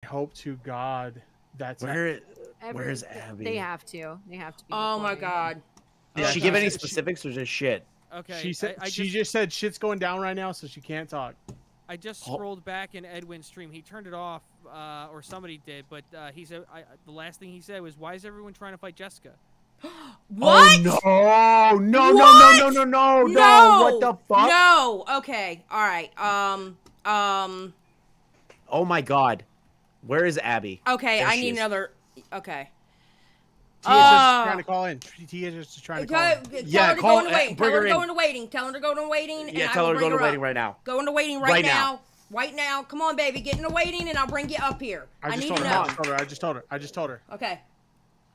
hope to God that's Where's Abby? They have to. They have to be. Oh my recording. god. Did Yeah, she give any she- specifics or just shit? Okay. She said I she just said shit's going down right now, so she can't talk. I just scrolled back in Edwin's stream. He turned it off, or somebody did. But he said the last thing he said was, "Why is everyone trying to fight Jessica?" What? Oh, no, No. what the fuck? No. Okay. All right. Oh my god. Where is Abby? Okay, There I she need is. another. Okay. Tia's just trying to call in. Tia's just trying to call in. Yeah, Tell her to call- go into waiting. bring Tell her her to go in. into waiting. Tell her to go into waiting. Yeah, and tell I her will to go bring to waiting up. right now. Go into waiting Right right now. now. Right now. Come on, baby. Get into waiting, and I'll bring you up here. I need to her. know. I just told her. Okay.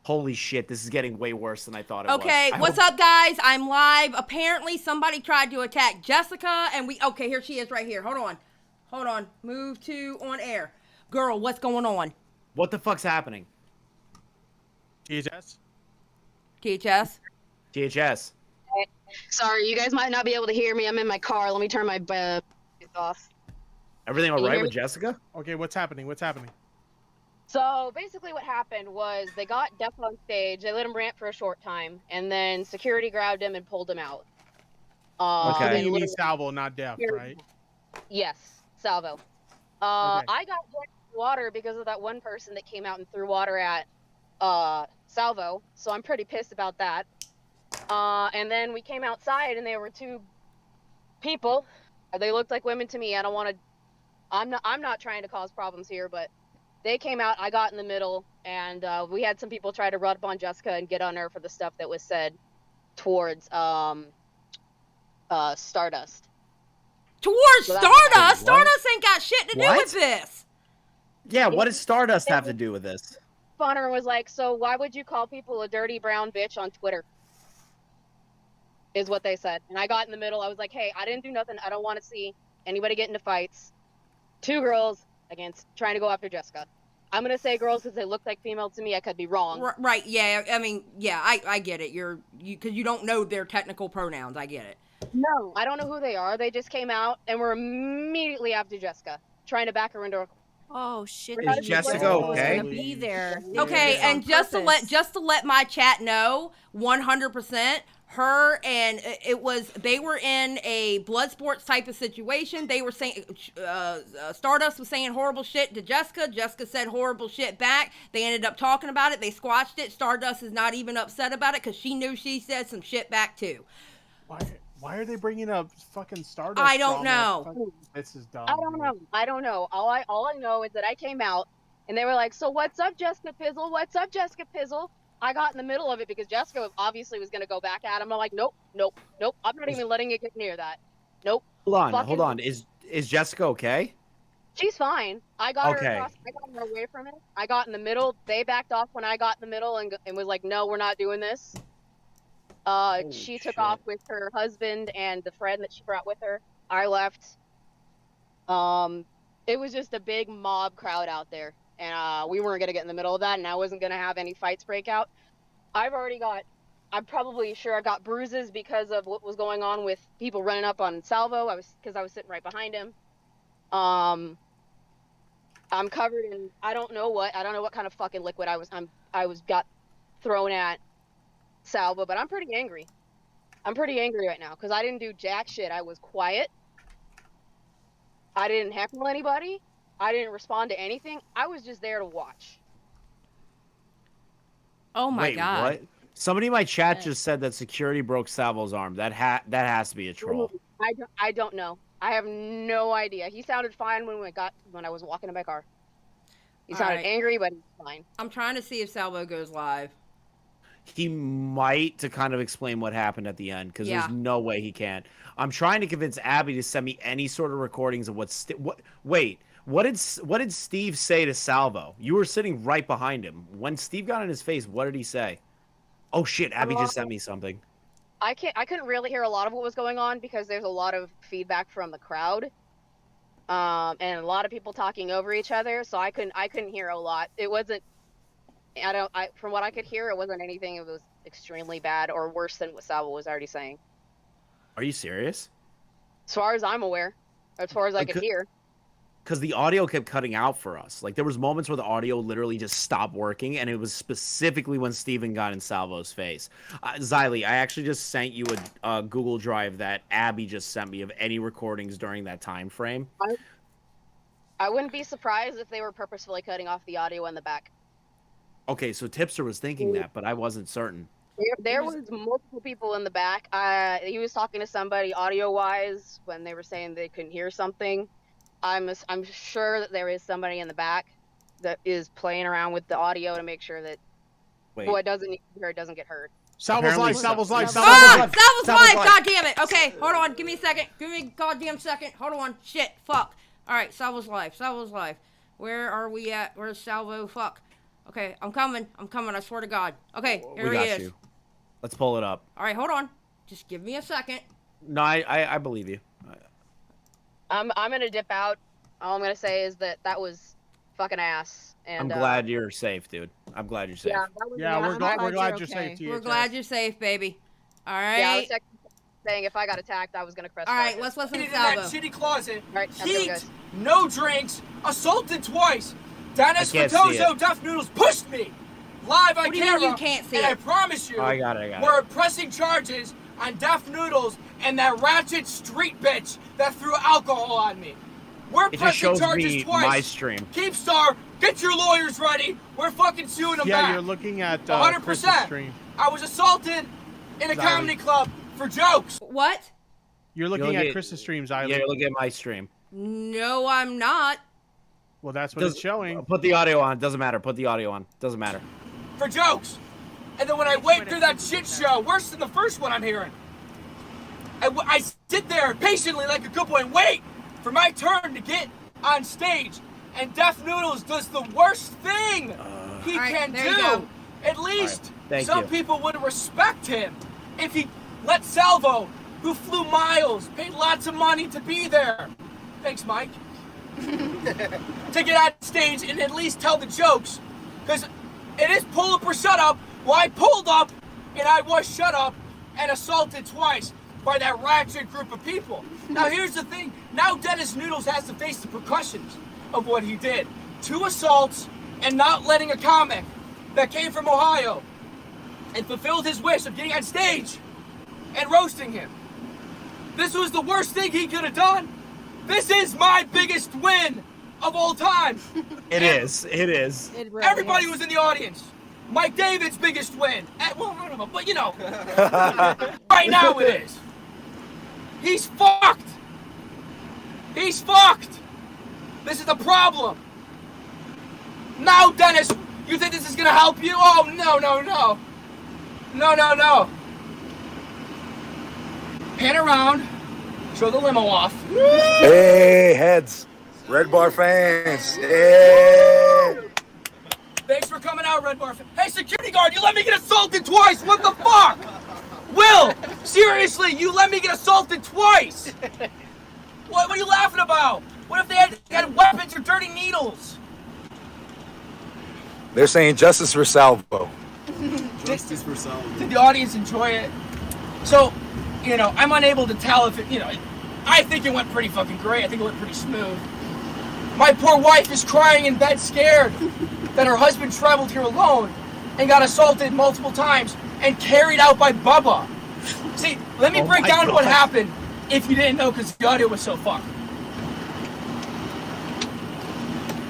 Holy shit, this is getting way worse than I thought it was. Okay, I what's hope- up, guys? I'm live. Apparently, somebody tried to attack Jessica, and we... Okay, here she is right here. Hold on. Hold on. Move to on air. Girl, what's going on? What the fuck's happening? THS? THS? THS. Sorry, you guys might not be able to hear me. I'm in my car. Let me turn my off. Everything Can you alright hear with me? Jessica? Okay, what's happening? What's happening? So basically what happened was they got Def on stage. They let him rant for a short time, and then security grabbed him and pulled him out. Okay. and You mean literally- Salvo, not Def, right? Yes, Salvo. Okay. I got hit with water because of that one person that came out and threw water at Salvo, so I'm pretty pissed about that. And then we came outside, and there were two people. They looked like women to me. I don't want to. I'm not trying to cause problems here, but they came out. I got in the middle, and we had some people try to run up on Jessica and get on her for the stuff that was said towards Stardust. Towards So that's- Stardust? What? Stardust ain't got shit to do What? with this. Yeah, what does Stardust have to do with this? Funner was like, so why would you call people a dirty brown bitch on Twitter? Is what they said. And I got in the middle. I was like, hey, I didn't do nothing. I don't want to see anybody get into fights. Two girls against trying to go after Jessica. I'm going to say girls because they look like female to me. I could be wrong. Right, yeah. I mean, yeah, I get it. Because you don't know their technical pronouns. I get it. No, I don't know who they are. They just came out and were immediately after Jessica, trying to back her into a... Oh shit! Is they knew Jessica Jessica was okay? gonna be there. They did Okay, this on and just purpose. to let my chat know, 100%, her and they were in a blood sports type of situation. They were saying Stardust was saying horrible shit to Jessica. Jessica said horrible shit back. They ended up talking about it. They squashed it. Stardust is not even upset about it because she knew she said some shit back too. Why are they bringing up fucking Stardust? I don't drama? know. This is dumb. I don't know. All I know is that I came out and they were like, so what's up, Jessica Pizzle? What's up, Jessica Pizzle? I got in the middle of it because Jessica obviously was going to go back at him. I'm like, nope. I'm not even letting it get near that. Nope. Hold on. Is Jessica okay? She's fine. I got Okay. her across, I got her away from it. I got in the middle. They backed off when I got in the middle and was like, no, we're not doing this. She took shit. off with her husband and the friend that she brought with her. I left. It was just a big mob crowd out there, and we weren't gonna get in the middle of that, and I wasn't gonna have any fights break out. I'm probably sure I got bruises because of what was going on with people running up on Salvo. Because I was sitting right behind him. I'm covered in I don't know what kind of fucking liquid I got thrown at Salvo, but I'm pretty angry. I'm pretty angry right now because I didn't do jack shit. I was quiet. I didn't heckle anybody. I didn't respond to anything. I was just there to watch. Oh my Wait, god. what? Somebody in my chat just said that security broke Salvo's arm. That has to be a troll. I don't know. I have no idea. He sounded fine when I was walking in my car. He sounded Alright. angry, but he's fine. I'm trying to see if Salvo goes live. He might to kind of explain what happened at the end because Yeah. there's no way he can. I'm trying to convince Abby to send me any sort of recordings of what did Steve say to Salvo? You were sitting right behind him. When Steve got in his face, what did he say? Oh shit, Abby just sent me something. I couldn't really hear a lot of what was going on because there's a lot of feedback from the crowd. And a lot of people talking over each other, so I couldn't hear a lot. It wasn't from what I could hear, it wasn't anything that was extremely bad or worse than what Salvo was already saying. Are you serious? As far as I'm aware, as far as I could hear. because the audio kept cutting out for us. Like there was moments where the audio literally just stopped working, and it was specifically when Steven got in Salvo's face. Xylee, I actually just sent you a Google Drive that Abby just sent me of any recordings during that time frame. I wouldn't be surprised if they were purposefully cutting off the audio in the back. Okay, so Tipster was thinking that, but I wasn't certain. There was multiple people in the back. He was talking to somebody audio-wise when they were saying they couldn't hear something. I'm sure that there is somebody in the back that is playing around with the audio to make sure that what doesn't need to be heard doesn't get heard. Salvo's live. Salvo's live. Ah, Salvo's live. God damn it. Okay, hold on. Give me a second. Give me a goddamn second. Hold on. Shit. Fuck. All right, Salvo's live. Salvo's live. Where are we at? Where's Salvo? Fuck. Okay, I'm coming. I'm coming. I swear to God. Okay, here he is. You. Let's pull it up. All right, hold on. Just give me a second. No, I believe you. I'm gonna dip out. All I'm gonna say is that was fucking ass. And I'm glad you're safe, dude. I'm glad you're safe. Yeah, we're glad you're safe. We're glad you're safe, baby. All right. Yeah, I was saying if I got attacked, I was gonna press. All right, let's listen to In that Salvo. shitty closet. All right, Heat, no drinks, assaulted twice. Dennis can't see Fatozo, Duff Noodles pushed me live on What do you camera. mean you can't see and it? I promise you, I got it. we're pressing charges on Duff Noodles and that ratchet street bitch that threw alcohol on me. We're It just pressing shows charges me twice. my stream. Keepstar, get your lawyers ready. We're fucking suing them Yeah, back. you're looking at 100%. Chris's stream. I was assaulted in a comedy club for jokes. What? You're looking at Chris's stream, Xylee. Yeah, look at my stream. No, I'm not. Well, that's what it's showing. Put the audio on. Doesn't matter. Put the audio on. Doesn't matter. For jokes. And then when I wait through that shit show, worse than the first one I'm hearing, I sit there patiently like a good boy and wait for my turn to get on stage. And Deaf Noodles does the worst thing he can there you go. do. At least Thank some you. people would respect him if he let Salvo, who flew miles, paid lots of money to be there. Thanks, Mike. To get on stage and at least tell the jokes. Because it is pull up or shut up. Well, I pulled up and I was shut up and assaulted twice by that ratchet group of people. Now, here's the thing. Now Dennis Noodles has to face the repercussions of what he did. 2 assaults and not letting a comic that came from Ohio and fulfilled his wish of getting on stage and roasting him. This was the worst thing he could have done. This is my biggest win of all time. It is. It really Everybody is. was in the audience. Mike David's biggest win. Well, I don't know, but you know. Right now it is. He's fucked. He's fucked. This is the problem. Now, Dennis, you think this is going to help you? Oh, no, no, no. No, no, no. Pan around. Show the limo off. Hey, heads. Red Bar fans. Hey. Thanks for coming out, Red Bar. Hey, security guard, you let me get assaulted twice. What the fuck? Will, seriously, you let me get assaulted twice. What are you laughing about? What if they had weapons or dirty needles? They're saying justice for Salvo. Justice for Salvo. Did the audience enjoy it? So, you know, I'm unable to tell if it, you know, I think it went pretty fucking great. I think it went pretty smooth. My poor wife is crying in bed scared that her husband traveled here alone and got assaulted multiple times and carried out by Bubba. See, let me break down what happened if you didn't know because the audio was so fucked.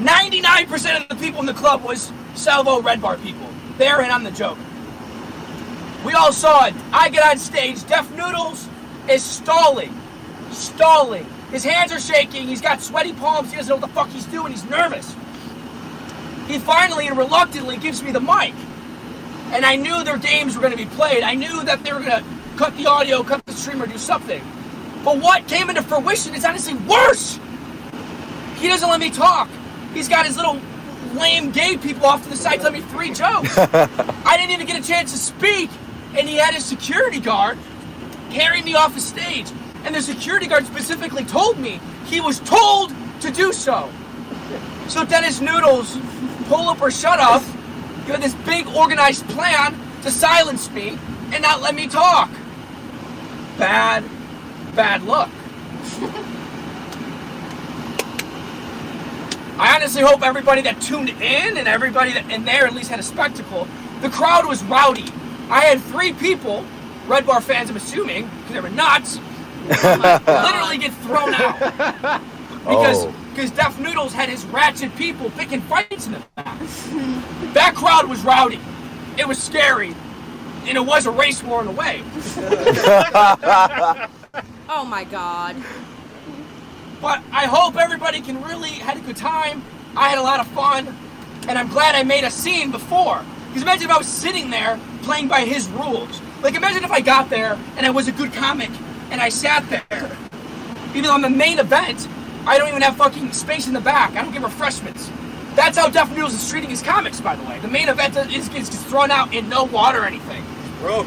99% of the people in the club was Salvo Red Bar people. They're in on the joke. We all saw it. I get on stage. Deaf Noodles is stalling. His hands are shaking. He's got sweaty palms. He doesn't know what the fuck he's doing. He's nervous. He finally and reluctantly gives me the mic. And I knew their games were going to be played. I knew that they were going to cut the audio, cut the stream, or do something. But what came into fruition is honestly worse. He doesn't let me talk. He's got his little lame gay people off to the side telling me 3 jokes. I didn't even get a chance to speak. And he had his security guard carry me off the stage. And the security guard specifically told me he was told to do so. So Dennis Noodles, pull up or shut up, you had this big organized plan to silence me and not let me talk. Bad luck. I honestly hope everybody that tuned in and everybody that in there at least had a spectacle. The crowd was rowdy. I had 3 people, Red Bar fans, I'm assuming, because they were nuts, literally get thrown out. Because Def Noodles had his ratchet people picking fights in the back. That crowd was rowdy. It was scary. And it was a race war in a way. Oh my God. But I hope everybody can really had a good time. I had a lot of fun. And I'm glad I made a scene before. Because imagine if I was sitting there playing by his rules. Like imagine if I got there and I was a good comic and I sat there. Even though I'm the main event, I don't even have fucking space in the back. I don't give refreshments. That's how Def Noodles is treating his comics, by the way. The main event gets thrown out in no water or anything. Bro.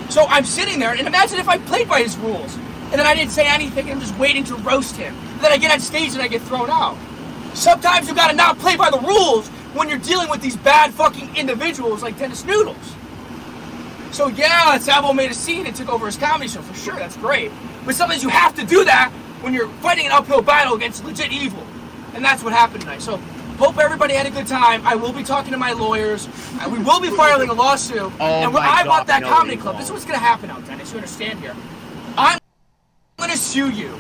So I'm sitting there, and imagine if I played by his rules, and then I didn't say anything, and I'm just waiting to roast him. And then I get on stage and I get thrown out. Sometimes you gotta not play by the rules when you're dealing with these bad fucking individuals like Dennis Noodles. So yeah, Salvo made a scene and took over his comedy show, for sure, that's great. But sometimes you have to do that when you're fighting an uphill battle against legit evil. And that's what happened tonight. So hope everybody had a good time. I will be talking to my lawyers. We will be filing a lawsuit. And when I bought that comedy club, this is what's going to happen now, Dennis. You understand here. I'm going to sue you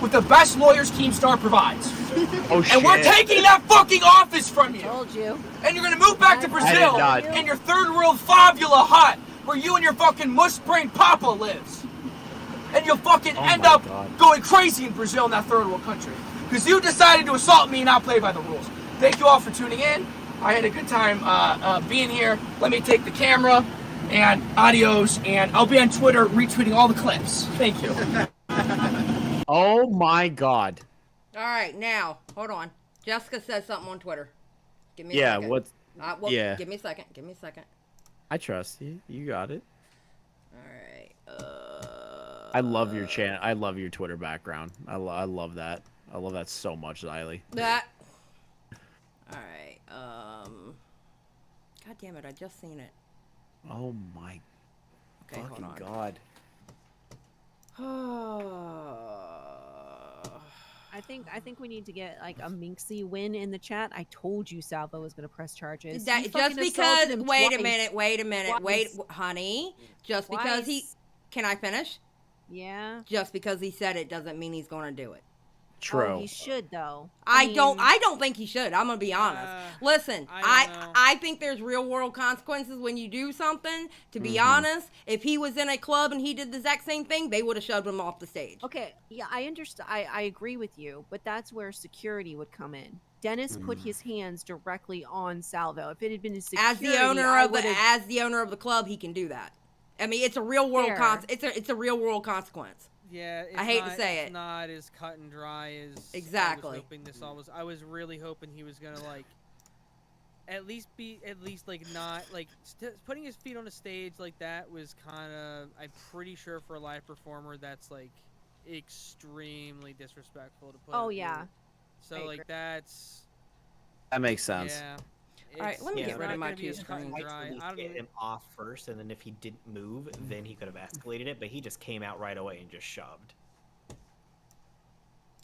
with the best lawyers Keemstar provides. Oh, shit. And we're taking that fucking office from you. Told you. And you're going to move back to Brazil not. in your third world favela hut where you and your fucking mush-brained papa lives. And you'll fucking end up going crazy in Brazil in that third world country. Because you decided to assault me and not play by the rules. Thank you all for tuning in. I had a good time being here. Let me take the camera and audios, and I'll be on Twitter retweeting all the clips. Thank you. Oh my God. All right, now hold on. Jessica said something on Twitter. Give me a Yeah, second. what? Yeah. Give me a second. Give me a second. I trust you. You got it. All right. I love your channel. I love your Twitter background. I love that. I love that so much, Xylee. That. All right. God damn it! I just seen it. Oh my Okay, fucking hold God. on. I think we need to get like a Minxie win in the chat. I told you Salvo was gonna press charges. That, You just fucking assaulted because. him Wait a twice. minute. Wait a minute. Wait, Twice. honey. Just because he. Twice. Can I finish? Yeah. Just because he said it doesn't mean he's gonna do it. True. Oh, he should though. I don't think he should. I'm gonna be honest. Listen, I don't know. I think there's real world consequences when you do something. To be Mm-hmm. honest, if he was in a club and he did the exact same thing, they would have shoved him off the stage. Okay, yeah, I understand. I agree with you, but that's where security would come in. Dennis put his hands directly on Salvo. If it had been his security, As the owner of the club, he can do that. I mean, it's a real world Fair. it's a real world consequence. Yeah, it's I hate to say it's it. not as cut and dry as Exactly. I was hoping this all was. I was really hoping he was gonna like at least like not like putting his feet on a stage like that was kind of. I'm pretty sure for a live performer that's like extremely disrespectful to put. Oh it yeah. through. So like that's That makes sense. yeah. All right, let me it's get rid of not my gonna be as two cut and screens. dry. At least I don't get even, him off first, and then if he didn't move, then he could have escalated it. But he just came out right away and just shoved.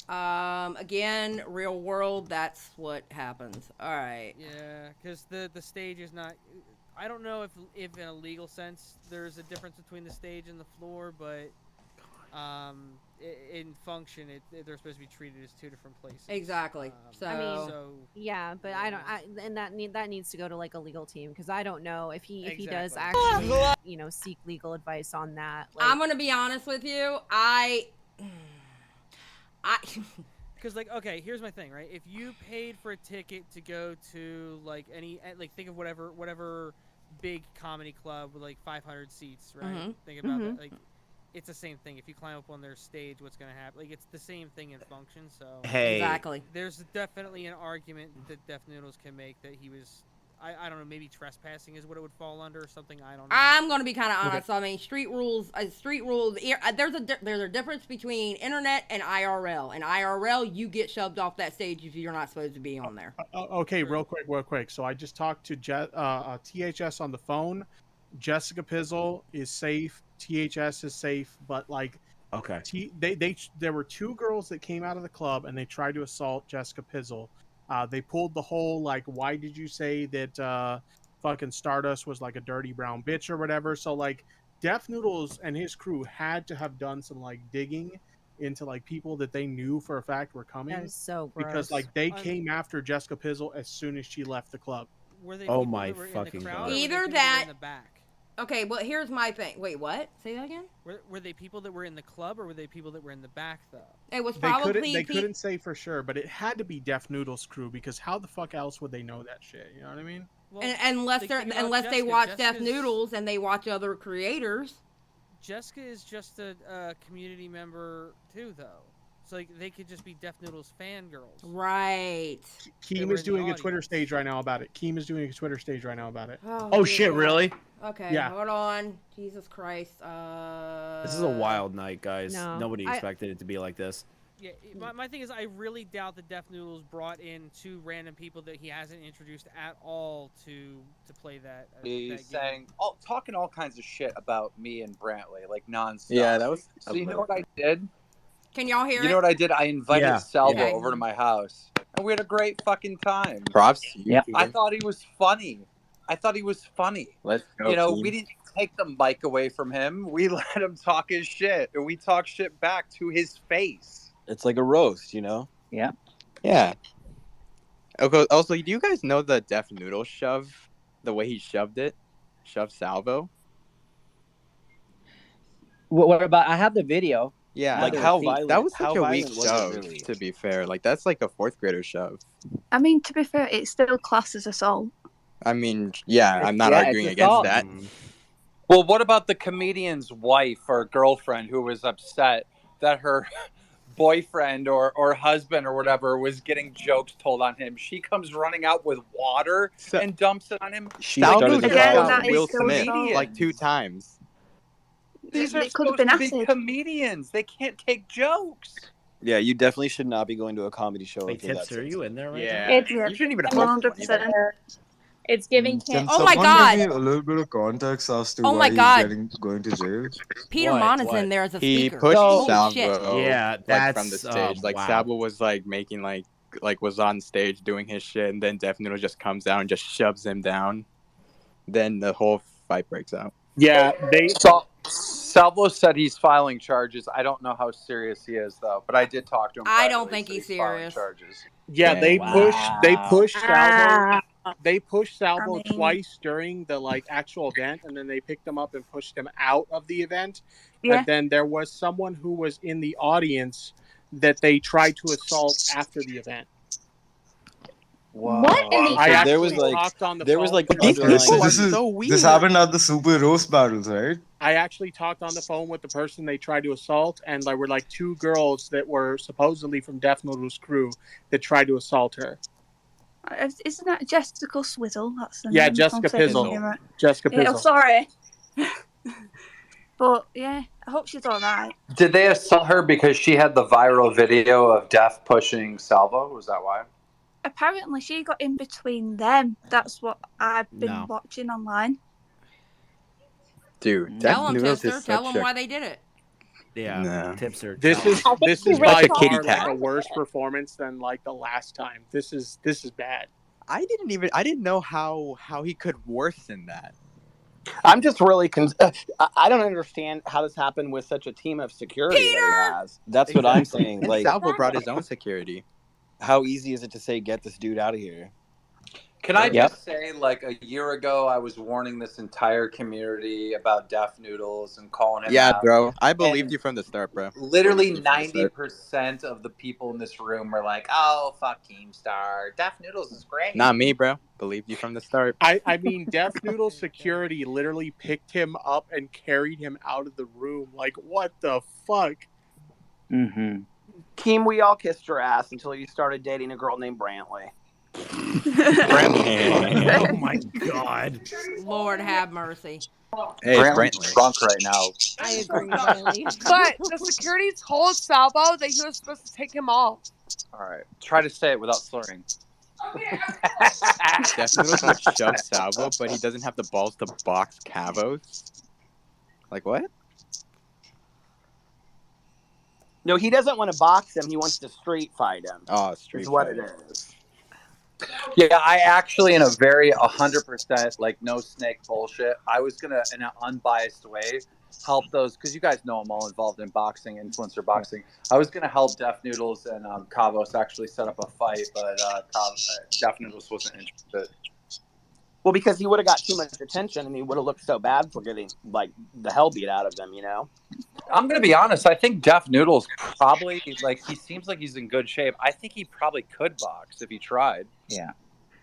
Again, real world, that's what happens. All right. yeah, because the stage is not. I don't know if in a legal sense there's a difference between the stage and the floor, but in function, they're supposed to be treated as two different places. Exactly. So, I mean, So Yeah, but I don't. And that needs to go to like a legal team because I don't know if he does Exactly. actually seek legal advice on that. Like, I'm gonna be honest with you. I because like okay, here's my thing, right? If you paid for a ticket to go to like any like think of whatever big comedy club with like 500 seats, right? Mhm. Think about Mhm. that. Like it's the same thing. If you climb up on their stage, what's gonna happen? Like it's the same thing in function. So Hey. exactly. there's definitely an argument that Def Noodles can make that he was. I don't know, maybe trespassing is what it would fall under or something. I don't know. I'm gonna be kind of honest. I mean, street rules. There's a difference between internet and IRL. And IRL, you get shoved off that stage if you're not supposed to be on there. Okay, real quick. So I just talked to THS on the phone. Jessica Pizzle is safe. THS is safe, but like, Okay. there were two girls that came out of the club and they tried to assault Jessica Pizzle. They pulled the whole like, why did you say that fucking Stardust was like a dirty brown bitch or whatever? So like, Def Noodles and his crew had to have done some like digging into like people that they knew for a fact were coming. That is so gross. Because like they came after Jessica Pizzle as soon as she left the club. Were they Oh people my that were in fucking the crowd, God. or were they Either people that were that- in the back? Okay, well, here's my thing. Wait, what? Say that again? Were they people that were in the club, or were they people that were in the back, though? It was They probably couldn't say for sure, but it had to be Def Noodles crew because how the fuck else would they know that shit? You know what I mean? Well, unless think they're about unless they Jessica. watch Def Jessica's- Noodles and they watch other creators. Jessica is just a community member too, though. So like they could just be Def Noodles fangirls. Right. Keem were is in the doing a Twitter audience. stage right now about it. Keem is doing a Twitter stage right now about it. Oh shit, God. really? Okay, Yeah. hold on. Jesus Christ. This is a wild night, guys. No, Nobody I- expected it to be like this. Yeah, my thing is, I really doubt that Def Noodles brought in 2 random people that he hasn't introduced at all to play that. He's that game. saying, talking all kinds of shit about me and Brantley, like nonstop. Yeah, that was. So you know what I did? Can y'all hear You it? know what I did? I invited Yeah. Salvo Okay. over to my house, and we had a great fucking time. Props. Yep. I thought he was funny. Let's go. You know, team. we didn't take the mic away from him. We let him talk his shit, and we talk shit back to his face. It's like a roast, you know. Yeah. Yeah. Okay. Also, do you guys know the Def Noodle shove? The way he shoved Salvo. What about? I have the video. Yeah, Like, like how how violent- that was how such a weak violent was it shove. really? To be fair, like that's like a 4th grader shove. I mean, to be fair, it's still classed as assault. I mean, yeah, I'm not Yeah, it's arguing assault. against that. Well, what about the comedian's wife or girlfriend who was upset that her boyfriend or husband or whatever was getting jokes told on him? She comes running out with water and dumps it on him. She Salvo started to Again, call that is Will still Smith assault. like 2 times. These are It could have supposed been to be acid. comedians. They can't take jokes. Yeah, you definitely should not be going to a comedy show. Wait, if you're Tips, that are you in there right Yeah, now? It's you shouldn't even host 100%. It's giving Can Oh my someone God. give me a little bit of context as to Oh why my he's God. going to jail? Peter What? Mon is What? in there as a He speaker. pushed Holy Salvo shit. Yeah, like that's from the stage. Like wow. Salvo was like making like was on stage doing his shit, and then Def Noodle just comes down and just shoves him down. Then the whole fight breaks out. Yeah, Salvo said he's filing charges. I don't know how serious he is though, but I did talk to him. I don't privately, think so he's filing serious. charges. Yeah, they pushed Salvo. They pushed Salvo I mean- twice during the like actual event, and then they picked him up and pushed him out of the event. Yeah. And then there was someone who was in the audience that they tried to assault after the event. What in the I there actually was, like- talked on the there was, phone like, with underlying- the person- This is so weird. this happened at the Super Roast Battles, right? I actually talked on the phone with the person they tried to assault, and there were like 2 girls that were supposedly from Def Noodles' crew that tried to assault her. Isn't that Jessica Swizzle? That's the Yeah, name. Jessica I'm saying Pizzle. her name right. Jessica Yeah, Pizzle. sorry. But yeah, I hope she's all right. Did they assault her because she had the viral video of Def pushing Salvo? Was that why? Apparently, she got in between them. That's what I've been No. watching online. Dude, Tell Def him, Noodles Tister. is Tell such him a why they did it. Yeah, No. Tips are. This is I think this he is really by Like a kitty far like cat. a worse performance than like the last time. This is bad. I didn't know how he could worsen that. I'm just really. I don't understand how this happened with such a team of security that he has. That's what I'm saying. And Like, Salvo brought his own security. how easy is it to say get this dude out of here? Can I Yep. just say, like a year ago, I was warning this entire community about Def Noodles and calling him Yeah, out. bro. I believed And you from the start, bro. Literally Believed you from the start. 90% of the people in this room were like, "Oh, fuck Keemstar. Def Noodles is great." Not me, bro. Believed you from the start. I mean, Def Noodle security literally picked him up and carried him out of the room. Like, what the fuck? Mm-hmm. Keem, we all kissed your ass until you started dating a girl named Brantley. Oh my God. Lord have mercy. Hey, Brantley's Brantley. drunk right now. I agree, Riley. But the security told Salvo that he was supposed to take him off. All right, try to say it without slurring. Def Noodles would shove Salvo, but he doesn't have the balls to box Cavos. Like what? No, he doesn't want to box him. He wants to street fight him. Oh, street Is what fight. it is. Yeah, I actually, in a very 100% like no snake bullshit, I was gonna, in an unbiased way, help those because you guys know I'm all involved in boxing, influencer boxing. I was gonna help Def Noodles and Kavos actually set up a fight, but Def Noodles wasn't interested. Well, because he would have got too much attention and he would have looked so bad for getting like the hell beat out of him, you know? I'm gonna be honest. I think Def Noodles probably he seems like he's in good shape. I think he probably could box if he tried. Yeah.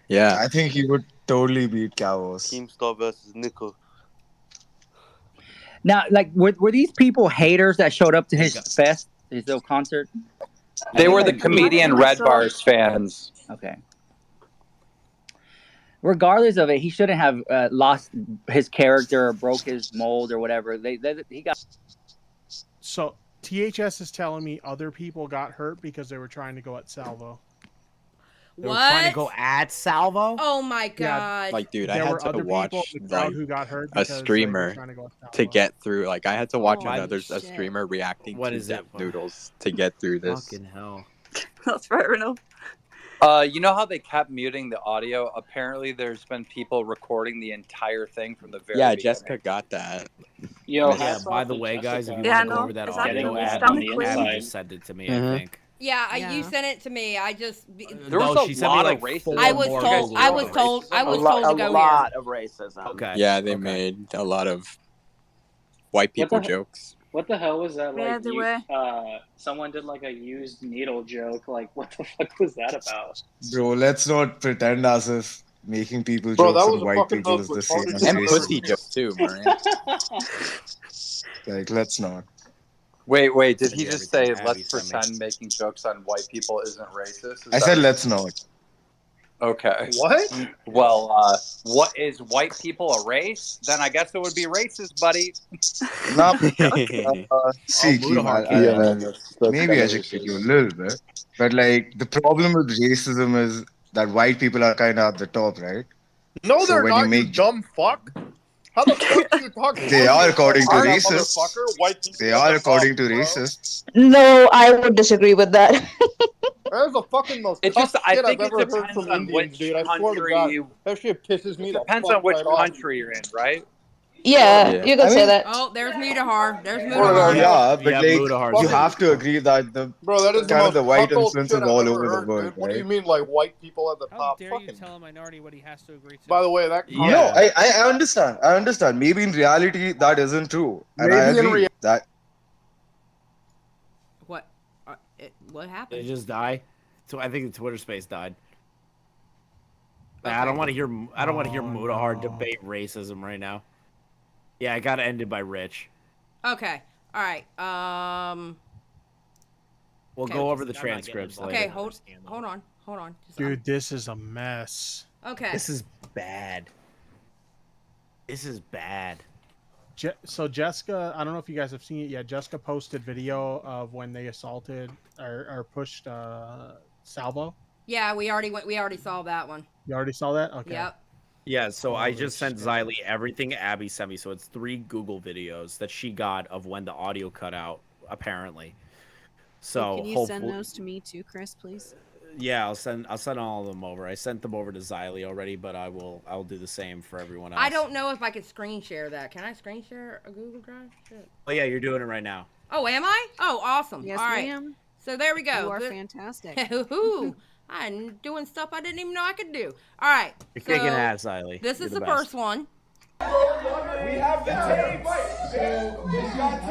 Yeah. I think he would totally beat Cavos. Keemstar versus Nickel. Now, like, were these people haters that showed up to his fest, his little concert? They were the comedian Red Bar's fans. Okay. Regardless of it, he shouldn't have lost his character or broke his mold or whatever. He got. So THS is telling me other people got hurt because they were trying to go at Salvo. They were trying to go at Salvo? Oh my god! Like, dude, I There had were to other watch people in the crowd like who got hurt a because they were streamer trying to go at Salvo. to get through. Like, I had to watch Oh, a shit. streamer reacting What to is Def it? Noodles to get through this. Fucking hell. That's fair enough. You know how they kept muting the audio? Apparently, there's been people recording the entire thing from the very Yeah, beginning. Jessica got that. Yo, Yeah, by the way, guys, if you Yeah, want to go no, over that is that audio, the Abby stomach Abby quiz? just sent it to me, Mhm. I think. Yeah, Yeah. you sent it to me. I just There was No, a she sent me, lot like, of racism. four I was more told. Googles I was about told. I was a told to a go lot here. of racism. Okay. Yeah, they made a lot of white people the- jokes. What the hell was that? Yeah, Like, they were. someone did like a used needle joke. Like, what the fuck was that about? Bro, let's not pretend as if making people Bro, jokes that on was a white fucking people hook is the with same fucking as And racism. pussy racism. jokes too, Maria. Like, let's not. Wait, did he Yeah, just say, everything Abby let's sent me. pretend making jokes on white people isn't racist? Is I that- said let's not. Okay. What? Well, what is white people a race? Then I guess it would be racist, buddy. Nah, see, Oh, Keem, Mudahar I'll came in. that's maybe kinda educate you a racist. little bit. But, like, the problem with racism is that white people are kind of at the top, right? No, So they're when you not, you make- dumb fuck. How the fuck are you talking? They are according to That racists. motherfucker, white people They at are the according top, to bro. racists. No, I would disagree with that. That is the fucking most It tough just, I shit think I've it ever heard depends from on Indians, which dude. I swear to country God, you. that shit pisses me It the depends fuck on which right off. country you're in, right? Yeah, Yeah. you can say that. Oh, there's Mudahar. There's Swear to God, Mudahar. Yeah, but Yeah, like, Mudahar's you fucking- have to agree that the Bro, that is kind of the white cuckold influence shit is I've all ever over the heard, world, dude. What do you right? mean, like, white people at the How top? dare you Fucking... tell a minority what he has to agree to? By the way, that Yeah. No, I understand. I understand. Maybe in reality that isn't true. And I Maybe in agree that What? What Did it happened? just die? So I think the Twitter space died. Okay. I don't want to hear. I don't want to hear Oh, Mudahar no. debate racism right now. Yeah, it got ended by Rich. Okay. All right. We'll Okay. go over the I'm not getting transcripts involved later. Okay. Hold on. Just- Dude, this is a mess. Okay. This is bad. This is bad. So Jessica, I don't know if you guys have seen it yet. Jessica posted video of when they assaulted or pushed Salvo. Yeah, we already saw that one. You already saw that? Okay. Yep. Yeah, so I Holy just sent shit. Xylee everything Abby sent me. So it's 3 Google videos that she got of when the audio cut out, apparently. So Can you hopefully, send those to me too, Chris, please? yeah, I'll send all of them over. I sent them over to Xylee already, but I'll do the same for everyone else. I don't know if I could screen share that. Can I screen share a Google Drive? Shit. Oh yeah, you're doing it right now. Oh, am I? Oh, awesome. Yes, All right. ma'am. So there we go. You are Good- fantastic. Hoo-hoo. I'm doing stuff I didn't even know I could do. All right. You're so kicking ass, Xylee. This You're is the best. first one. We have the tape. So this I want to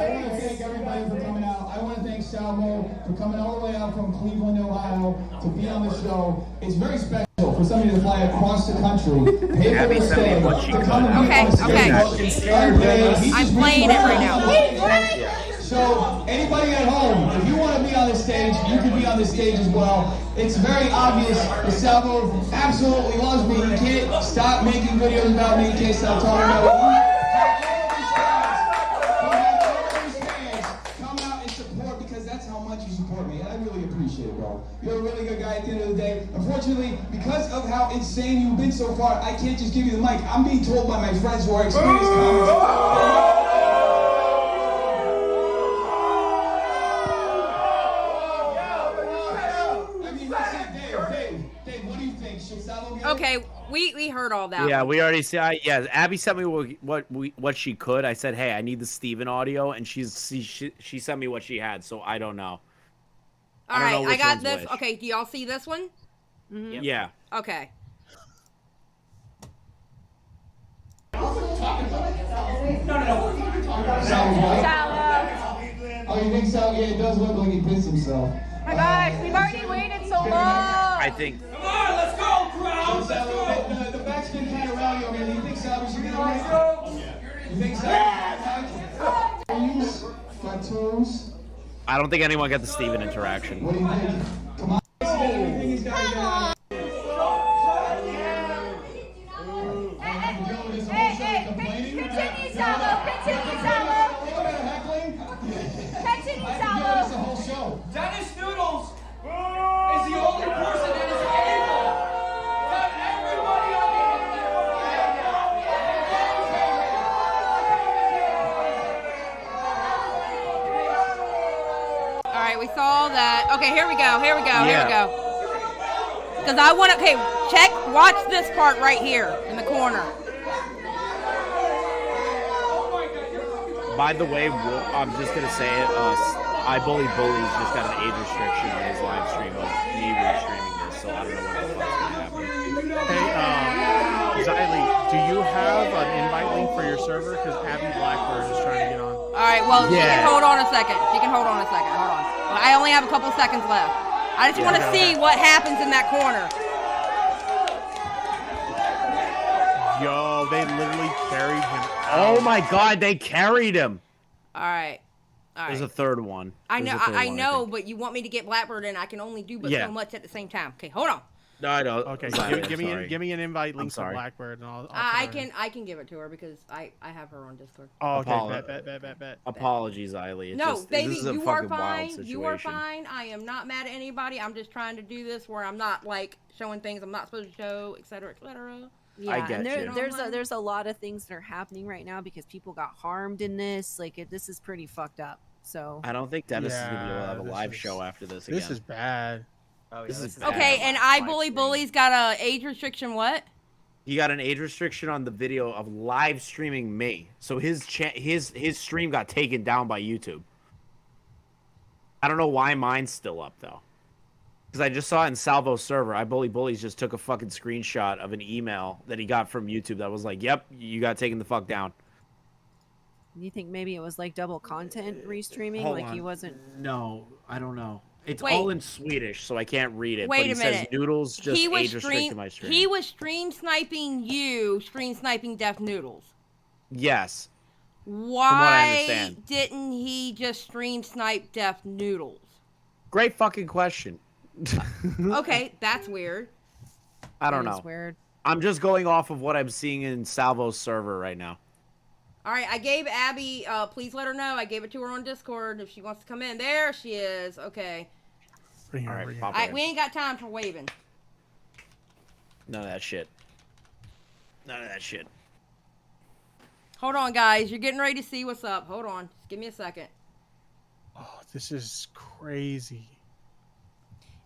thank everybody for coming out. I want to thank Salvo for coming all the way out from Cleveland, Ohio, to be on the show. It's very special for somebody to fly across the country, pay for Abby the sent me stay, what she to come and be Okay, on stage. okay. He's I'm just playing it right now. So anybody at home, if you want to be on the stage, you can be on the stage as well. It's very obvious that Salvo absolutely loves me. He can't stop making videos about me. He can't stop talking about me. Come out and support because that's how much you support me, and I really appreciate it, bro. You're a really good guy at the end of the day. Unfortunately, because of how insane you've been so far, I can't just give you the mic. I'm being told by my friends who are experienced comics. I mean, that's it, Dave, what do you think? Should We heard all that. Yeah, one. we already see. Yeah, Abby sent me what she could. I said, hey, I need the Steven audio, and she sent me what she had. So I don't know. All right, I got this. Okay, do y'all see this one? Mm-hmm. Yeah. Okay. Oh, you think so? Yeah, it does look like he pissed himself. My gosh, we've already waited so long. I think. Come on, let's go, crowd. Let's go. The back's been kind of rowdy over here. Do you think Salvo should get away? You think Salvo? Tattoos? I don't think anyone got the Steven interaction. What do you think? Come on. Come on. Continue, Salvo. Continue, Salvo. Continue, Salvo. Dennis Noodles is the only person that is able to have everybody All right, we saw that. Okay, here we go. Here we go. Here we go. Because I want to. Okay, watch this part right here in the corner. By the way, I'm just gonna say it. I Bully Bullies just got an age restriction on his live stream of me restreaming this, so I don't know what the fuck's gonna happen. Hey, Xylee, do you have an invite link for your server? Because Abby Blackbird is trying to get on. All right, well, she can hold on a second. Hold on. I only have a couple seconds left. I just want to see what happens in that corner. Yo, they literally carried him out. Oh my god, they carried him. All right. There's a third one. I know, but you want me to get Blackbird, and I can only do so much at the same time. Okay, hold on. No, I don't. Okay, give me an invite link for Blackbird, and I'll I can give it to her because I have her on Discord. Oh, okay. Bet. Apologies, Eileen. No, baby, you are fine. You are fine. I am not mad at anybody. I'm just trying to do this where I'm not like showing things I'm not supposed to show, etc., etc. Yeah, I get and you. there's a lot of things that are happening right now because people got harmed in this. This is pretty fucked up. So I don't think Dennis is gonna be able to have a live show after this again. This is bad. Oh, yeah, this is okay. bad. And I Bully Bully's got a age restriction. What? He got an age restriction on the video of live streaming me, so his stream got taken down by YouTube. I don't know why mine's still up though. Because I just saw it in Salvo's server. I Bully Bullies just took a fucking screenshot of an email that he got from YouTube that was like, yep, you got taken the fuck down. you think maybe it was like double content restreaming? Hold like on. he wasn't. No, I don't know. It's Wait. all in Swedish, so I can't read it. Wait but he a minute. says Noodles just He was age restricted my stream. He was stream sniping you, stream sniping Deaf Noodles. Yes. Why didn't he just stream snipe Deaf Noodles? Great fucking question. Okay, that's weird. I don't know. It's weird. I'm just going off of what I'm seeing in Salvo's server right now. All right, I gave Abby, please let her know. I gave it to her on Discord if she wants to come in. There she is. Okay. Bring her, All right, bring her. pop in. We ain't got time for waving. None of that shit. None of that shit. Hold on, guys. You're getting ready to see what's up. Hold on. Just give me a second. Oh, this is crazy.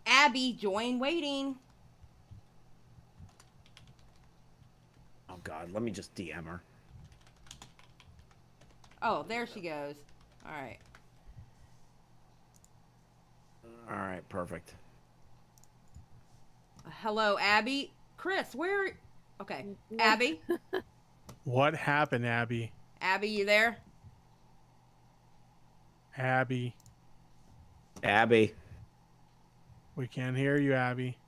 Abby, join waiting. Oh, God. Let me just DM her. Oh, there she goes. All right. All right, perfect. Hello, Abby. Chris, where? Okay, Abby. What happened, Abby? Abby, you there? Abby. Abby. We can't hear you, Abby.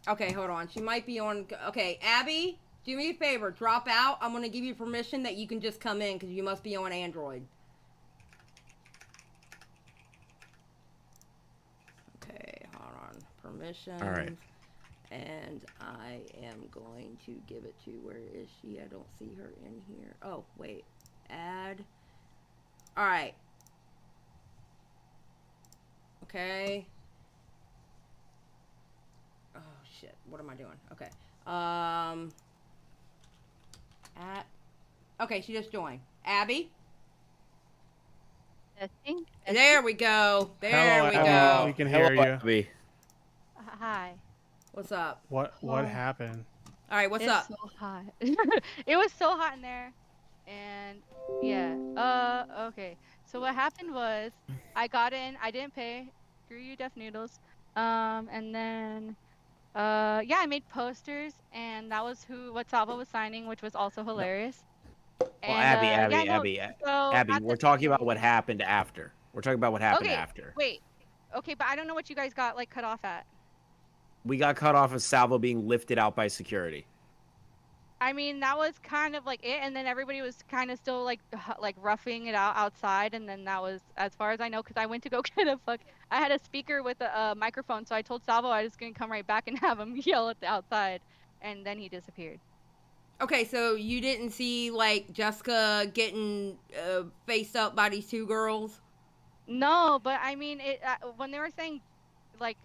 Okay, hold on. She might be on. Okay, Abby, do me a favor. Drop out. I'm going to give you permission that you can just come in because you must be on Android. Okay, hold on. Permission. All right. And I am going to give it to, where is she? I don't see her in here. Oh, wait. Add. All right. Okay. Oh, shit. What am I doing? Okay. Okay, she just joined. Abby? Testing. There we go. There Hello, we Abby. go. We can hear you. Abby. Hi. What's up? What happened? All right, what's it's up? so hot. It was so hot in there, and yeah. Okay. So what happened was, I got in. I didn't pay. Screw you, Def Noodles. And then, yeah, I made posters, and that was what Salvo was signing, which was also hilarious. Well, And yeah, no. So Abby, at we're the talking about what happened after. We're talking about what happened okay, after. wait. Okay, but I don't know what you guys got like cut off at. We got cut off of Salvo being lifted out by security. I mean, that was kind of like it, and then everybody was kind of still like roughing it out outside, and then that was as far as I know, because I went to go get I had a speaker with a microphone, so I told Salvo I was gonna come right back and have him yell at the outside, and then he disappeared. Okay, so you didn't see like Jessica getting faced up by these two girls? No, but I mean, when they were saying like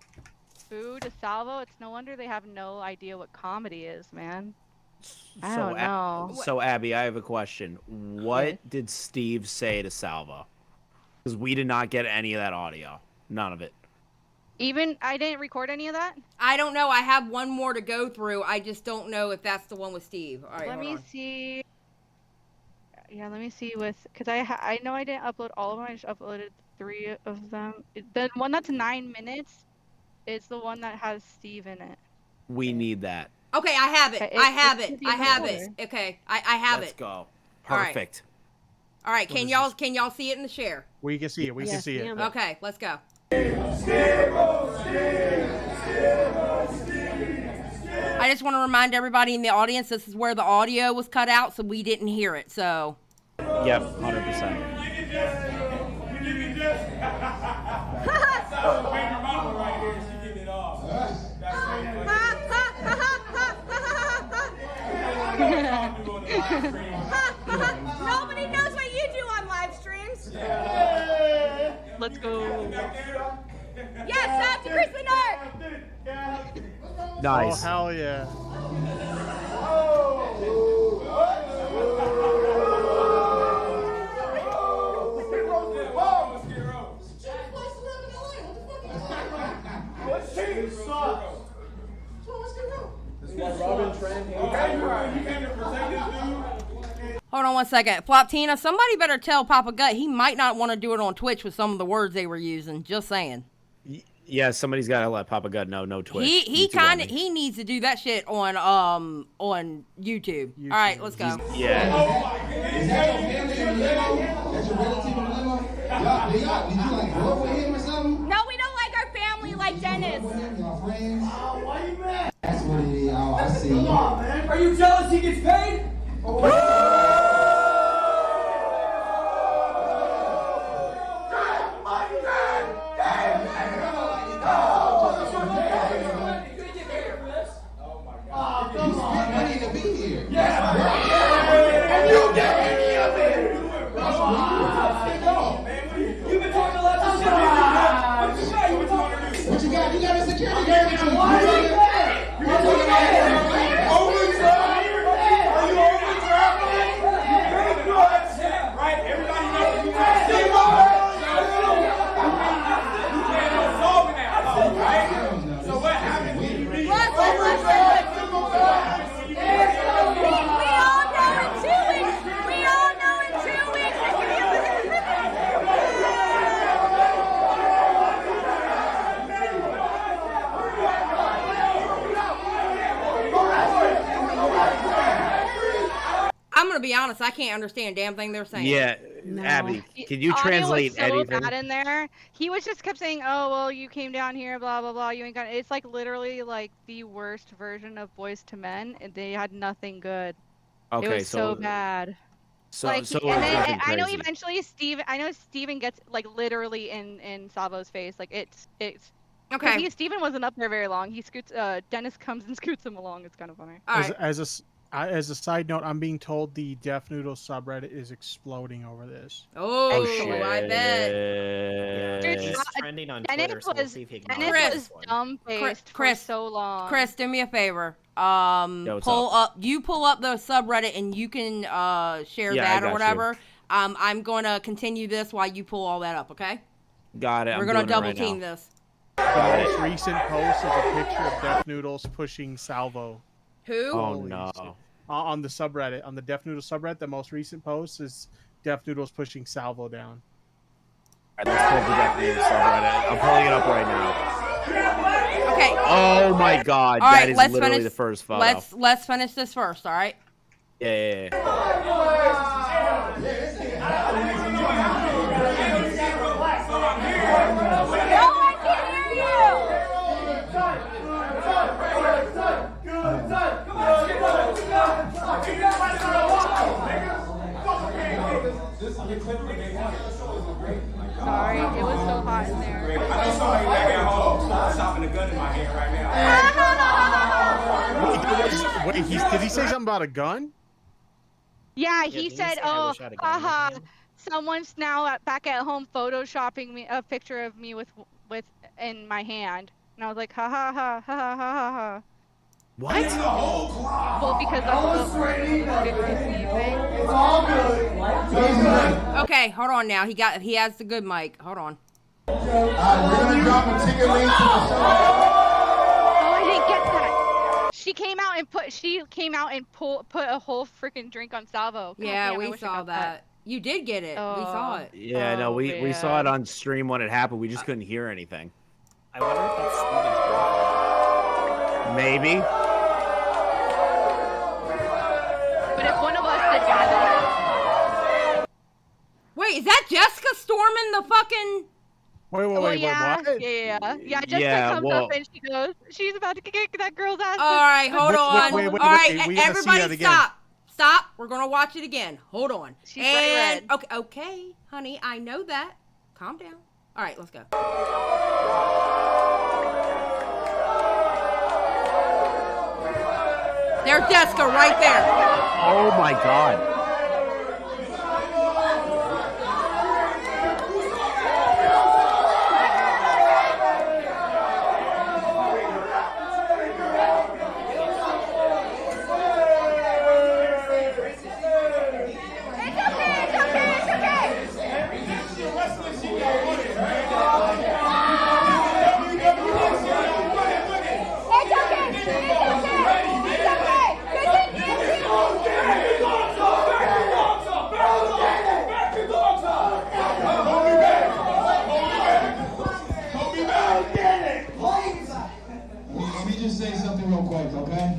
boo to Salvo, it's no wonder they have no idea what comedy is, man. I don't know. So Abby, I have a question. What did Steve say to Salvo? Because we did not get any of that audio. None of it. Even I didn't record any of that. I don't know. I have one more to go through. I just don't know if that's the one with Steve. All right, let me hold on. see. Yeah, let me see because I know I didn't upload all of them. I just uploaded 3 of them. The one that's 9 minutes is the one that has Steve in it. We need that. Okay, I have it. I have it. I have it. order. Okay, I have Let's it. go. All right. Perfect. All right, can y'all see it in the share? We can see it. We can see it. Okay, let's go. I just want to remind everybody in the audience this is where the audio was cut out, so we didn't hear it. So. Yep, 100%. Nobody knows what you do on live streams. Let's go. Yes, shout to Chris Bernard. Nice. Oh, hell yeah. Hold on one second. Floptina, somebody better tell Papa Gut he might not want to do it on Twitch with some of the words they were using. Just saying. Yeah, somebody's got to let Papa God know. No Twitch. He needs to do that shit on YouTube. All right, let's go. Yeah. No, we don't like our family like Dennis. That's what it is. Oh, I see. Come on, man. Are you jealous he gets paid? What you got? You got a security guard with you. Why are you there? You're Right? Everybody knows you got Steve solving that, right? So what happens when you read I'm gonna be honest. I can't understand a damn thing they're saying. Yeah, No. Abby, can you Audio translate was so anything? bad in there. He was just kept saying, "Oh well, you came down here, blah blah blah. You ain't got." It's like literally like the worst version of Boys to Men, and they had nothing good. Okay, it was so bad. So, Like, so and then nothing I know crazy. eventually Steven gets like literally in Savo's face. Like it's Okay. Steven wasn't up there very long. He scoots. Dennis comes and scoots him along. It's kind of funny. As a side note, I'm being told the Deaf Noodle subreddit is exploding over this. Oh, shit. I bet. Dude, It's trending on Dennis Twitter, so we'll was- see if he can Dennis knock was this one. dumb-faced Chris, for so long. Chris, do me a favor. what's Pull up the subreddit and you can share Yeah, I that got or you. whatever. I'm going to continue this while you pull all that up, okay? Got it. We're I'm going to doing it double right team now. this. The most recent post is a picture of Deaf Noodles pushing Salvo. Who? Oh Holy no. shit. On the subreddit, on the Def Noodle subreddit, the most recent post is Def Noodles pushing Salvo down. All right, let's pull the Def Noodle subreddit. I'm pulling it up right now. Okay. Oh my god, All right, that is let's literally finish. the first photo. Let's finish this first. All right. Yeah. Sorry, it was so hot in there. I just saw you back at home, so I'm stopping the gun in my hand right now. Wait, did he say something about a gun? Yeah, didn't he he said, say, "I "Oh, wish I had a gun in my haha, hand"? someone's now back at home photoshopping me a picture of me with in my hand," and I was like, "Ha ha ha ha ha ha ha." What? Well, because that's what It's all good. Okay, hold on now. He has the good mic. Hold on. We're gonna drop a ticket link to the show. Oh, I didn't get that. She came out and put a whole freaking drink on Salvo. God Yeah, damn, I we wish I saw got that. You did get it. We saw it. Yeah, no, we saw it on stream when it happened. We just couldn't hear anything. I wonder if that's Steven's girlfriend. Maybe. But if one of us together. Wait, is that Jessica storming the fucking? Wait, yeah, what? Yeah, Jessica Yeah, comes well- up and she goes, she's about to kick that girl's ass. All right, hold on. wait, All right, we gotta see everybody, that again. stop. We're gonna watch it again. Hold on. She's bright red. Okay, honey, I know that. Calm down. All right, let's go. There's Jessica right there. Oh my god. Let me just say something real quick, okay?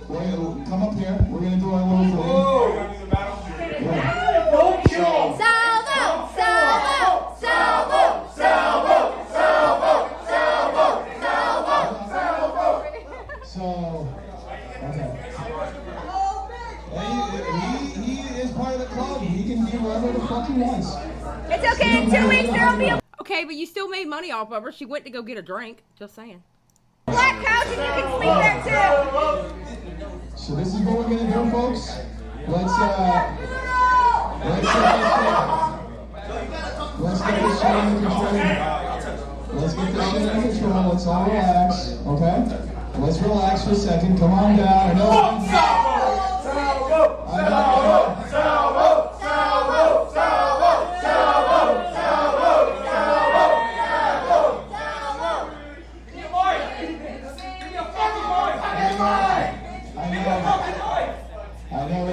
We're gonna come up here. We're gonna do our little thing. So, okay. He is part of the club. He can be wherever the fuck he wants. It's okay. In 2 weeks there'll be. Okay, but you still made money off of her. She went to go get a drink. Just saying. Black couch and you can sleep there too. So this is what we're gonna do, folks. Let's get this shit under control. Let's get this shit under control. Let's all relax, okay? Let's relax for a second. Come on down. I know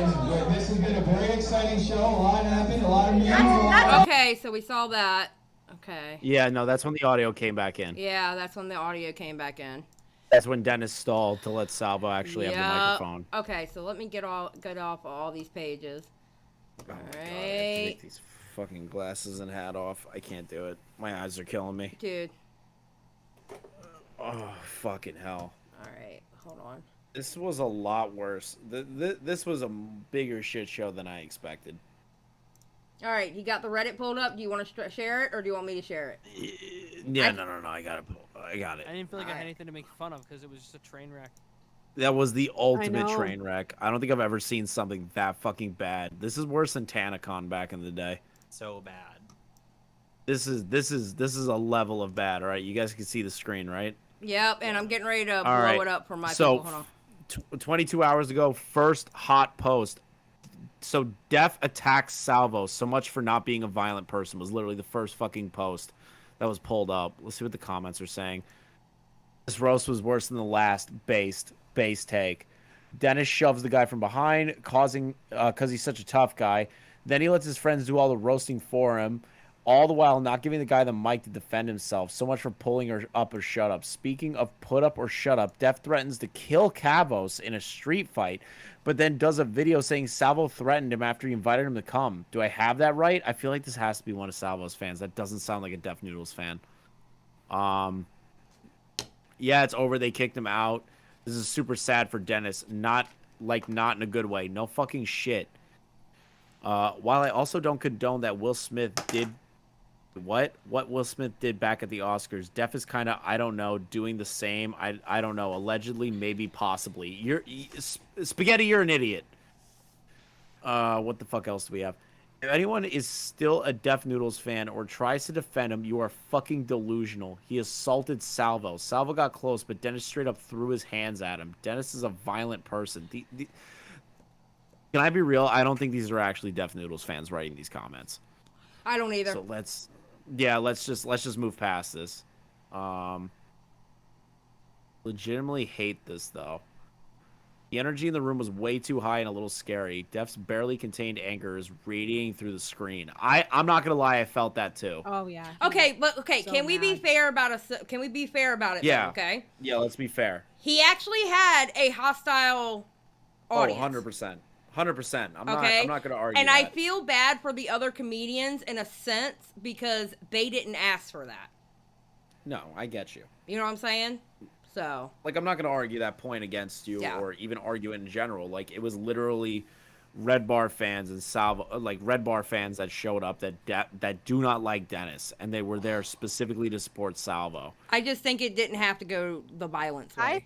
this has been a very exciting show. A lot happened. A lot of meetings. Okay, so we saw that. Okay. Yeah, no, that's when the audio came back in. Yeah, that's when the audio came back in. That's when Dennis stalled to let Salvo actually have the Yep. microphone. Okay, so let me get off all these pages. Oh my god, I have to Alright. take these fucking glasses and hat off. I can't do it. My eyes are killing me. Dude. Oh, fucking hell. Alright, hold on. This was a lot worse. This was a bigger shit show than I expected. Alright, you got the Reddit pulled up? Do you want to share it, or do you want me to share it? Yeah, no, I got it. I got it. I didn't feel like I had anything to make fun of because it was just a train wreck. That was the ultimate know. train wreck. I don't think I've ever seen something that fucking bad. This is worse than TanaCon back in the day. So bad. This is a level of bad. All right, you guys can see the screen, right? Yep, and I'm getting ready to All blow right. it up for my So, people. Hold on. 22 hours ago, first hot post. So Def attacks Salvo. So much for not being a violent person was literally the first fucking post that was pulled up. Let's see what the comments are saying. This roast was worse than the last base take. Dennis shoves the guy from behind, causing because he's such a tough guy. Then he lets his friends do all the roasting for him, all the while not giving the guy the mic to defend himself. So much for pulling her up or shut up. Speaking of put up or shut up, Def threatens to kill Cavos in a street fight, but then does a video saying Salvo threatened him after he invited him to come. Do I have that right? I feel like this has to be one of Salvo's fans. That doesn't sound like a Def Noodles fan. Yeah, it's over. They kicked him out. This is super sad for Dennis. Not in a good way. No fucking shit. While I also don't condone that Will Smith did what Will Smith did back at the Oscars, Def is kind of, I don't know, doing the same. I don't know. Allegedly, maybe, possibly. Spaghetti, you're an idiot. What the fuck else do we have? If anyone is still a Def Noodles fan or tries to defend him, you are fucking delusional. He assaulted Salvo. Salvo got close, but Dennis straight up threw his hands at him. Dennis is a violent person. Can I be real? I don't think these are actually Def Noodles fans writing these comments. I don't either. So let's just move past this. Legitimately hate this though. The energy in the room was way too high and a little scary. Def's barely contained anger is radiating through the screen. I'm not gonna lie, I felt that too. Oh yeah. Okay, but So can we be fair about Can we be fair about it? Yeah. Though, okay. Yeah, let's be fair. He actually had a hostile audience. 100%. 100%. I'm Okay. not gonna argue. And that. I feel bad for the other comedians in a sense because they didn't ask for that. No, I get you. You know what I'm saying? So. Like, I'm not gonna argue that point against you, Yeah. or even argue it in general. Like, it was literally Red Bar fans and Red Bar fans that showed up that do not like Dennis, and they were there specifically to support Salvo. I just think it didn't have to go the violence way.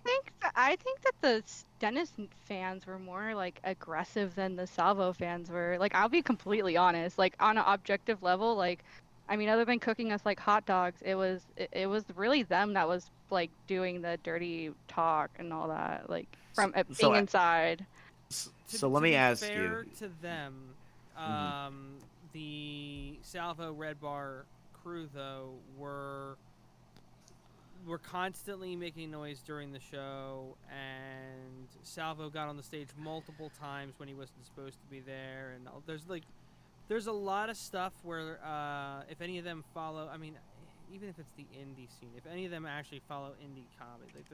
I think that the Dennis fans were more like aggressive than the Salvo fans were. Like, I'll be completely honest. Like, on an objective level, like, I mean, other than cooking us like hot dogs, it was really them that was like doing the dirty talk and all that, like from being inside. So let me ask fair you. to them, the Salvo Red Bar crew though were constantly making noise during the show, and Salvo got on the stage multiple times when he wasn't supposed to be there, and there's a lot of stuff where if any of them follow, I mean, even if it's the indie scene, if any of them actually follow indie comedy, like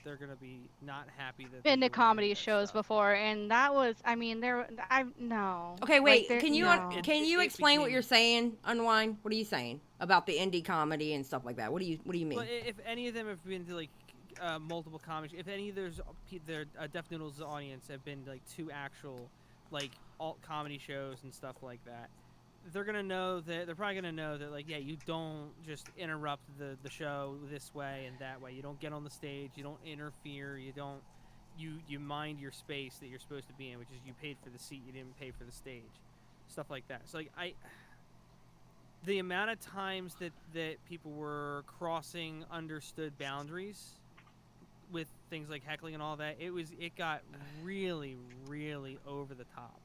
they're gonna be not happy that Been to comedy shows before, and that was, I mean, no. Okay, wait. Like, Can you no. explain what you're saying, Unwind? What are you saying about the indie comedy and stuff like that? What do you mean? Well, if any of them have been to like multiple comedy, if any of their Def Noodles audience have been like to actual like alt comedy shows and stuff like that, they're probably gonna know that like, yeah, you don't just interrupt the show this way and that way. You don't get on the stage, you don't interfere, you mind your space that you're supposed to be in, which is you paid for the seat, you didn't pay for the stage, stuff like that. So like the amount of times that people were crossing understood boundaries with things like heckling and all that, it got really, really over the top.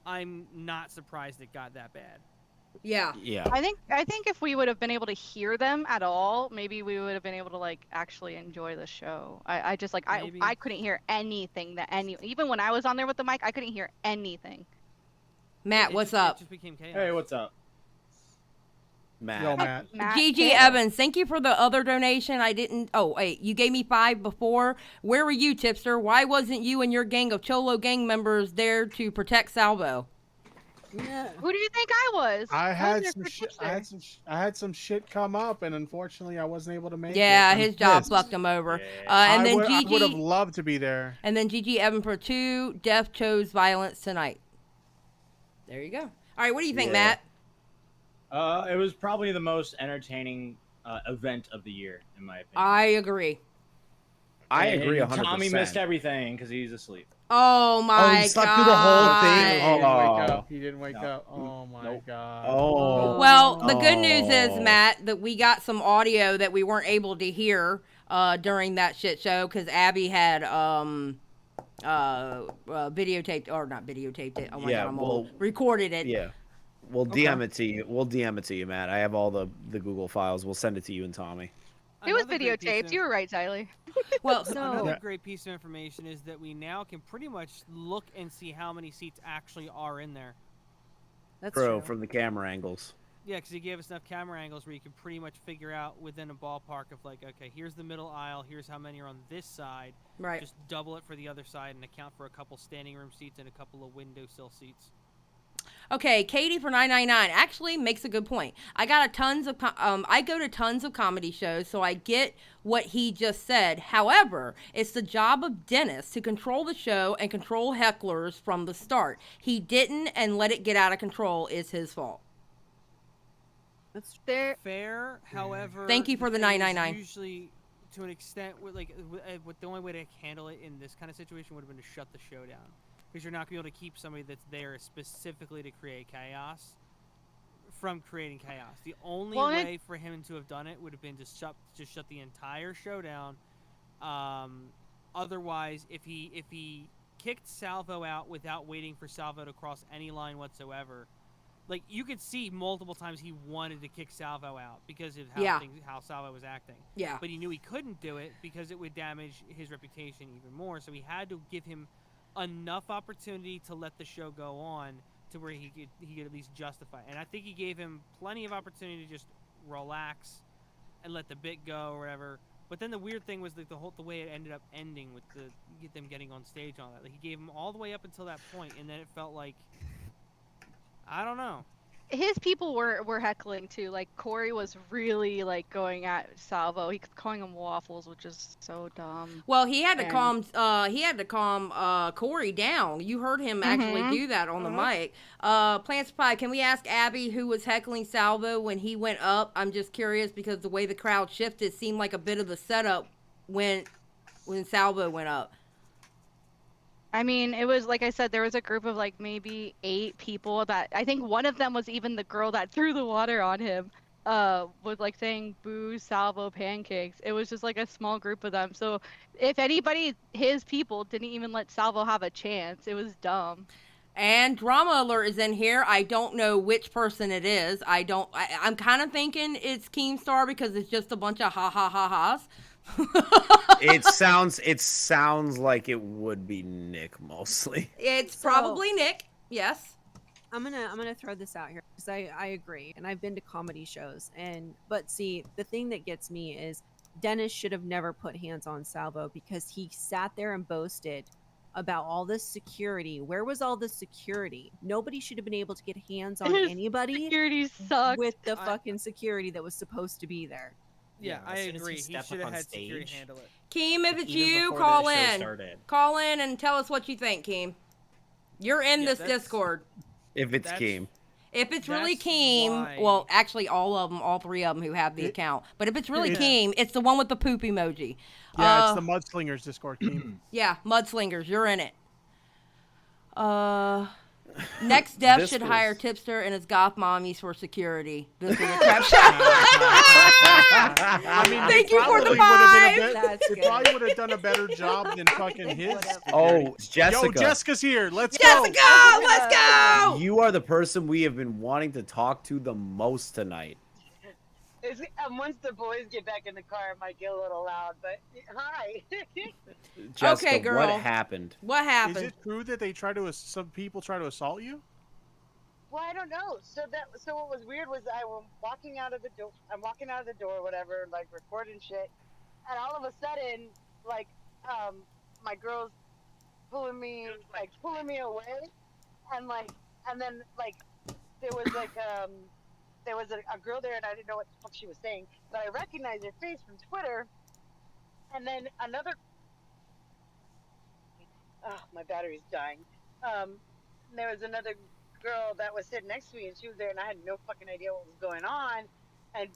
I'm not surprised it got that bad. Yeah. Yeah. I think if we would have been able to hear them at all, maybe we would have been able to like actually enjoy the show. I just like I couldn't hear anything even when I was on there with the mic, I couldn't hear anything. Matt, what's up? It just became chaos. Hey, what's up? Matt. Yo, Matt. Gigi Evans, thank you for the other donation. I didn't. Oh, wait, you gave me 5 before. Where were you, Tipster? Why wasn't you and your gang of Cholo gang members there to protect Salvo? Yeah. Who do you think I was? I had was some there for shit. Tipster? I had some shit come up, and unfortunately, I wasn't able to make it. Yeah, I'm his job pissed. fucked him over. I And then would Gigi have loved to be there. And then Gigi Evans for 2. Def chose violence tonight. There you go. All right, what do you think, Matt? It was probably the most entertaining event of the year, in my opinion. I agree. I agree 100%. Tommy missed everything because he's asleep. Oh my he slept through the whole thing. Oh, he didn't wake up. Oh my god. Oh. Well, the good news is, Matt, that we got some audio that we weren't able to hear during that shit show because Abby had videotaped, or not videotaped it. Oh my god, I'm old. Recorded it. Yeah. We'll DM it to you. We'll DM it to you, Matt. I have all the Google files. We'll send it to you and Tommy. It was Another great piece videotaped. of- You were right, Tyler. Well, another great piece of information is that we now can pretty much look and see how many seats actually are in there. That's True, from the camera angles. Yeah, because he gave us enough camera angles where you can pretty much figure out within a ballpark of like, okay, here's the middle aisle, here's how many are on this side. Right. Just double it for the other side and account for a couple standing room seats and a couple of windowsill seats. Okay, Katie for 999 actually makes a good point. I go to tons of comedy shows, so I get what he just said. However, it's the job of Dennis to control the show and control hecklers from the start. He didn't, and let it get out of control is his fault. That's fair. However, Thank you for the thing is 999. Usually, to an extent, with the only way to handle it in this kind of situation would have been to shut the show down, because you're not going to be able to keep somebody that's there specifically to create chaos from creating chaos. The only way for him to have done it would have been to shut the entire show down. Otherwise, if he kicked Salvo out without waiting for Salvo to cross any line whatsoever. Like, you could see multiple times he wanted to kick Salvo out because of how Salvo was acting. Yeah. But he knew he couldn't do it because it would damage his reputation even more. So he had to give him enough opportunity to let the show go on to where he could at least justify it. And I think he gave him plenty of opportunity to just relax and let the bit go or whatever. But then the weird thing was like the way it ended up ending with them getting on stage and all that. Like, he gave him all the way up until that point, and then it felt like, I don't know. His people were heckling too. Like Corey was really like going at Salvo. He kept calling him waffles, which is so dumb. Well, he had to calm Corey down. You heard him actually do that on the mic. Plants Pie, can we ask Abby who was heckling Salvo when he went up? I'm just curious because the way the crowd shifted seemed like a bit of the setup when Salvo went up. I mean, it was like I said, there was a group of like maybe 8 people that I think one of them was even the girl that threw the water on him, was like saying boo Salvo pancakes. It was just like a small group of them. So if anybody, his people didn't even let Salvo have a chance. It was dumb. And Drama Alert is in here. I don't know which person it is. I'm kind of thinking it's Keemstar because it's just a bunch of ha ha ha ha's. It sounds like it would be Nick mostly. It's probably Nick. Yes. I'm gonna throw this out here because I agree, and I've been to comedy shows, but see, the thing that gets me is Dennis should have never put hands on Salvo because he sat there and boasted about all this security. Where was all the security? Nobody should have been able to get hands on anybody. Security sucks. With the fucking security that was supposed to be there. Yeah, I as soon as agree. he He stepped should up have on had security stage, handle it. Keem, if it's even you, before call the show in. started. Call in and tell us what you think, Keem. You're in this Discord. If it's Keem. If it's really Keem, well, actually all 3 of them who have the account. But if it's really Keem, it's the one with the poop emoji. Yeah, it's the Mudslingers Discord, Keem. Yeah, Mudslingers, you're in it. Next Dev should hire Tipster and his goth mommies for security. This is a crap shot. I mean, Thank you for the They probably would have done a better job than fucking his. Oh, Jessica. Yo, Jessica's here. Let's Jessica, go. let's go. You are the person we have been wanting to talk to the most tonight. Once the boys get back in the car, it might get a little loud, but hi. Jessica, Okay, girl. what happened? What happened? Is it true that some people try to assault you? Well, I don't know. So what was weird was I'm walking out of the door, whatever, like recording shit, and all of a sudden, like, my girl's pulling me away, and then there was a girl there, and I didn't know what the fuck she was saying, but I recognized her face from Twitter, and then another. Oh, my battery's dying. There was another girl that was sitting next to me, and she was there, and I had no fucking idea what was going on, and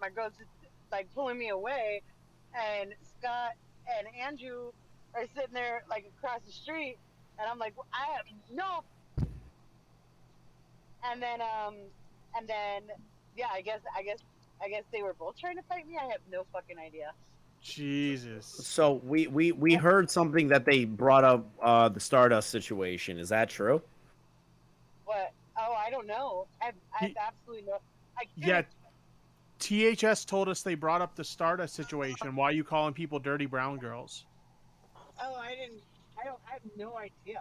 my girl's just like pulling me away, and Scott and Andrew are sitting there like across the street, and I'm like, I have no. And then yeah, I guess they were both trying to fight me. I have no fucking idea. Jesus. So we heard something that they brought up the Stardust situation. Is that true? What? Oh, I don't know. I have absolutely no. Yeah. THS told us they brought up the Stardust situation. Why are you calling people dirty brown girls? Oh, I have no idea.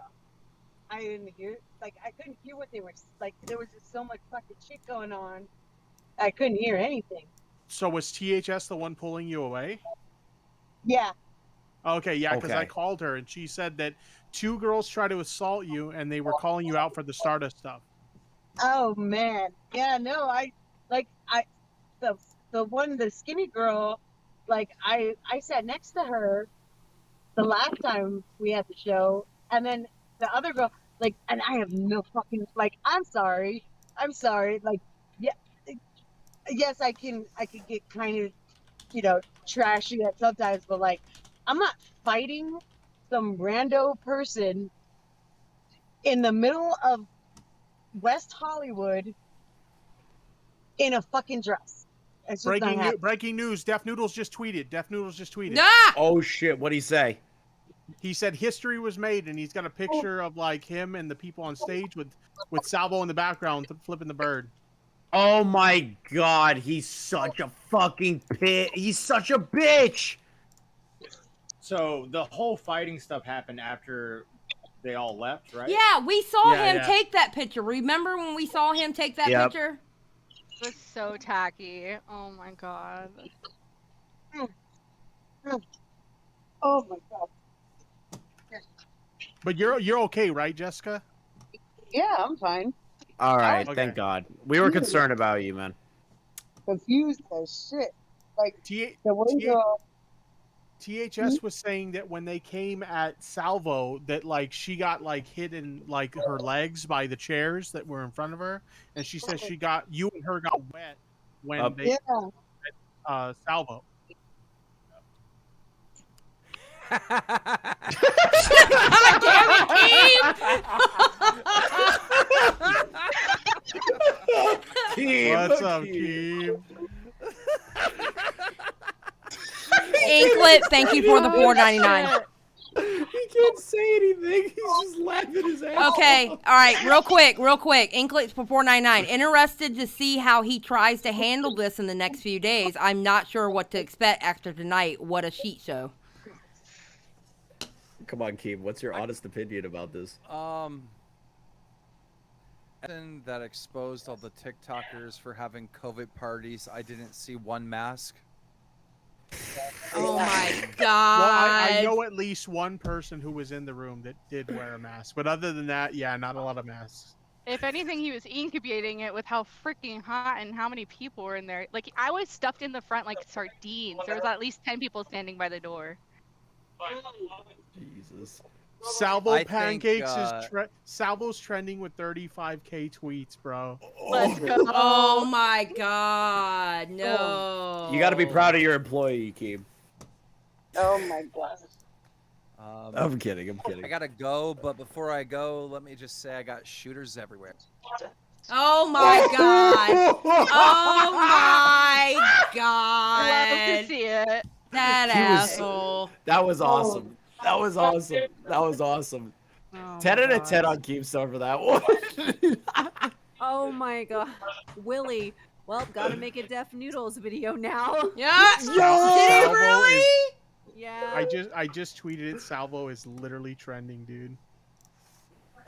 I didn't hear. Like, I couldn't hear what they were. Like, there was just so much fucking shit going on. I couldn't hear anything. So was THS the one pulling you away? Yeah. Okay, yeah, because I Okay. called her and she said that 2 girls tried to assault you and they were calling you out for the Stardust stuff. Oh man. Yeah. No. The skinny girl. Like, I sat next to her the last time we had the show, and then the other girl, like, and I have no fucking, like, I'm sorry, like, yeah, yes, I can get kind of, trashy at sometimes, but like, I'm not fighting some rando person in the middle of West Hollywood in a fucking dress. It's just not happening. Breaking news, Def Noodles just tweeted. Oh shit, what'd he say? He said history was made, and he's got a picture of like him and the people on stage with Salvo in the background flipping the bird. Oh my god, he's such a fucking he's such a bitch. So the whole fighting stuff happened after they all left, right? Yeah, we saw him take that picture. Remember when we saw him take that picture? It was so tacky. Oh my god. Oh my god. But you're okay, right, Jessica? Yeah, I'm fine. All right, Okay. thank God. We were concerned about you, man. Confused as shit. Like, the one girl. THS was saying that when they came at Salvo, that like she got like hit in like her legs by the chairs that were in front of her, and she says you and her got wet when they Salvo. God damn it, Keem. What's up, Keem? Inklet, thank you for the $4.99. He can't say anything. He's just laughing his ass Okay, off. all right, real quick. Inklet for $4.99. Interested to see how he tries to handle this in the next few days. I'm not sure what to expect after tonight. What a shit show. Come on, Keem. What's your honest opinion about this? That exposed all the TikTokers for having COVID parties. I didn't see one mask. Oh my god. Well, I know at least one person who was in the room that did wear a mask, but other than that, yeah, not a lot of masks. If anything, he was incubating it with how freaking hot and how many people were in there. Like, I was stuffed in the front like sardines. There was at least 10 people standing by the door. Jesus. Salvo Pancakes Salvo's trending with 35K tweets, bro. Let's go. Oh my god, no. You got to be proud of your employee, Keem. Oh my god. I'm kidding. I gotta go, but before I go, let me just say I got shooters everywhere. Oh my god. Oh my god. Love to see it. That asshole. That was awesome. That was awesome. Oh 10 my out of God. 10 on Keemstar for that one. Oh my god. Willie. Well, gotta make a Def Noodles video now. Yeah. Did he really? Yeah. I just tweeted it. Salvo is literally trending, dude.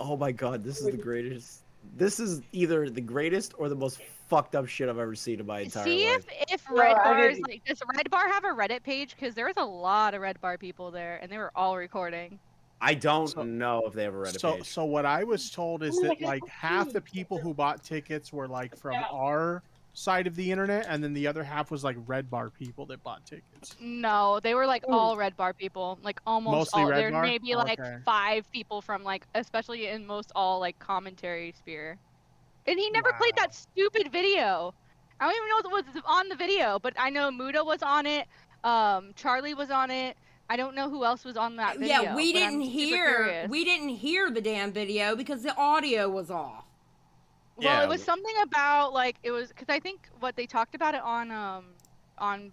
Oh my god, this is the greatest. This is either the greatest or the most fucked up shit I've ever seen in my entire See life. if Red Bar's like, does Red Bar have a Reddit page? Because there was a lot of Red Bar people there, and they were all recording. I don't know if they have a Reddit page. So what I was told is that like half the people who bought tickets were like from our side of the internet, and then the other half was like Red Bar people that bought tickets. No, they were like all Red Bar people, like almost Mostly all. Red There Bar? may be like Okay. 5 people from like, especially in most all like commentary sphere. And he never played that stupid video. I don't even know what was on the video, but I know Muda was on it. Charlie was on it. I don't know who else was on that video. Yeah, we but I'm didn't super hear. curious. We didn't hear the damn video because the audio was off. Well, it was something about like it was because I think what they talked about it on SOG,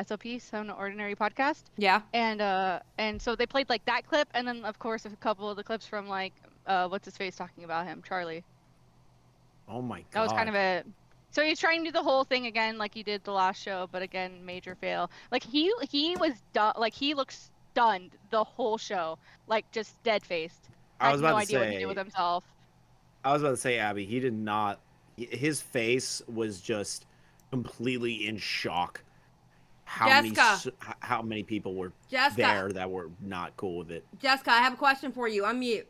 SOP, Some Ordinary Podcast. Yeah. And so they played like that clip, and then of course a couple of the clips from like what's his face talking about him, Charlie. Oh my god. That was kind of it. So he's trying to do the whole thing again, like he did the last show, but again, major fail. Like he was done. Like he looked stunned the whole show, like just dead faced. I Had was about no to idea what to do say- with himself. I was about to say, Abby, he did not. His face was just completely in shock. Jessica. How many people were Jessica. there that were not cool with it? Jessica, I have a question for you. Unmute.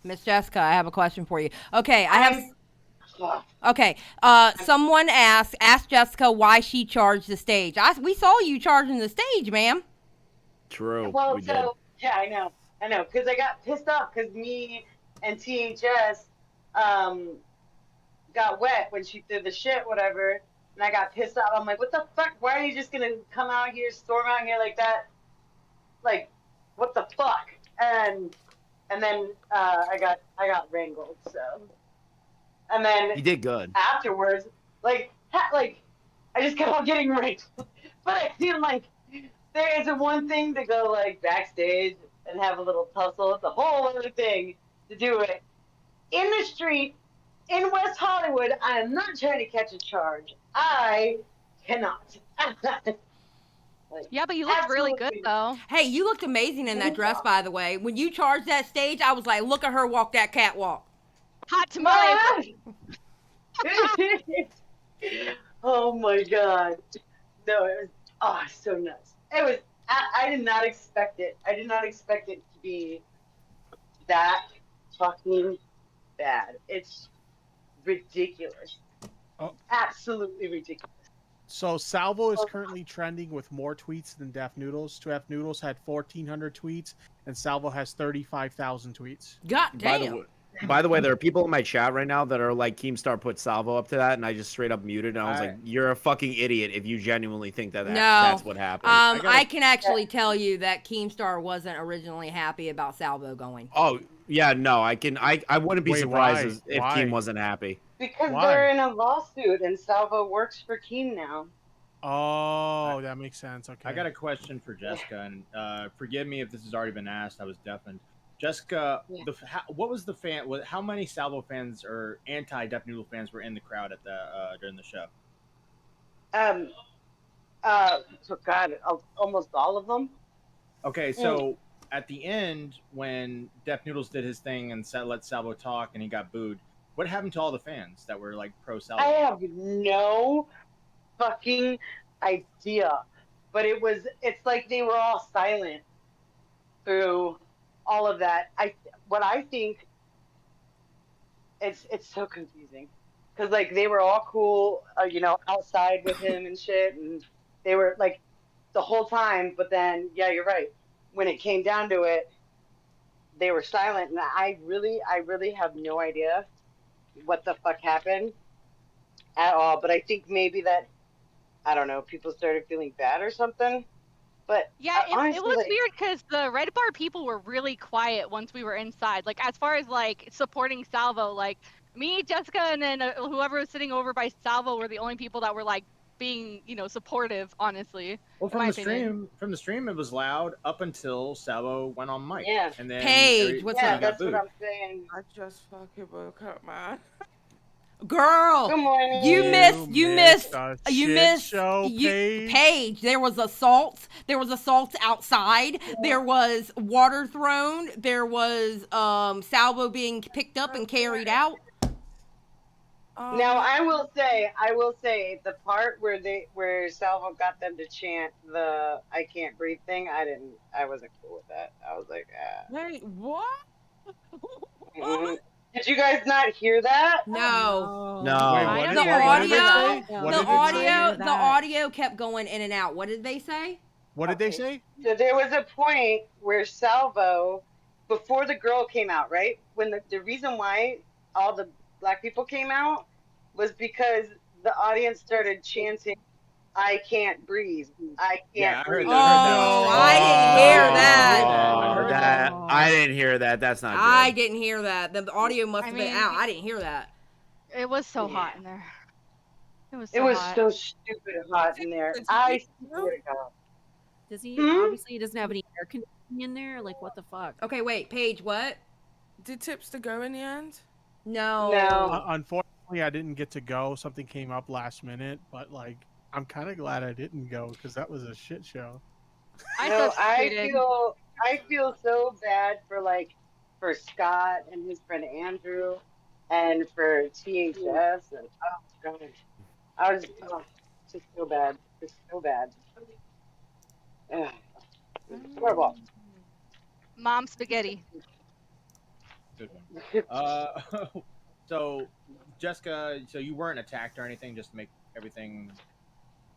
Miss Jessica, I have a question for you. Okay, I have. Okay, someone asked Jessica why she charged the stage. We saw you charging the stage, ma'am. True. Well, we did. so yeah, I know, because I got pissed off because me and THS got wet when she threw the shit, whatever, and I got pissed off. I'm like, what the fuck? Why are you just gonna come out here, storm out here like that? Like, what the fuck? And then I got wrangled. So, and then You did good. afterwards, like I just kept on getting wrangled. But I feel like there isn't one thing to go like backstage and have a little tussle. It's a whole other thing to do it in the street in West Hollywood. I am not trying to catch a charge. I cannot. Yeah, but you looked really good though. Hey, you looked amazing in that dress, by the way. When you charged that stage, I was like, look at her walk that catwalk. Hot tamale. Oh my god. No, it was so nuts. It was I did not expect it. I did not expect it to be that fucking bad. It's ridiculous. Absolutely ridiculous. So Salvo is currently trending with more tweets than Def Noodles. Def Noodles had 1,400 tweets, and Salvo has 35,000 tweets. God By the way, there are people in my chat right now that are like, Keemstar put Salvo up to that, and I just straight up muted, and I was like, you're a fucking idiot if you genuinely think that No, that's what happened. I can actually tell you that Keemstar wasn't originally happy about Salvo going. Oh, yeah, no, I wouldn't be Wait, surprised why? if Why? Keem wasn't happy. Because Why? they're in a lawsuit and Salvo works for Keen now. Oh, that makes sense. Okay. I got a question for Jessica, and forgive me if this has already been asked. I was deafened. Jessica, what was the fan? How many Salvo fans or anti-Def Noodle fans were in the crowd at the during the show? So God, almost all of them. Okay, so at the end, when Def Noodles did his thing and let Salvo talk, and he got booed, what happened to all the fans that were like pro Salvo? I have no fucking idea, but it's like they were all silent through all of that. What I think it's so confusing because like they were all cool, outside with him and shit, and they were like the whole time. But then, yeah, you're right. When it came down to it, they were silent, and I really have no idea what the fuck happened at all. But I think maybe that, I don't know, people started feeling bad or something. But yeah, honestly, it was weird because the Red Bar people were really quiet once we were inside. Like as far as like supporting Salvo, like me, Jessica, and then whoever was sitting over by Salvo were the only people that were like being, supportive. Honestly, Well, from the stream, it was loud up until Salvo went on mic. Yeah. And then Paige, what's up? That's what I'm saying. I just fucking woke up, man. Girl, good morning. You missed Paige. Paige. There was assaults outside. There was water thrown. There was Salvo being picked up and carried out. Now I will say the part where Salvo got them to chant the "I can't breathe" thing, I wasn't cool with that. I was like, Wait, what? Did you guys not hear that? No. No. The audio kept going in and out. What did they say? What did they say? So there was a point where Salvo, before the girl came out, right? When the reason why all the black people came out was because the audience started chanting, "I can't breathe. I can't breathe." I didn't hear that. I didn't hear that. That's not good. I didn't hear that. The audio must have been out. I didn't hear that. It was so hot in there. It was so stupid hot in there. I swear to God. Does he? Obviously, he doesn't have any air conditioning in there. Like, what the fuck? Okay, wait, Paige, what? Did Tipster go in the end? No. Unfortunately, I didn't get to go. Something came up last minute, but like, I'm kind of glad I didn't go because that was a shit show. No, I substituted. feel so bad for for Scott and his friend Andrew, and for THS, and oh god, I was just so bad, just so bad. Ugh, horrible. Mom spaghetti. Good one. So Jessica, so you weren't attacked or anything, just to make everything.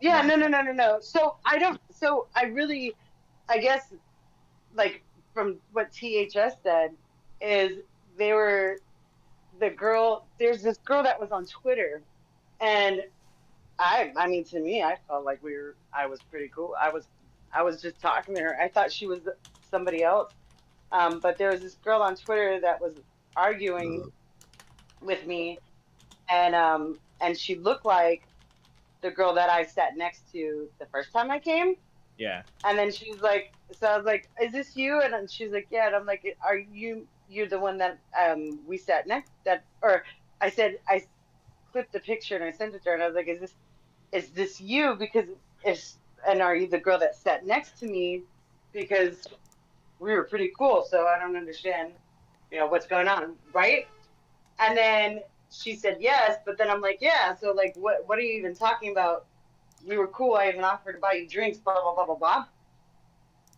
Yeah, no. So I don't. So I really, I guess, like from what THS said, is they were the girl. There's this girl that was on Twitter, and I mean, to me, I felt like I was pretty cool. I was just talking to her. I thought she was somebody else. But there was this girl on Twitter that was arguing with me, and she looked like the girl that I sat next to the first time I came. Yeah. And then she's like, so I was like, "Is this you?" And then she's like, "Yeah." And I'm like, "Are you're the one that we sat next that?" Or I said I clipped the picture and I sent it to her, and I was like, is this you? Because and are you the girl that sat next to me? Because we were pretty cool, so I don't understand, what's going on, right? And then she said yes, but then I'm like, yeah, so like what are you even talking about? We were cool. I even offered to buy you drinks, blah blah blah blah blah.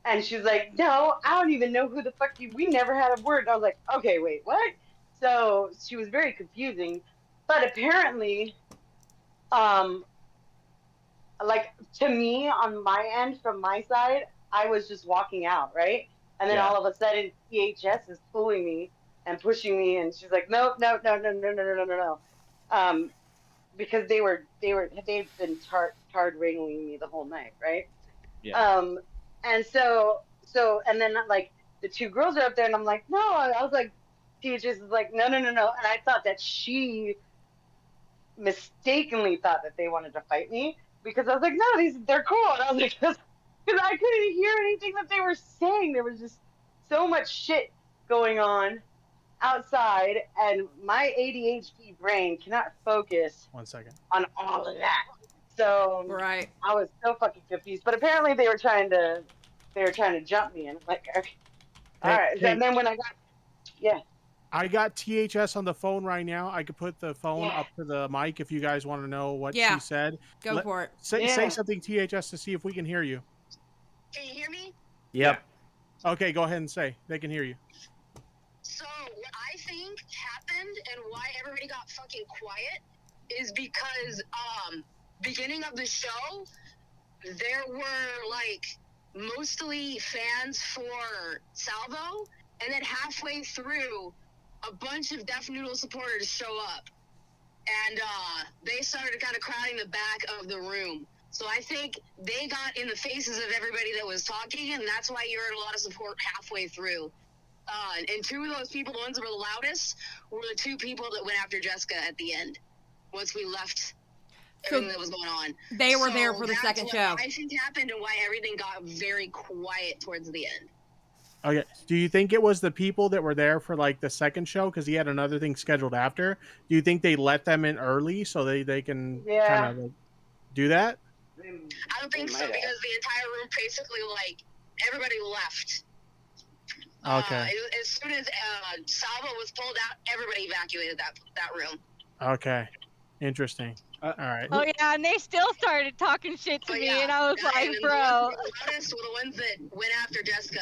And she's like, no, I don't even know who the fuck you. We never had a word. And I was like, okay, wait, what? So she was very confusing, but apparently, um, like to me on my end, from my side, I was just walking out, right? And then Yeah. all of a sudden, PHS is pulling me and pushing me, and she's like, no, no, no, no, no, no, no, no, no, no. Because they've been tard wrangling me the whole night, right? Yeah. And and then like the two girls are up there, and I'm like, no, I was like, PHS is like, no, no, no, no, and I thought that she mistakenly thought that they wanted to fight me because I was like, no, they're cool, and I was like, because I couldn't hear anything that they were saying. There was just so much shit going on outside, and my ADHD brain cannot focus 1 second on all of that. So right, I was so fucking confused. But apparently they were trying to jump me, and I'm like, okay, all right. Hey, And then when I got, yeah. I got THS on the phone right now. I could put the phone up to the mic if you guys want to know what Yeah. she said. Go for it. Say something, THS, to see if we can hear you. Can you hear me? Yep. Okay, go ahead and say. They can hear you. So what I think happened and why everybody got fucking quiet is because beginning of the show there were like mostly fans for Salvo, and then halfway through a bunch of Deaf Noodle supporters show up, and they started kind of crowding the back of the room. So I think they got in the faces of everybody that was talking, and that's why you heard a lot of support halfway through. And two of those people, the ones that were the loudest, were the two people that went after Jessica at the end. Once we left everything that was going on. They were there for the second what show. I think happened and why everything got very quiet towards the end. Okay. Do you think it was the people that were there for like the second show because he had another thing scheduled after? Do you think they let them in early so they can kind of like, do that? I don't think so because the entire room basically like everybody left. Okay. As soon as Salvo was pulled out, everybody evacuated that room. Okay. Interesting. All right. Oh yeah, and they still started talking shit to me, and I was like, bro. The loudest were the ones that went after Jessica.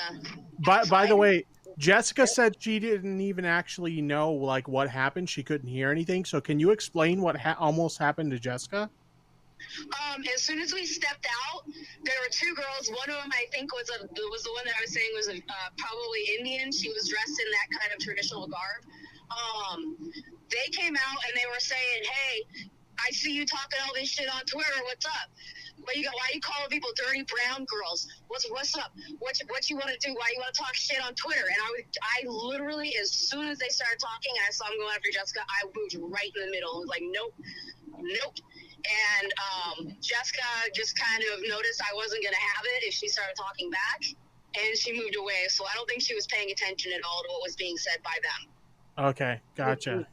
By the way, Jessica said she didn't even actually know like what happened. She couldn't hear anything. So can you explain what almost happened to Jessica? As soon as we stepped out, there were two girls. One of them, I think, was the one that I was saying was probably Indian. She was dressed in that kind of traditional garb. They came out and they were saying, "Hey, I see you talking all this shit on Twitter. What's up? Why you calling people dirty brown girls? What's up? What you want to do? Why you want to talk shit on Twitter?" And I literally, as soon as they started talking, I saw them going after Jessica. I moved right in the middle. I was like, nope. And Jessica just kind of noticed I wasn't going to have it if she started talking back, and she moved away. So I don't think she was paying attention at all to what was being said by them. Okay, gotcha.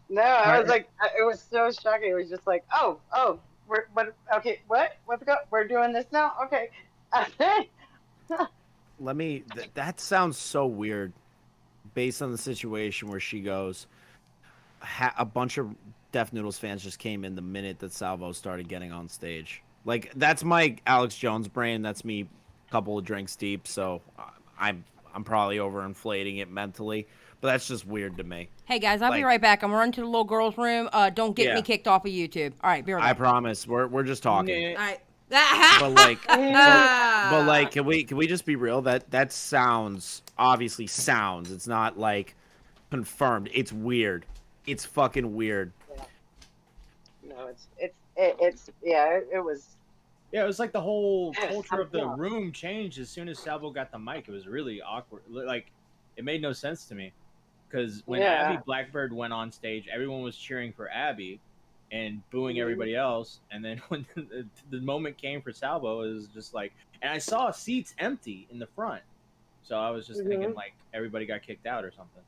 No, I was Alright, like, it was so shocking. It was just like, oh, okay, we're doing this now? Okay. That sounds so weird, based on the situation where she goes. A bunch of Def Noodles fans just came in the minute that Salvo started getting on stage. Like that's my Alex Jones brain. That's me, a couple of drinks deep. So I'm I'm probably overinflating it mentally, but that's just weird to me. Hey guys, I'll be right back. I'm running to the little girl's room. Don't get me Yeah. kicked off of YouTube. All right, be right I back. promise. We're just talking. All right. But like, can we just be real? That sounds obviously sounds. It's not like confirmed. It's weird. It's fucking weird. No, it's yeah, it was. Yeah, it was like the whole culture of the room changed as soon as Salvo got the mic. It was really awkward. Like, it made no sense to me. Because when Abby Blackbird went on stage, everyone was cheering for Abby and booing everybody else. And then when the moment came for Salvo, it was just like, and I saw seats empty in the front. So I was just thinking, like, everybody got kicked out or something.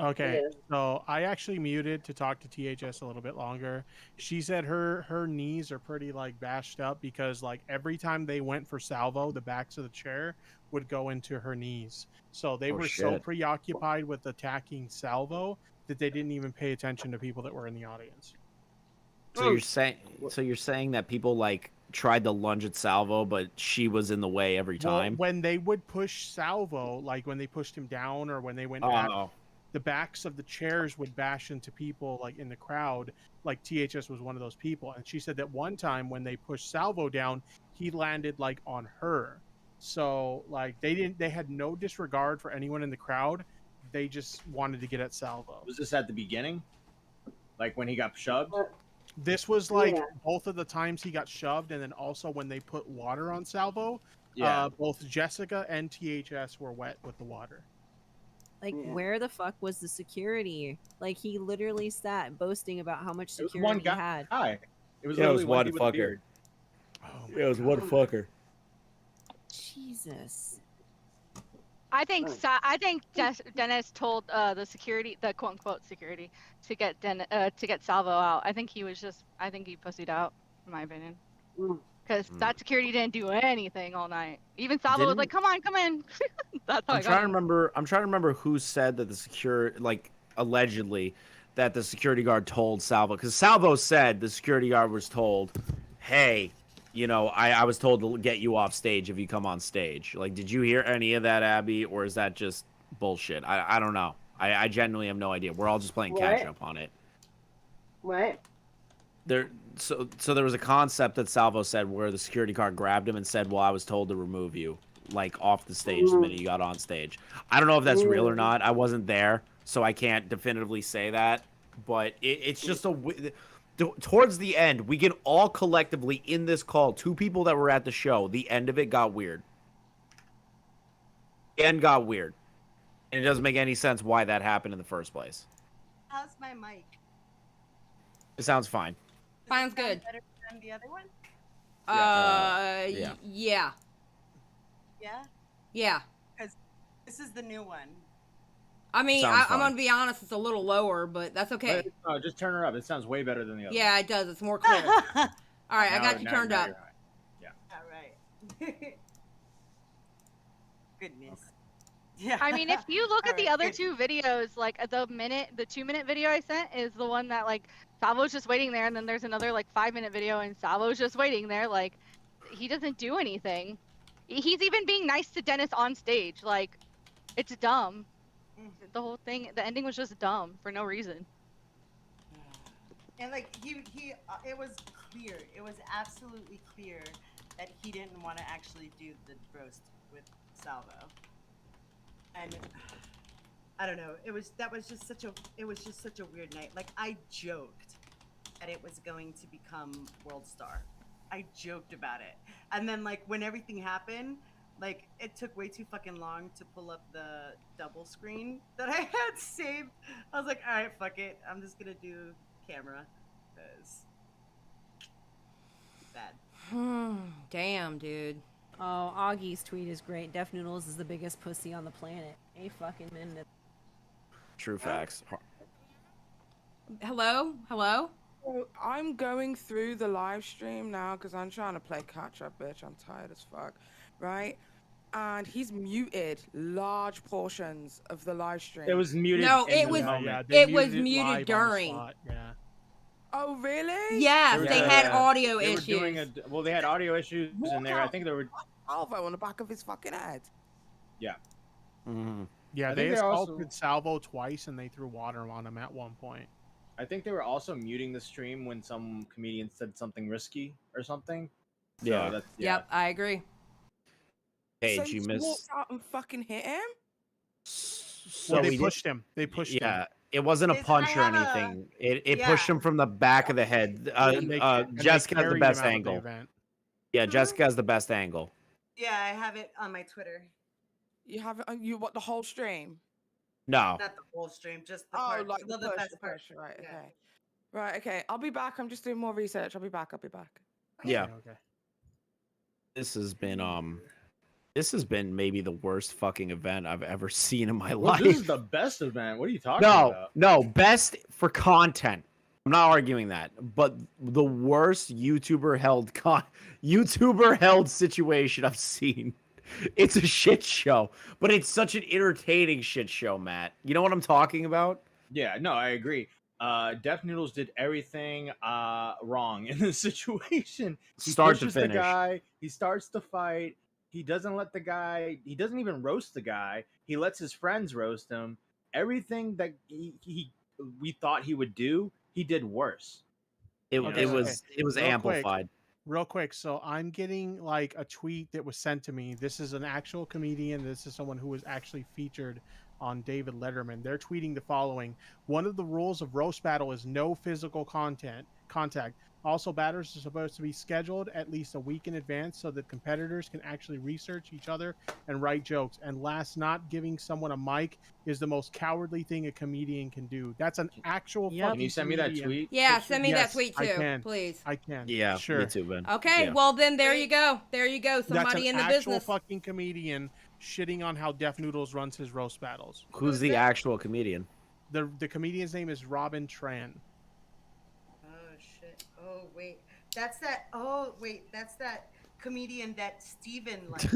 Okay, so I actually muted to talk to THS a little bit longer. She said her knees are pretty like bashed up because like every time they went for Salvo, the backs of the chair would go into her knees. So they were so shit. preoccupied with attacking Salvo that they didn't even pay attention to people that were in the audience. So you're saying that people like tried to lunge at Salvo, but she was in the way every time. Well, when they would push Salvo, like when they pushed him down or when they went the backs of the chairs would bash into people like in the crowd. Like THS was one of those people, and she said that one time when they pushed Salvo down, he landed like on her. So like they had no disregard for anyone in the crowd. They just wanted to get at Salvo. Was this at the beginning? Like when he got shoved? This was like both of the times he got shoved, and then also when they put water on Salvo. Both Jessica and THS were wet with the water. Like, where the fuck was the security? Like, he literally sat boasting about how much It was security one he guy. had. It was Yeah, it literally was one one dude with a fucker. beard. It was one fucker. Jesus. I think Dennis told the security, the quote unquote security, to get Salvo out. I think he pussied out, in my opinion. Because that security didn't do anything all night. Even Salvo was like, "Come on, come in." That's how I'm trying to remember who said that allegedly that the security guard told Salvo, because Salvo said the security guard was told, "Hey, I was told to get you off stage if you come on stage." Like, did you hear any of that, Abby, or is that just bullshit? I don't know. I genuinely have no idea. We're all just playing catch up on it. What? So there was a concept that Salvo said where the security guard grabbed him and said, "Well, I was told to remove you, like off the stage the minute you got on stage." I don't know if that's real or not. I wasn't there, so I can't definitively say that. But it's just towards the end, we can all collectively in this call, two people that were at the show, the end of it got weird. The end got weird, and it doesn't make any sense why that happened in the first place. How's my mic? It sounds fine. Sounds good. Better than the other one? Yeah. Yeah. Yeah? Yeah. Because this is the new one. I mean, Sounds I'm fine. gonna be honest, it's a little lower, but that's okay. No, just turn her up. It sounds way better than the other. Yeah, it does. It's more clear. All right, I Now- got you now- turned now up. you're high. Yeah. All right. Goodness. Yeah. I mean, if you look at the other Alright, two videos, like the 2-minute video I sent is the one that like Salvo's just waiting there, and then there's another like 5-minute video, and Salvo's just waiting there. Like, he doesn't do anything. He's even being nice to Dennis on stage. Like, it's dumb. The whole thing, the ending was just dumb for no reason. And like it was clear. It was absolutely clear that he didn't want to actually do the roast with Salvo. And I don't know. It was just such a weird night. Like, I joked that it was going to become World Star. I joked about it. And then like when everything happened, like it took way too fucking long to pull up the double screen that I had saved. I was like, all right, fuck it. I'm just gonna do camera because bad. Damn, dude. Oh, Augie's tweet is great. Def Noodles is the biggest pussy on the planet. A fucking minute. True facts. Hello? Hello? So I'm going through the live stream now because I'm trying to play catch up, bitch. I'm tired as fuck, right? And he's muted large portions of the live stream. It was muted No, in it the was moment. it was muted during. Yeah. Oh really? Yes, they had audio they issues. Were doing well, they had audio issues in there. I think there were Salvo on the back of his fucking head. Yeah. Yeah, I they think they're also- assaulted Salvo twice and they threw water on him at one point. I think they were also muting the stream when some comedian said something risky or something. So Yeah. That's, Yep, I agree. Hey, so did you just miss? walked out and fucking hit him. So Well, they we did- pushed him. They pushed him. Yeah, it wasn't a Is- I punch or have a- anything. It yeah. pushed him from the back of the head. And they Jessica has the carried best him out of the angle. event. Yeah, Jessica has the best angle. Yeah, I have it on my Twitter. You have it on you what the whole stream? No. Not the whole stream, just the Oh, part. like the the push, best the part. push. Right. Yeah. Okay. Right. Okay. I'll be back. I'm just doing more research. I'll be back. Yeah. Okay. This has been maybe the worst fucking event I've ever seen in my Well, life. this is the best event. What are you talking No, about? no, best for content. I'm not arguing that, but the worst YouTuber held situation I've seen. It's a shit show, but it's such an entertaining shit show, Matt. You know what I'm talking about? Yeah, no, I agree. Def Noodles did everything wrong in this situation. He Start to pushes the finish. guy. He starts the fight. He doesn't let the guy. He doesn't even roast the guy. He lets his friends roast him. Everything that we thought he would do, he did worse. It Okay, was Real quick, amplified. Real quick, so I'm getting like a tweet that was sent to me. This is an actual comedian. This is someone who was actually featured on David Letterman. They're tweeting the following: one of the rules of roast battle is no physical contact. Also, battles are supposed to be scheduled at least a week in advance so that competitors can actually research each other and write jokes. And last, not giving someone a mic is the most cowardly thing a comedian can do. That's an actual fucking Can you send me that comedian. tweet? Yeah, send me that Yes, tweet I too, can. please. I can. Yeah, sure. me too, Ben. Okay, Yeah. well then there you go. There you go. That's Somebody an in the actual business. fucking comedian shitting on how Def Noodles runs his roast battles. Who's the actual comedian? The comedian's name is Robin Tran. Oh shit. Oh wait. That's that. Oh wait. That's that comedian that Steven likes.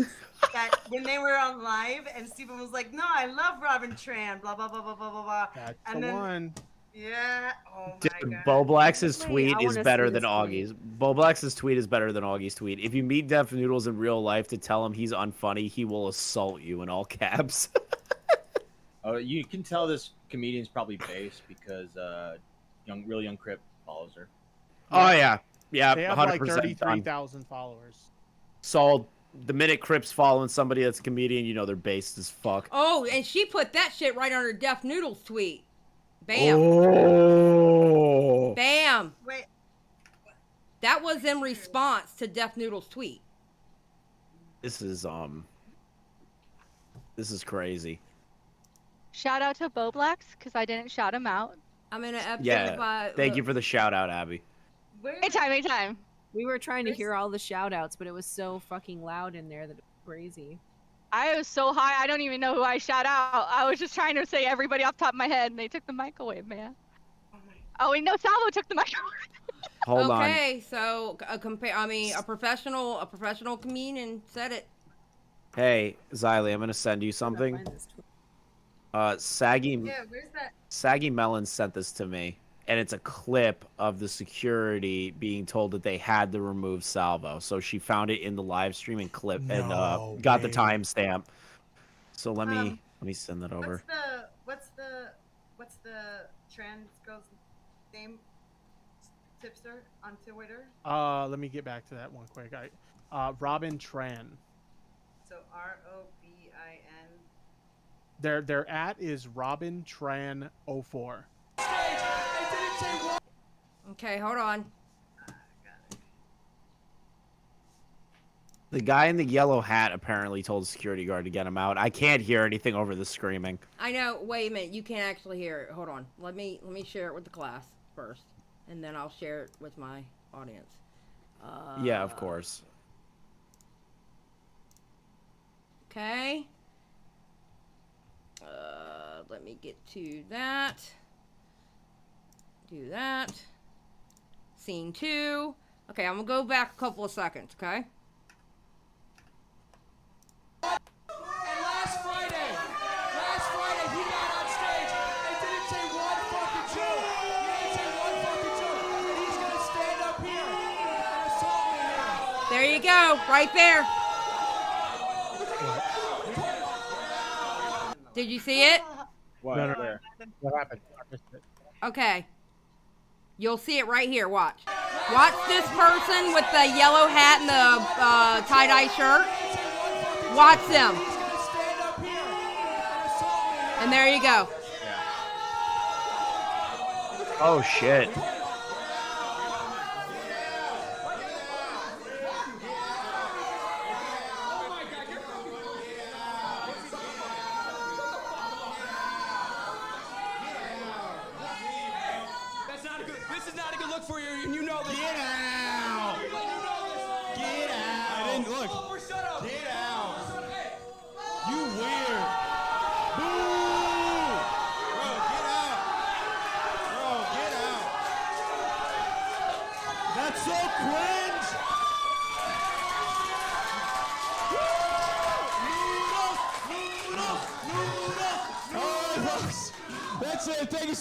That when they were on live and Steven was like, "No, I love Robin Tran." Blah blah blah blah blah blah blah. That's and the then, one. Yeah. Oh my Dude, god. Boblax's Wait, tweet I is wanna better see than this tweet. Augie's. Boblax's tweet is better than Augie's tweet. If you meet Def Noodles in real life to tell him he's unfunny, he will assault you in all caps. Oh, you can tell this comedian's probably based because real young Crip follows her. Oh yeah, yeah, They have 100% like done. 33,000 followers. So the minute Crip's following somebody that's a comedian, you know they're based as fuck. Oh, and she put that shit right under Def Noodles tweet. Bam. Oh. Bam. Wait. That was in response to Def Noodles tweet. This is crazy. Shout out to Boblax because I didn't shout him out. I'm gonna Yeah. Thank you for the shout out, Abby. Anytime. We were trying to hear all the shout outs, but it was so fucking loud in there that it was crazy. I was so high, I don't even know who I shout out. I was just trying to say everybody off the top of my head, and they took the mic away, man. Oh, wait, no, Salvo took the mic away. Hold on. Okay, so a professional comedian said it. Hey, Xylee, I'm gonna send you something. Saggy Yeah. Where's that? Saggy Melon sent this to me, and it's a clip of the security being told that they had to remove Salvo. So she found it in the live stream and got the timestamp. So let me send that over. What's the trans girl's name? Tipster on Twitter. Let me get back to that one quick. Robin Tran. So ROBIN. Their at is Robin Tran 04. Okay, hold on. The guy in the yellow hat apparently told the security guard to get him out. I can't hear anything over the screaming. I know. Wait a minute. You can't actually hear it. Hold on. Let me share it with the class first, and then I'll share it with my audience. Yeah, of course. Okay. let me get to that. Do that. Scene 2. Okay, I'm gonna go back a couple of seconds, okay? And last Friday, he got on stage and didn't say one fucking joke. He didn't say one fucking joke. And he's gonna stand up here and assault me here. There you go, right there. Did you see it? What? No, no, Where? What happened? I missed it. Okay. You'll see it right here. Watch. Watch this person with the yellow hat and the tie-dye shirt. Watch them. And there you go. Oh shit. That's not a good. This is not a good look for you, and you know this. Get out! Get out! I didn't look. Shut up! Get out! You weird. Boo! Bro, get out! Bro, get out! That's so cringe! Noodles! That's it. Thank you.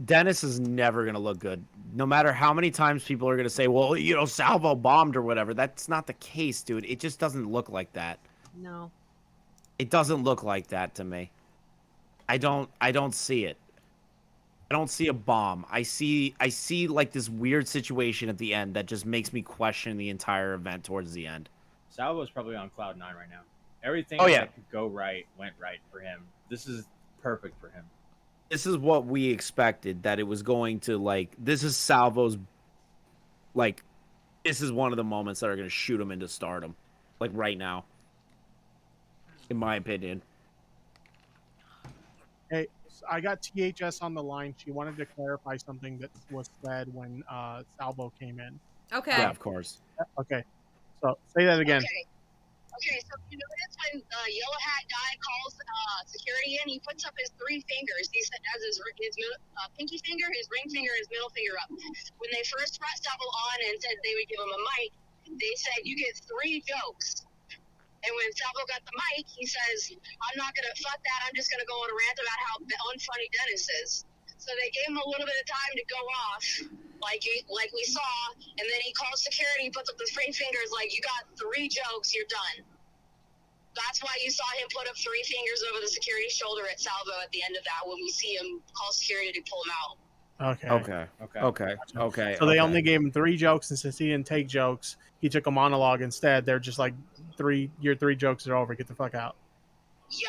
Dennis is never going to look good. No matter how many times people are going to say, well, you know, Salvo bombed or whatever. That's not the case, dude. It just doesn't look like that. No. It doesn't look like that to me. I don't see it. I don't see a bomb. I see like this weird situation at the end that just makes me question the entire event towards the end. Salvo's probably on cloud 9 right now. Everything that could go right went right for him. This is perfect for him. This is what we expected, that it was going to, like, this is Salvo's, like, this is one of the moments that are going to shoot him into stardom, like, right now, in my opinion. Hey, I got THS on the line. She wanted to clarify something that was said when Salvo came in. Okay. Yeah, of course. Okay. So, say that again. Okay, so you notice when yellow hat guy calls security in, he puts up his 3 fingers. He has his pinky finger, his ring finger, his middle finger up. When they first brought Salvo on and said they would give him a mic, they said you get 3 jokes. And when Salvo got the mic, he says, I'm not going to fuck that. I'm just going to go on a rant about how unfunny Dennis is. So they gave him a little bit of time to go off, like we saw, and then he calls security, puts up the 3 fingers, like, you got 3 jokes, you're done. That's why you saw him put up 3 fingers over the security's shoulder at Salvo at the end of that when we see him call security to pull him out. Okay. So they only gave him 3 jokes, and since he didn't take jokes, he took a monologue instead. They're just like, your 3 jokes are over. Get the fuck out.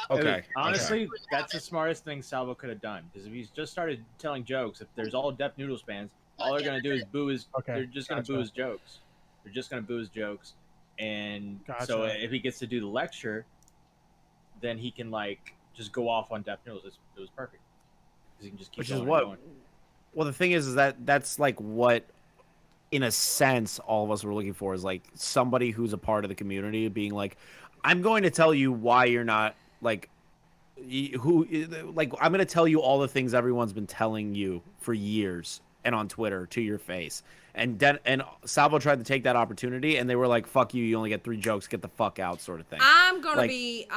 Okay. Honestly, that's the smartest thing Salvo could have done. Because if he's just started telling jokes, if there's all Deaf Noodles fans, all they're gonna do is boo his. They're just gonna boo his jokes. They're just gonna boo his jokes, and so if he gets to do the lecture, then he can like just go off on Deaf Noodles. It was perfect. Because he can just keep Which going is and what. going. Well, the thing is that that's like what, in a sense, all of us were looking for, is like somebody who's a part of the community being like, I'm going to tell you why you're not like I'm going to tell you all the things everyone's been telling you for years and on Twitter to your face. And Salvo tried to take that opportunity, and they were like, "Fuck you! You only get 3 jokes. Get the fuck out," sort of thing. I'm gonna be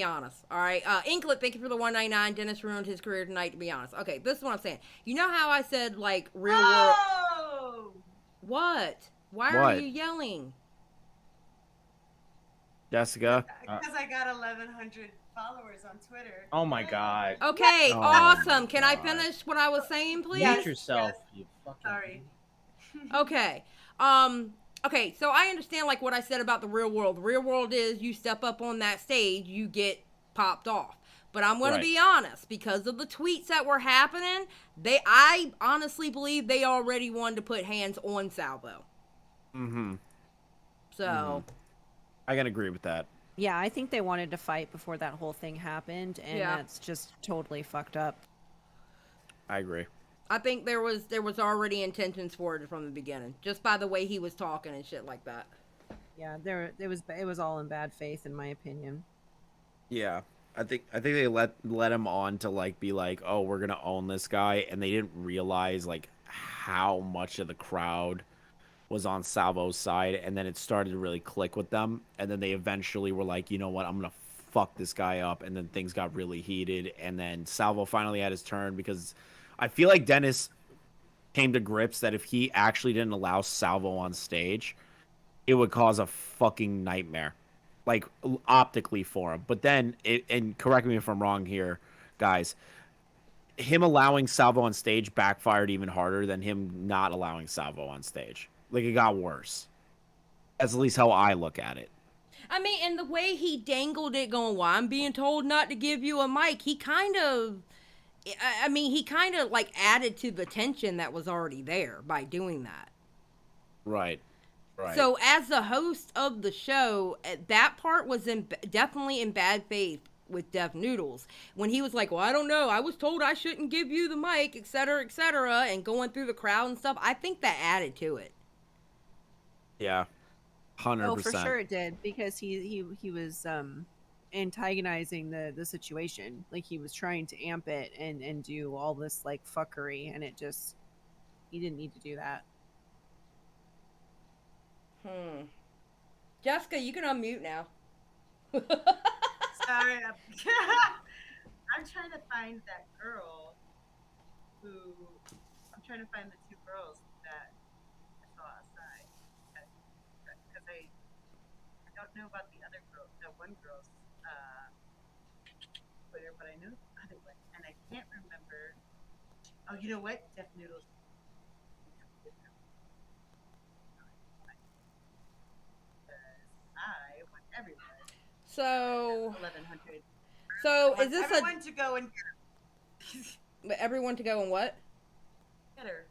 honest. All right, Inklet, thank you for the 199. Dennis ruined his career tonight. To be honest, okay, this is what I'm saying. You know how I said like real world? What? Why are What? you yelling? Jessica. Because I got 1,100 followers on Twitter. Oh my god. Okay, Oh awesome. Can I God. finish what I was saying, please? Mute yourself. You fucking. Sorry. Okay. Okay, so I understand like what I said about the real world. The real world is you step up on that stage, you get popped off. But I'm going to be honest, because of the tweets that were happening, I honestly believe they already wanted to put hands on Salvo. Mm-hmm. So, I can agree with that. Yeah, I think they wanted to fight before that whole thing happened, and that's just totally fucked up. I agree. I think there was already intentions for it from the beginning, just by the way he was talking and shit like that. Yeah, it was all in bad faith, in my opinion. Yeah, I think they let him on to like be like, oh, we're gonna own this guy, and they didn't realize like how much of the crowd was on Salvo's side, and then it started to really click with them, and then they eventually were like, you know what, I'm gonna fuck this guy up, and then things got really heated, and then Salvo finally had his turn because I feel like Dennis came to grips that if he actually didn't allow Salvo on stage, it would cause a fucking nightmare, like optically for him. But then, and correct me if I'm wrong here, guys, him allowing Salvo on stage backfired even harder than him not allowing Salvo on stage. Like, it got worse. That's at least how I look at it. I mean, and the way he dangled it, going, "Well, I'm being told not to give you a mic," he kind of, he kind of like added to the tension that was already there by doing that. Right. Right. So, as the host of the show, that part was definitely in bad faith with Def Noodles when he was like, "Well, I don't know. I was told I shouldn't give you the mic, etc., etc.," and going through the crowd and stuff. I think that added to it. Yeah. 100%. Oh, for sure it did, because he was antagonizing the situation. Like, he was trying to amp it and do all this like fuckery, and it just, he didn't need to do that. Jessica, you can unmute now. Sorry, I'm trying to find that girl I'm trying to find the two girls that I saw outside. Because I don't know about the other girl, the one girl's Twitter, but I know the other one, and I can't remember. Oh, you know what? Def Noodles. I want everyone. So 1100. So is this everyone to go and everyone to go and what? Get her.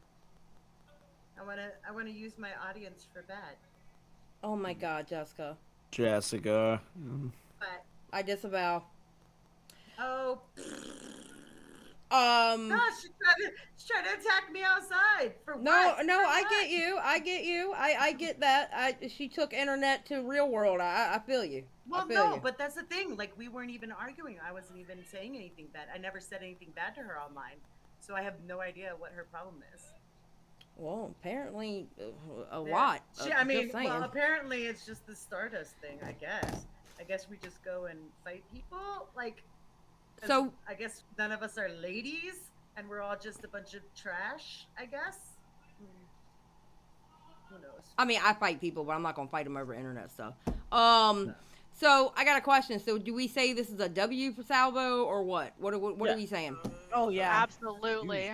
I wanna use my audience for bad. Oh my God, Jessica. Jessica. But I disavow. oh. No, she's trying to attack me outside for what? I get you. I get that. She took internet to real world. I feel you. Well, I feel you. but that's the thing. Like, we weren't even arguing. I wasn't even saying anything bad. I never said anything bad to her online, so I have no idea what her problem is. Well, apparently a lot. Well, apparently it's just the Stardust thing. I guess we just go and fight people. Like, so I guess none of us are ladies, and we're all just a bunch of trash. I guess. Who knows? I mean, I fight people, but I'm not gonna fight them over internet stuff. No. So I got a question. So do we say this is a W for Salvo or what? What are we saying? Oh yeah, absolutely.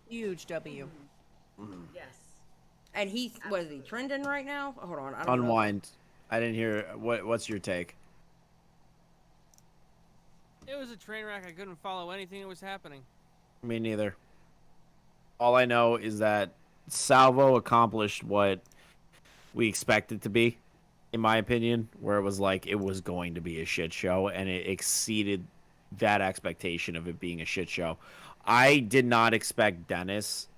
Huge W. Yes. And what is he trending right now? Hold on, I don't know. Unwind. I didn't hear. What's your take? It was a train wreck. I couldn't follow anything that was happening. Me neither. All I know is that Salvo accomplished what we expected to be, in my opinion, where it was like it was going to be a shit show, and it exceeded that expectation of it being a shit show. I did not expect Dennis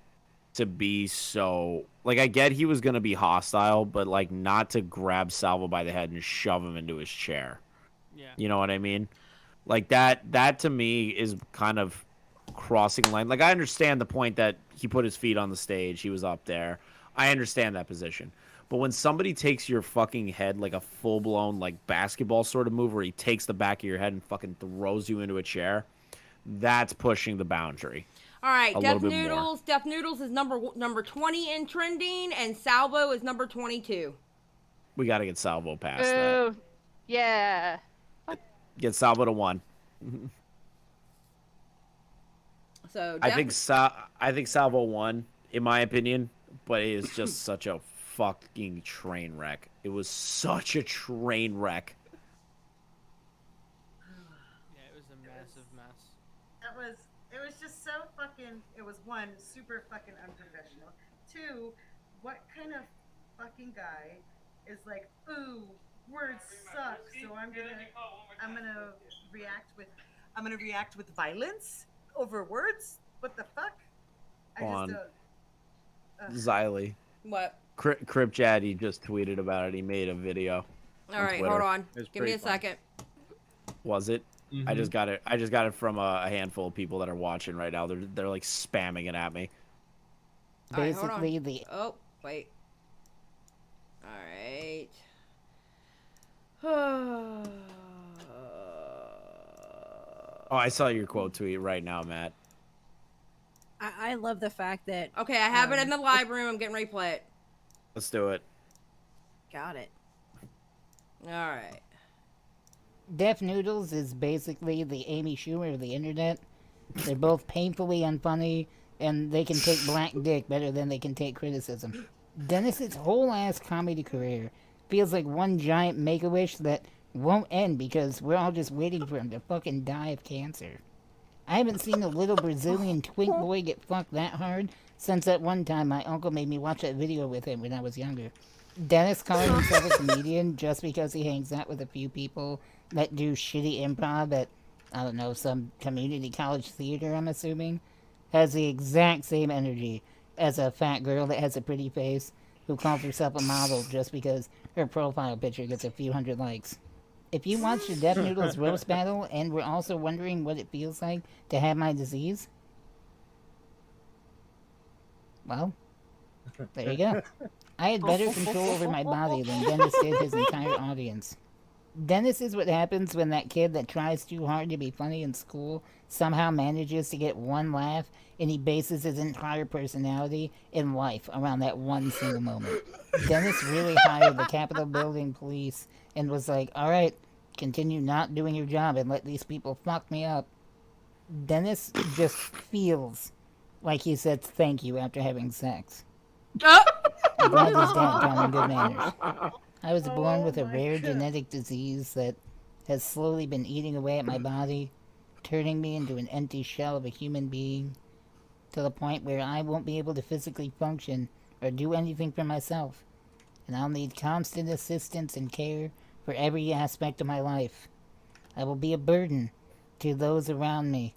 to be so, like, I get he was going to be hostile, but like not to grab Salvo by the head and shove him into his chair. Yeah. You know what I mean? Like that to me is kind of crossing the line. Like, I understand the point that he put his feet on the stage, he was up there. I understand that position. But when somebody takes your fucking head like a full-blown like basketball sort of move where he takes the back of your head and fucking throws you into a chair, that's pushing the boundary. All right, Def Noodles is number 20 in trending, and Salvo is number 22. We got to get Salvo past that. Oh, yeah. Get Salvo to 1. So I think Salvo won, in my opinion, but it is just such a fucking train wreck. It was such a train wreck. Yeah, it was a massive mess. It was just so fucking. It was one, super fucking unprofessional. Two, what kind of fucking guy is like, ooh, words suck, so I'm gonna react with violence over words? What the fuck? Xylee. What? Crip Chatty just tweeted about it. He made a video. All right, Twitter. hold on. Give me a second. Was it? I just got it. I just got it from a handful of people that are watching right now. They're like spamming it at me. All right, hold on. Basically, the Oh, wait. All right. Oh, I saw your quote tweet right now, Matt. I love the fact that Okay, I have it in the live room. I'm getting ready to play it. Let's do it. got it. All right. Deaf Noodles is basically the Amy Schumer of the internet. They're both painfully unfunny, and they can take black dick better than they can take criticism. Dennis's whole ass comedy career feels like one giant make-a-wish that won't end because we're all just waiting for him to fucking die of cancer. I haven't seen a little Brazilian twink boy get fucked that hard since that one time my uncle made me watch that video with him when I was younger. Dennis calling himself a comedian just because he hangs out with a few people that do shitty improv at, I don't know, some community college theater, I'm assuming, has the exact same energy as a fat girl that has a pretty face who calls herself a model just because her profile picture gets a few hundred likes. If you watch the Deaf Noodles roast battle and were also wondering what it feels like to have my disease, well, there you go. I had better control over my body than Dennis did his entire audience. Dennis is what happens when that kid that tries too hard to be funny in school somehow manages to get one laugh, and he bases his entire personality in life around that one single moment. Dennis really hired the Capitol building police and was like, alright, continue not doing your job and let these people fuck me up. Dennis just feels like he said thank you after having sex. I'm glad his dad taught him good manners. I was born with a rare genetic disease that has slowly been eating away at my body, turning me into an empty shell of a human being, to the point where I won't be able to physically function or do anything for myself, and I'll need constant assistance and care for every aspect of my life. I will be a burden to those around me.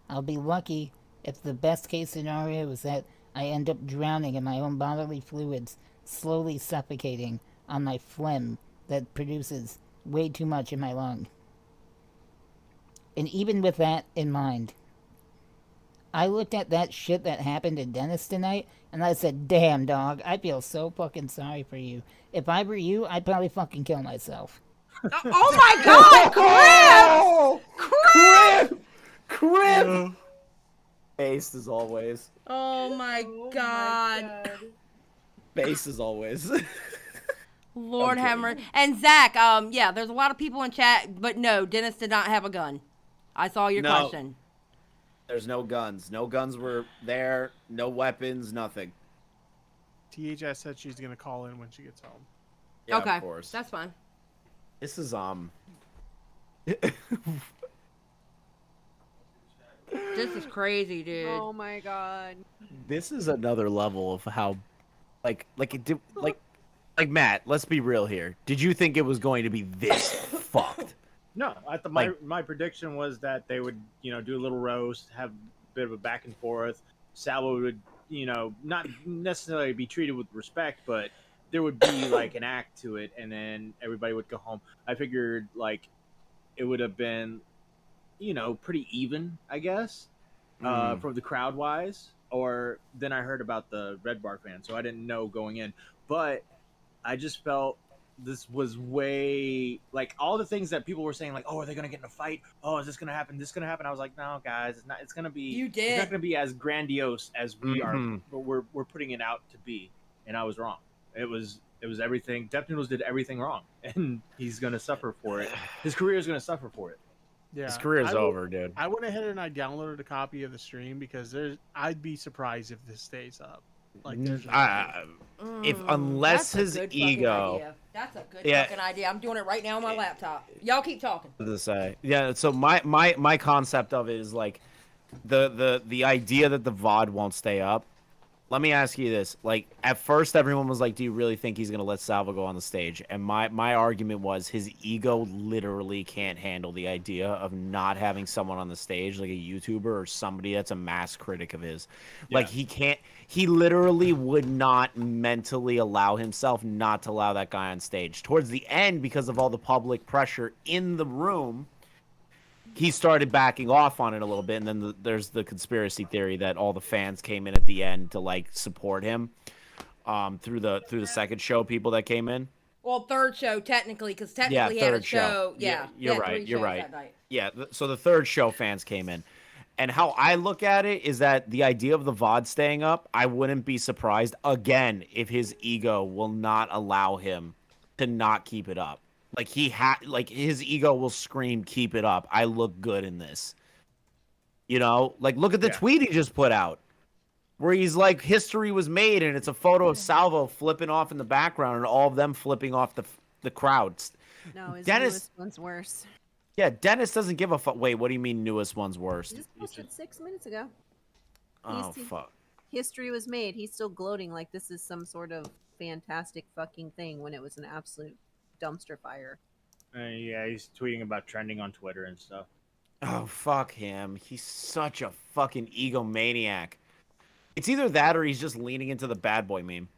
I'll be lucky if the best case scenario is that I end up drowning in my own bodily fluids, slowly suffocating on my phlegm that produces way too much in my lung. And even with that in mind, I looked at that shit that happened to Dennis tonight, and I said, damn, dog, I feel so fucking sorry for you. If I were you, I'd probably fucking kill myself. Oh my god, Crib! Crib! Based as always. Oh my god. Based as always. Lord have mercy. And Zach, yeah, there's a lot of people in chat, but no, Dennis did not have a gun. I saw your question. There's no guns. No guns were there. No weapons. Nothing. THS said she's gonna call in when she gets home. Yeah, okay, of course. that's fine. This is This is crazy, dude. Oh my god. This is another level of how, like Matt. Let's be real here. Did you think it was going to be this fucked? No, my prediction was that they would, do a little roast, have a bit of a back and forth. Salvo would, not necessarily be treated with respect, but there would be like an act to it, and then everybody would go home. I figured like it would have been, pretty even, I guess, from the crowd wise. Or then I heard about the Red Bar fan, so I didn't know going in, but I just felt this was way like all the things that people were saying, like, oh, are they gonna get in a fight? Oh, is this gonna happen? This gonna happen? I was like, no, guys, it's not. It's gonna be. You did. It's not gonna be as grandiose as we are, but we're putting it out to be. And I was wrong. It was everything. Deaf Noodles did everything wrong, and he's gonna suffer for it. His career is gonna suffer for it. Yeah, his career's over, dude. I went ahead and I downloaded a copy of the stream because I'd be surprised if this stays up. Like, there's unless his ego. That's a good fucking idea. I'm doing it right now on my laptop. Y'all keep talking. To say, yeah. So my concept of it is like the idea that the VOD won't stay up. Let me ask you this: like, at first, everyone was like, "Do you really think he's gonna let Salvo go on the stage?" And my argument was his ego literally can't handle the idea of not having someone on the stage, like a YouTuber or somebody that's a mass critic of his. Yeah. Like, he can't. He literally would not mentally allow himself not to allow that guy on stage. Towards the end, because of all the public pressure in the room, he started backing off on it a little bit, and then there's the conspiracy theory that all the fans came in at the end to like support him through the second show, people that came in. Well, third show technically, because Yeah, technically he had a third show. show. Yeah, he you're had right. 3 You're shows right. that night. Yeah, so the third show fans came in. And how I look at it is that the idea of the VOD staying up, I wouldn't be surprised, again, if his ego will not allow him to not keep it up. Like, his ego will scream, keep it up. I look good in this. You know? Like, look at the tweet he just put out. Where he's like, history was made, and it's a photo of Salvo flipping off in the background, and all of them flipping off the crowds. No, his Dennis, newest one's worse. yeah, Dennis doesn't give a fuck. Wait, what do you mean newest one's worse? He just posted 6 minutes ago. Oh, fuck. History was made. He's still gloating like this is some sort of fantastic fucking thing when it was an absolute dumpster fire. Yeah, he's tweeting about trending on Twitter and stuff. Oh, fuck him. He's such a fucking egomaniac. It's either that or he's just leaning into the bad boy meme.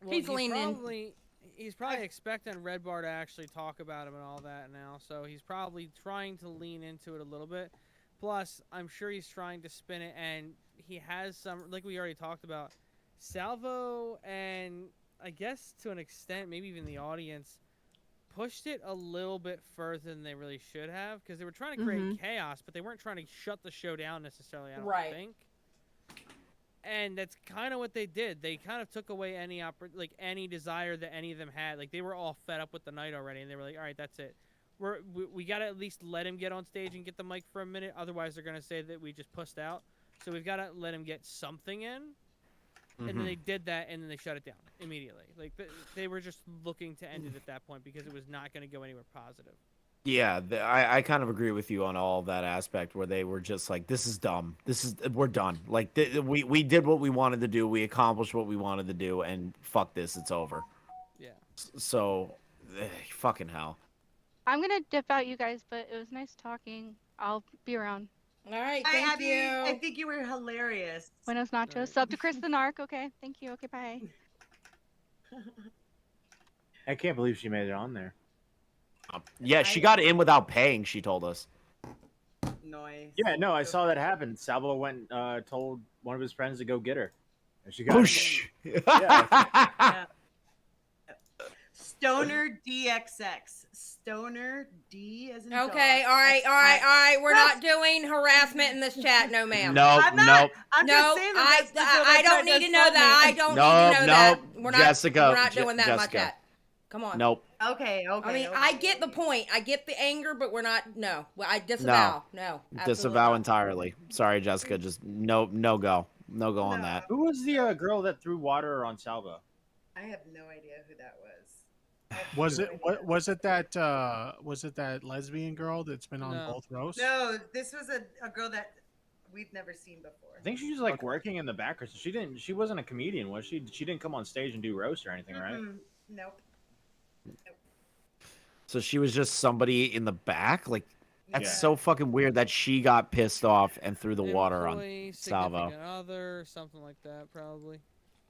Well, he's probably expecting Red Bar to actually talk about him and all that now, so he's probably trying to lean into it a little bit. Plus, I'm sure he's trying to spin it, and he has some, like we already talked about, Salvo and I guess to an extent, maybe even the audience, pushed it a little bit further than they really should have, because they were trying to create chaos, but they weren't trying to shut the show down necessarily, I don't think. And that's kind of what they did. They kind of took away any desire that any of them had. Like, they were all fed up with the night already, and they were like, all right, that's it. We got to at least let him get on stage and get the mic for a minute. Otherwise, they're going to say that we just pussed out. So we've got to let him get something in. And then they did that, and then they shut it down immediately. Like, they were just looking to end it at that point because it was not going to go anywhere positive. Yeah, I kind of agree with you on all of that aspect where they were just like, this is dumb. We're done. Like, we did what we wanted to do. We accomplished what we wanted to do, and fuck this. It's over. Yeah. So, fucking hell. I'm gonna dip out, you guys, but it was nice talking. I'll be around. All right, Hi, thank Abby. you. I think you were hilarious. Buenos nachos. Sub to Chris the Narc. Okay, thank you. Okay, bye. I can't believe she made it on there. Yeah, she got in without paying, she told us. Noise. Yeah, no, I saw that happen. Salvo went told one of his friends to go get her. And she got Yeah. Stoner DXX. Stoner D as in Okay, dog, all right, X, all right, X. all right. We're No. not doing harassment in this chat, no, ma'am. Nope, I'm not. nope. I'm No, just saying that I don't need to know funny. that. I don't Nope, need to know that. nope. We're not, Jessica, we're not doing that in my Jessica. chat. Come on. Nope. Okay, okay. I mean, okay. I get the point. I get the anger, but we're not. No, well, I disavow. No, absolutely Disavow not. entirely. Sorry, Jessica. Just no go. No go on that. Who was the girl that threw water on Salvo? I have no idea who that was. Was it that lesbian girl that's been on both roasts? No, this was a girl that we've never seen before. I think she was like working in the background. So she wasn't a comedian, was she? She didn't come on stage and do roast or anything, right? Nope. So she was just somebody in the back? Like, that's Yeah. so fucking weird that she got pissed off and threw the water on Employee, Salvo. significant other, something like that, probably.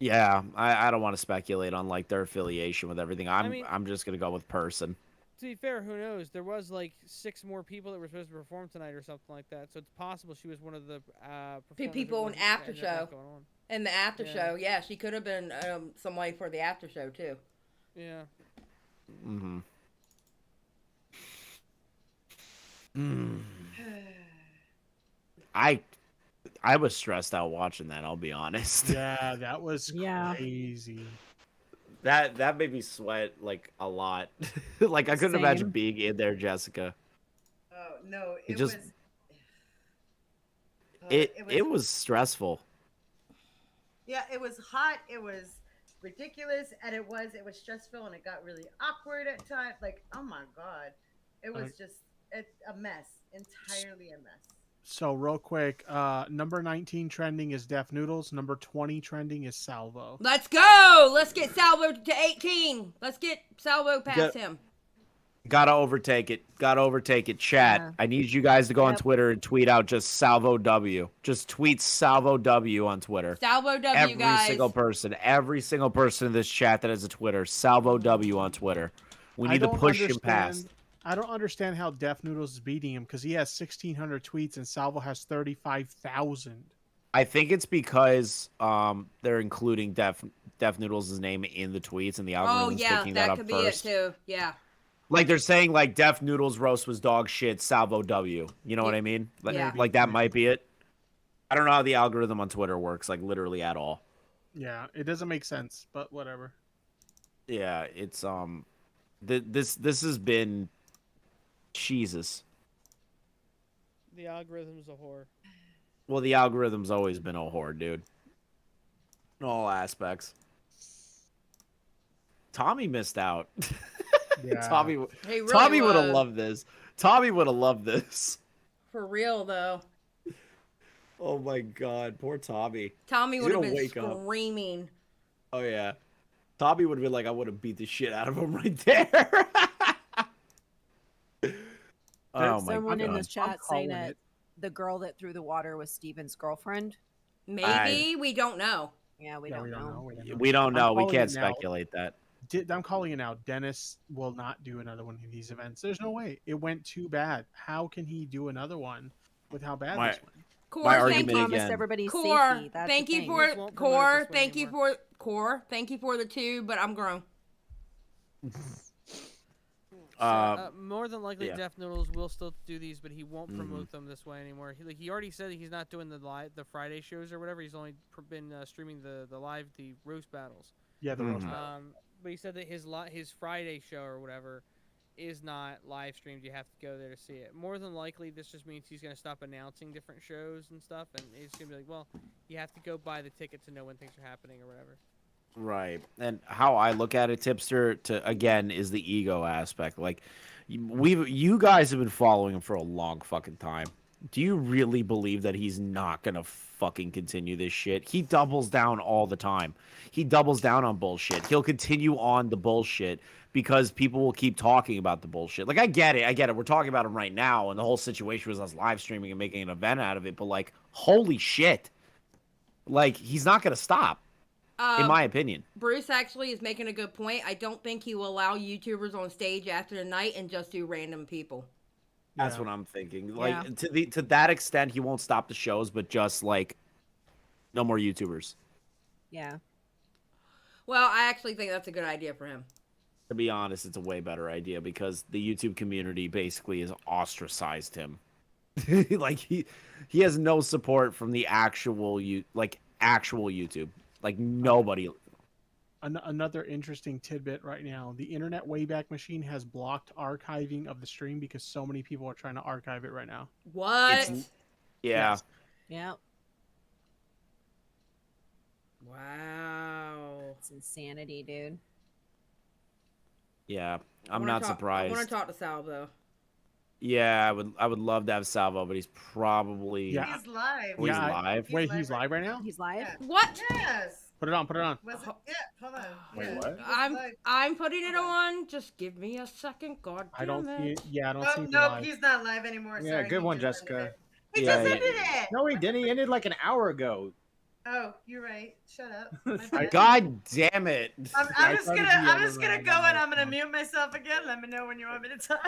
Yeah, I don't want to speculate on like their affiliation with everything. I mean- I'm just gonna go with person. To be fair, who knows? There was like 6 more people that were supposed to perform tonight or something like that. So it's possible she was one of the performers People that in after ended up show. not going on. In the after Yeah. show, yeah, she could have been somebody for the after show too. Yeah. Mm-hmm. I was stressed out watching that, I'll be honest. Yeah, that was crazy. That made me sweat like a lot. Like I couldn't imagine being in there, Jessica. Oh no, It it just- was. It was stressful. Yeah, it was hot. It was ridiculous, and it was stressful, and it got really awkward at times. Like, oh my god, it was just a mess, entirely a mess. So real quick, number 19 trending is Def Noodles. Number 20 trending is Salvo. Let's go. Let's get Salvo to 18. Let's get Salvo past him. Gotta overtake it. Chat. Yeah. I need you guys to go on Yep. Twitter and tweet out just Salvo W. Just tweet Salvo W on Twitter. Salvo W, Every guys. single person in this chat that has a Twitter, Salvo W on Twitter. We I need to don't push him understand- past. I don't understand how Def Noodles is beating him because he has 1,600 tweets and Salvo has 35,000. I think it's because they're including Def Noodles' name in the tweets and the algorithm's picking that up could first. be it too. Yeah. Like they're saying like Def Noodles roast was dog shit, Salvo W. You know what I mean? Like, Yeah. like that might be it. I don't know how the algorithm on Twitter works, like literally at all. Yeah, it doesn't make sense, but whatever. Yeah, it's this has been Jesus. The algorithm's a whore. Well, the algorithm's always been a whore, dude. In all aspects. Tommy missed out. Yeah. Tommy He really Tommy would have was. loved this. Tommy would have loved this. For real though. Oh my god, poor Tommy. Tommy He's would have gonna been wake up. screaming. Oh yeah. Tommy would have been like, I would have beat the shit out of him right there. Oh my Someone in god. this chat saying calling that it. the girl that threw the water was Steven's girlfriend. Maybe we don't know. Yeah, we Yeah, don't we don't know. know. We don't I'm know. We calling can't it now. speculate that. I'm calling it now. Dennis will not do another one of these events. There's no way. It went too bad. How can he do another one with how bad this went? Core, My thank argument you. Promised again. everybody Core, safety. That's thank the you thing. for Just won't promote it Core. this way Thank you anymore. for Core. Thank you for the two, but I'm grown. More than likely, yeah. Def Noodles will still do these, but he won't promote them this way anymore. He already said that he's not doing the Friday shows or whatever. He's only been streaming the roast battles. Yeah, the roast. But he said that his Friday show or whatever is not live streamed. You have to go there to see it. More than likely, this just means he's going to stop announcing different shows and stuff, and he's going to be like, well, you have to go buy the ticket to know when things are happening or whatever. Right. And how I look at it, Tipster, again, is the ego aspect. Like, you guys have been following him for a long fucking time. Do you really believe that he's not going to fucking continue this shit? He doubles down all the time. He doubles down on bullshit. He'll continue on the bullshit because people will keep talking about the bullshit. Like, I get it. We're talking about him right now, and the whole situation was us live streaming and making an event out of it. But, like, holy shit. Like, he's not going to stop. In my opinion. Bruce actually is making a good point. I don't think he will allow YouTubers on stage after the night and just do random people. That's what I'm thinking. Like to that extent, he won't stop the shows, but just like no more YouTubers. Yeah. Well, I actually think that's a good idea for him. To be honest, it's a way better idea because the YouTube community basically has ostracized him. Like he has no support from the actual YouTube. Like nobody. Another interesting tidbit right now. The Internet Wayback Machine has blocked archiving of the stream because so many people are trying to archive it right now. What? Yeah. Yes. Yeah. Wow. It's insanity, dude. Yeah. I I'm wanna not talk- surprised. I want to talk to Sal though. Yeah, I would love to have Salvo, but he's probably Yeah. He's live. Oh, he's live. Wait, he's live right now? He's live? What? Yes. Put it on. Put it on. Was it? Yeah. Hold on. Wait, Yeah, what? he was I'm live. I'm putting it on. Just give me a second. God damn I don't it. see it. Yeah, I don't Oh see it no, live. he's not live anymore. Yeah, Sorry, good he one, just ended Jessica. it. He Yeah, just yeah. ended it. No, he didn't. He ended like an hour ago. Oh, you're right. Shut up. My bad. God damn it. I'm I just tried to gonna be I'm just over gonna on go my and I'm gonna phone. mute myself again. Let me know when you want me to talk.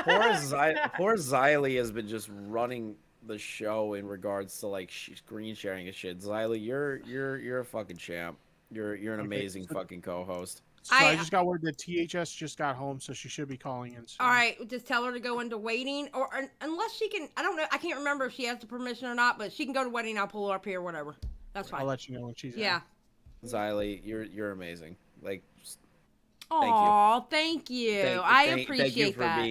Poor Xylee has been just running the show in regards to like screen sharing and shit. Xylee, you're a fucking champ. You're an amazing fucking co-host. So I just got word that THS just got home, so she should be calling in soon. All right, just tell her to go into waiting, or unless she can. I don't know. I can't remember if she has the permission or not, but she can go to waiting. I'll pull her up here, whatever. That's fine. I'll let you know when she's Yeah. Xylee, you're amazing. Like, Aw, thank you. I appreciate that.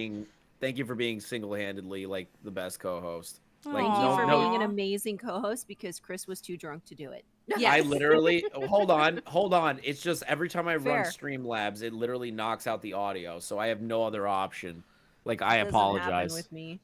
Thank you for being single-handedly like the best co-host. Like, Thank you for no, being an amazing co-host because Chris was too drunk to do it. I literally hold on. It's just every time I Fair. run Streamlabs, it literally knocks out the audio, so I have no other option. Like I Doesn't happen apologize. with me.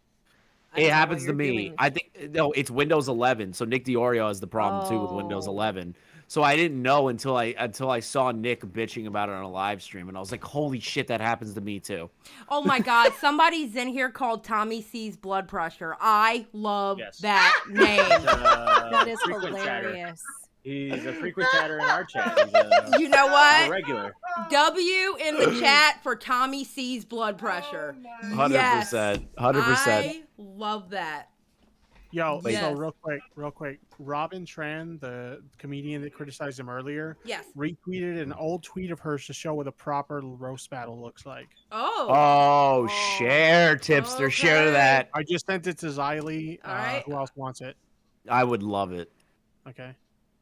I It don't know happens what to you're me. doing. I think no, it's Windows 11. So Nick DiOrio has the problem too with Windows Oh. 11. So I didn't know until I saw Nick bitching about it on a live stream, and I was like, "Holy shit, that happens to me too." Oh my God! Somebody's in here called Tommy C's blood pressure. I love that name. That is frequent chatter. hilarious. He's a frequent chatter in our chat. He's a, You know he's what? a regular. W in the chat for Tommy C's blood pressure. 100%. Yes. 100%. I love that. Yo, Wait. so real quick, Robin Tran, the comedian that criticized him earlier, Yes. retweeted an old tweet of hers to show what a proper roast battle looks like. Oh, share, tipster. Share that. I just sent it to Xylee. All right. Who else wants it? I would love it. Okay.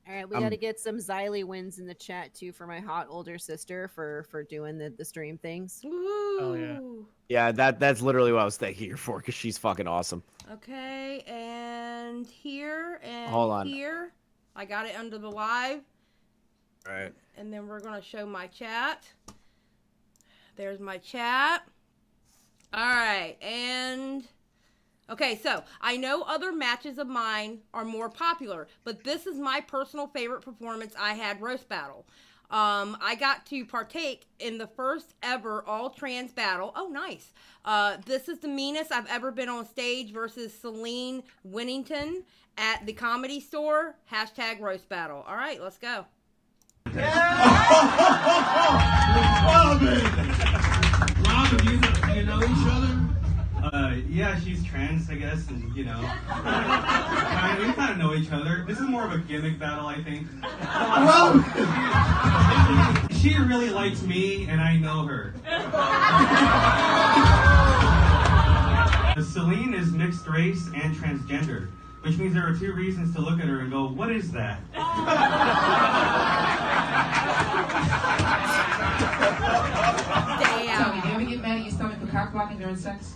All right, we got to get some Xylee wins in the chat too for my hot older sister for doing the stream things. Oh yeah. Yeah, that's literally what I was thanking her for, because she's fucking awesome. Okay, and here and Hold on. here. I got it under the live. All right. And then we're going to show my chat. There's my chat. All right, and... Okay, so I know other matches of mine are more popular, but this is my personal favorite performance I had roast battle. I got to partake in the first ever all trans battle. Oh, nice. This is the meanest I've ever been on stage versus Celine Winnington at the Comedy Store. # roast battle. All right, let's go. Robin, you know each other? Yeah, she's trans, I guess, and we kind of know each other. This is more of a gimmick battle, I think. Well, she really likes me, and I know her. Celine is mixed race and transgender, which means there are 2 reasons to look at her and go, what is that? Damn. Tell me, do you ever get mad at your stomach for cock blocking during sex?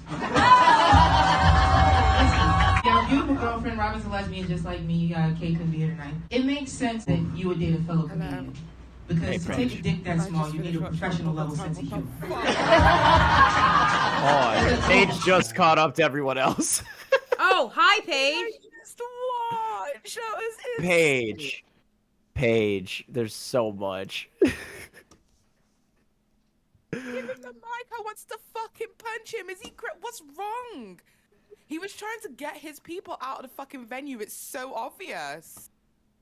Your beautiful girlfriend, Robin's a lesbian just like me. Kate couldn't be here tonight. It makes sense that you would date a fellow comedian. Because to take a dick that small, you need a professional level sense of humor. Oh, Paige just caught up to everyone else. Oh, hi, Paige. Paige, there's so much. Give him the mic. I wants to fucking punch him. Is he? What's wrong? He was trying to get his people out of the fucking venue. It's so obvious.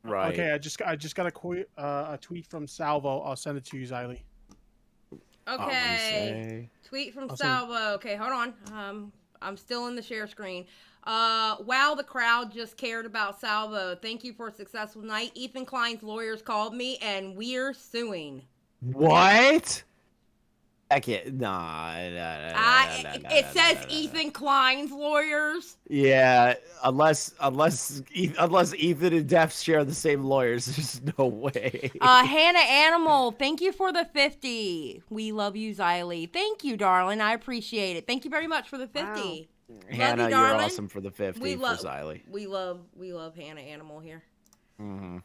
Right. Okay, I just got a tweet from Salvo. I'll send it to you, Xylee. Okay. Tweet from Salvo. Okay, hold on. I'm still in the share screen. Wow, the crowd just cared about Salvo. Thank you for a successful night. Ethan Klein's lawyers called me, and we're suing. What? I can't. It says Ethan Klein's lawyers. Yeah, unless Ethan and Def share the same lawyers, there's no way. Hannah Animal, thank you for the 50. We love you, Xylee. Thank you, darling. I appreciate it. Thank you very much for the 50. Wow. Love Hannah, you, you're darling. awesome for the 50 for Xylee. We love Hannah Animal here. Mm-hmm.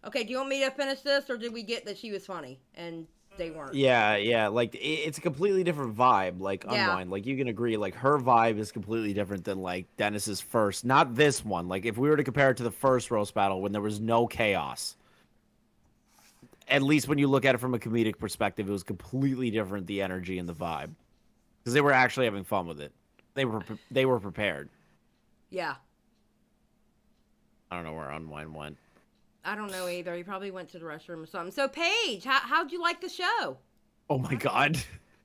Okay, do you want me to finish this, or did we get that she was funny and they weren't? Yeah. Like it's a completely different vibe. Like Yeah. Unwind, like you can agree. Like her vibe is completely different than like Dennis's first. Not this one. Like if we were to compare it to the first roast battle when there was no chaos. At least when you look at it from a comedic perspective, it was completely different. The energy and the vibe, because they were actually having fun with it. They were prepared. Yeah. I don't know where Unwind went. I don't know either. He probably went to the restroom or something. So, Paige, how'd you like the show? Oh my god.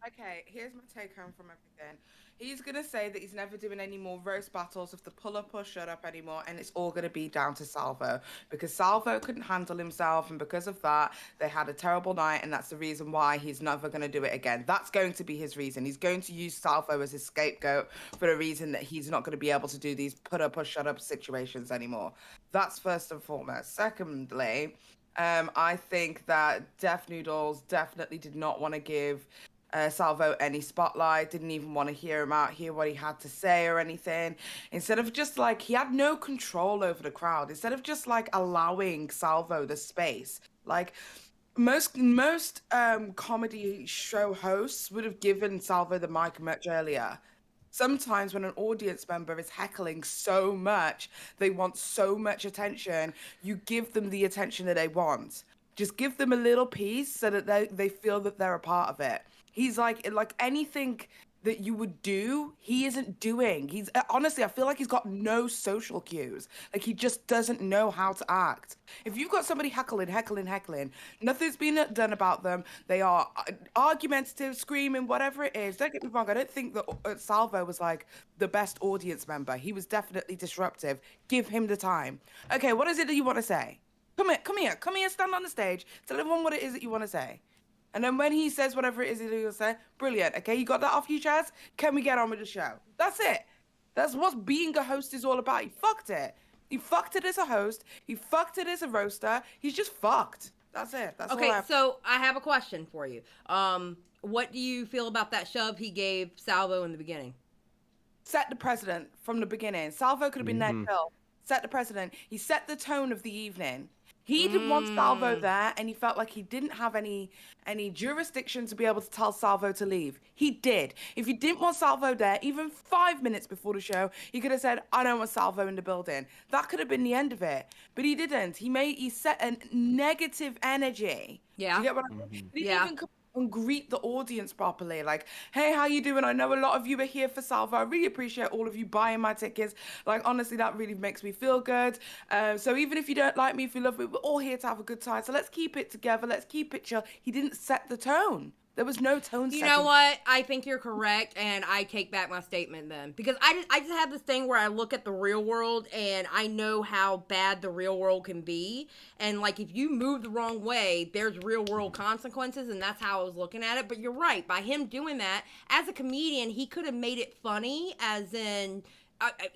Okay, here's my take home from everything. He's gonna say that he's never doing any more roast battles of the pull up or shut up anymore, and it's all gonna be down to Salvo because Salvo couldn't handle himself, and because of that, they had a terrible night, and that's the reason why he's never gonna do it again. That's going to be his reason. He's going to use Salvo as his scapegoat for the reason that he's not gonna be able to do these put up or shut up situations anymore. That's first and foremost. Secondly, I think that Def Noodles definitely did not want to give Salvo any spotlight, didn't even want to hear him out, hear what he had to say or anything. Instead of just like, he had no control over the crowd. Instead of just like allowing Salvo the space, like most comedy show hosts would have given Salvo the mic much earlier. Sometimes when an audience member is heckling so much, they want so much attention, you give them the attention that they want. Just give them a little piece so that they feel that they're a part of it. He's like anything that you would do, he isn't doing. He's honestly, I feel like he's got no social cues. Like he just doesn't know how to act. If you've got somebody heckling, nothing's been done about them. They are argumentative, screaming, whatever it is. Don't get me wrong. I don't think that Salvo was like the best audience member. He was definitely disruptive. Give him the time. Okay, what is it that you want to say? Come here, stand on the stage. Tell everyone what it is that you want to say. And then when he says whatever it is he'll say, brilliant. Okay, you got that off your chest? Can we get on with the show? That's it. That's what being a host is all about. He fucked it. He fucked it as a host. He fucked it as a roaster. He's just fucked. That's it. That's okay, all so I have a question for you. What do you feel about that shove he gave Salvo in the beginning? Set the precedent from the beginning. Salvo could have been there till. Set the precedent. He set the tone of the evening. He didn't want Salvo there, and he felt like he didn't have any jurisdiction to be able to tell Salvo to leave. He did. If he didn't want Salvo there, even 5 minutes before the show, he could have said, I don't want Salvo in the building. That could have been the end of it. But he didn't. He set a negative energy. Yeah. Do you get what I mean? He didn't even come and greet the audience properly. Like, hey, how you doing? I know a lot of you are here for Salvo. I really appreciate all of you buying my tickets. Like, honestly, that really makes me feel good. So even if you don't like me, if you love me, we're all here to have a good time. So let's keep it together. Let's keep it chill. He didn't set the tone. There was no tone You setting. know what? I think you're correct, and I take back my statement then. Because I just have this thing where I look at the real world, and I know how bad the real world can be. And, like, if you move the wrong way, there's real world consequences, and that's how I was looking at it. But you're right. By him doing that, as a comedian, he could have made it funny, as in...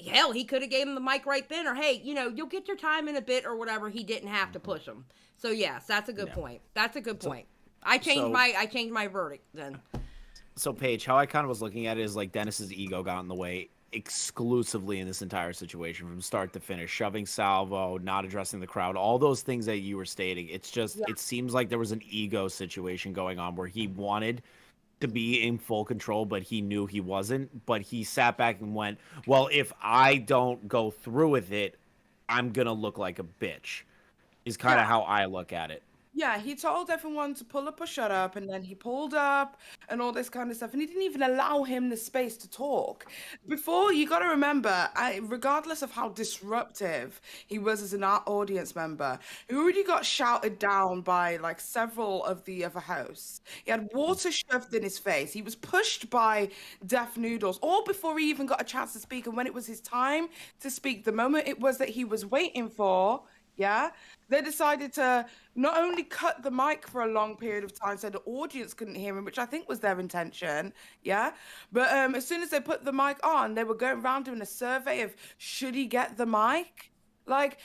hell, he could have gave him the mic right then, or hey, you'll get your time in a bit or whatever. He didn't have to push him. So yes, that's a good point. That's a good point. I changed my verdict then. So Paige, how I kind of was looking at it is like Dennis's ego got in the way exclusively in this entire situation from start to finish, shoving Salvo, not addressing the crowd, all those things that you were stating. It's just it seems like there was an ego situation going on where he wanted to be in full control, but he knew he wasn't. But he sat back and went, well, if I don't go through with it, I'm going to look like a bitch, is kind of how I look at it. Yeah, he told everyone to pull up or shut up, and then he pulled up and all this kind of stuff, and he didn't even allow him the space to talk. Before, you got to remember, regardless of how disruptive he was as an audience member, he already got shouted down by like several of the other hosts. He had water shoved in his face. He was pushed by Deaf Noodles, all before he even got a chance to speak. And when it was his time to speak, the moment it was that he was waiting for, they decided to not only cut the mic for a long period of time so the audience couldn't hear him, which I think was their intention, but as soon as they put the mic on, they were going around doing a survey of should he get the mic? Like,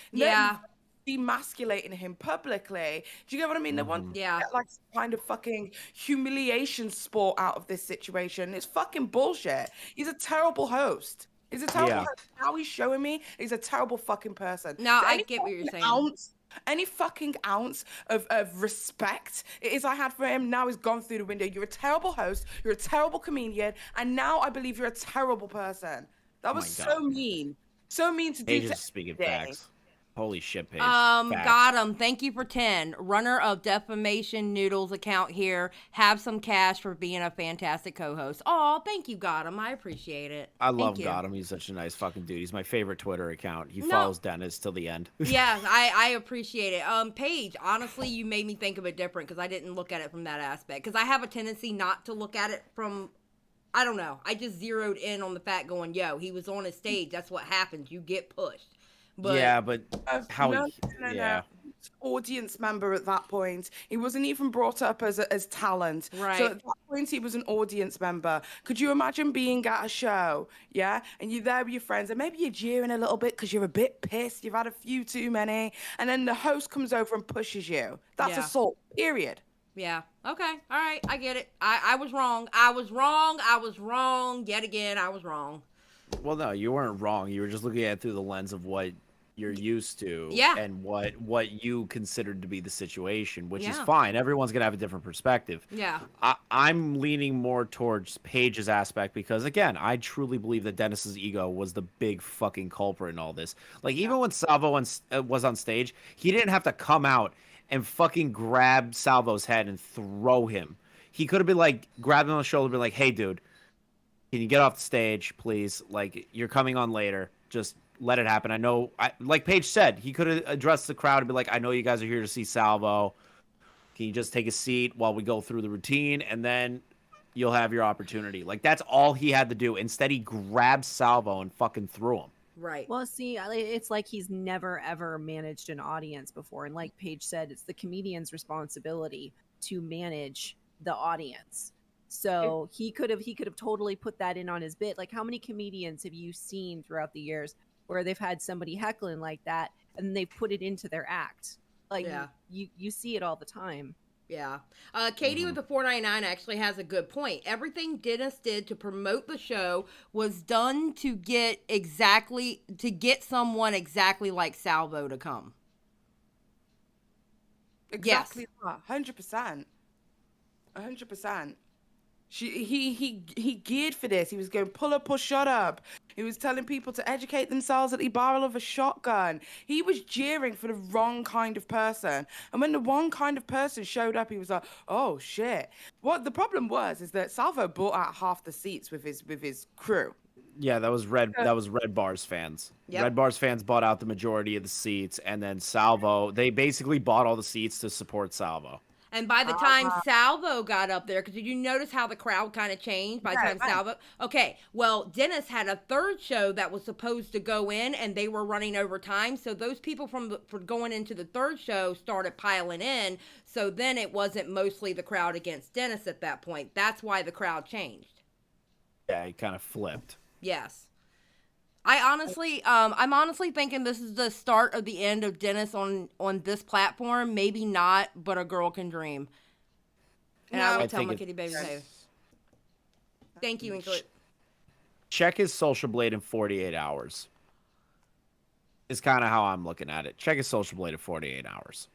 demasculating him publicly. Do you get what I mean? They want to get like some kind of fucking humiliation sport out of this situation. It's fucking bullshit. He's a terrible host. He's a terrible host. How he's showing me he's a terrible fucking person. No, I get what you're saying. Any fucking ounce of respect it is I had for him now is gone through the window. You're a terrible host. You're a terrible comedian. And now I believe you're a terrible person. That was so mean. So mean to do to speaking facts. Holy shit, Paige. Got him. Thank you for 10. Runner of Defamation Noodles account here. Have some cash for being a fantastic co-host. Oh, thank you, Got him. I appreciate it. I love Got him. He's such a nice fucking dude. He's my favorite Twitter account. He follows Dennis till the end. Yeah, I appreciate it. Paige, honestly, you made me think of it different because I didn't look at it from that aspect. Because I have a tendency not to look at it from, I don't know. I just zeroed in on the fact going, yo, he was on a stage. That's what happens. You get pushed. But how no. Audience member at that point. He wasn't even brought up as talent. Right. So at that point, he was an audience member. Could you imagine being at a show, and you're there with your friends, and maybe you're jeering a little bit because you're a bit pissed, you've had a few too many, and then the host comes over and pushes you. That's assault, period. Yeah. Okay. All right. I get it. I was wrong. I was wrong. Yet again, I was wrong. Well, no, you weren't wrong. You were just looking at it through the lens of what you're used to and what you considered to be the situation, which is fine. Everyone's gonna have a different perspective. I'm leaning more towards Paige's aspect because, again, I truly believe that Dennis's ego was the big fucking culprit in all this. Like, even when Salvo was on stage, he didn't have to come out and fucking grab Salvo's head and throw him. He could have been like, grabbed him on the shoulder and be like, hey, dude, Can you get off the stage, please? Like, you're coming on later. Just let it happen. I know, like Paige said, he could have addressed the crowd and be like, I know you guys are here to see Salvo. Can you just take a seat while we go through the routine, and then you'll have your opportunity. Like, that's all he had to do. Instead, he grabbed Salvo and fucking threw him. Right. Well, see, it's like he's never ever managed an audience before, and like Paige said, it's the comedian's responsibility to manage the audience. So he could have totally put that in on his bit. Like, how many comedians have you seen throughout the years where they've had somebody heckling like that and then they've put it into their act? Like, Yeah. you see it all the time. Yeah. Katie with the 499 actually has a good point. Everything Dennis did to promote the show was done to get someone exactly like Salvo to come. Exactly. 100%. 100%. He geared for this. He was going pull up or shut up. He was telling people to educate themselves at the barrel of a shotgun. He was jeering for the wrong kind of person. And when the wrong kind of person showed up, he was like, "Oh shit!" What the problem is that Salvo bought out half the seats with his crew. Yeah, that was Red Bar's fans. Yep. Red Bar's fans bought out the majority of the seats, and then Salvo, they basically bought all the seats to support Salvo. And by the time Salvo got up there, because did you notice how the crowd kind of changed by the time Salvo? Okay, well, Dennis had a third show that was supposed to go in, and they were running over time. So those people for going into the third show started piling in. So then it wasn't mostly the crowd against Dennis at that point. That's why the crowd changed. Yeah, he kind of flipped. Yes. I'm honestly thinking this is the start of the end of Dennis on this platform. Maybe not, but a girl can dream. And I will tell my kitty baby so. Thank you, Inklet. Check his social blade in 48 hours. Is kind of how I'm looking at it. Check his social blade in 48 hours.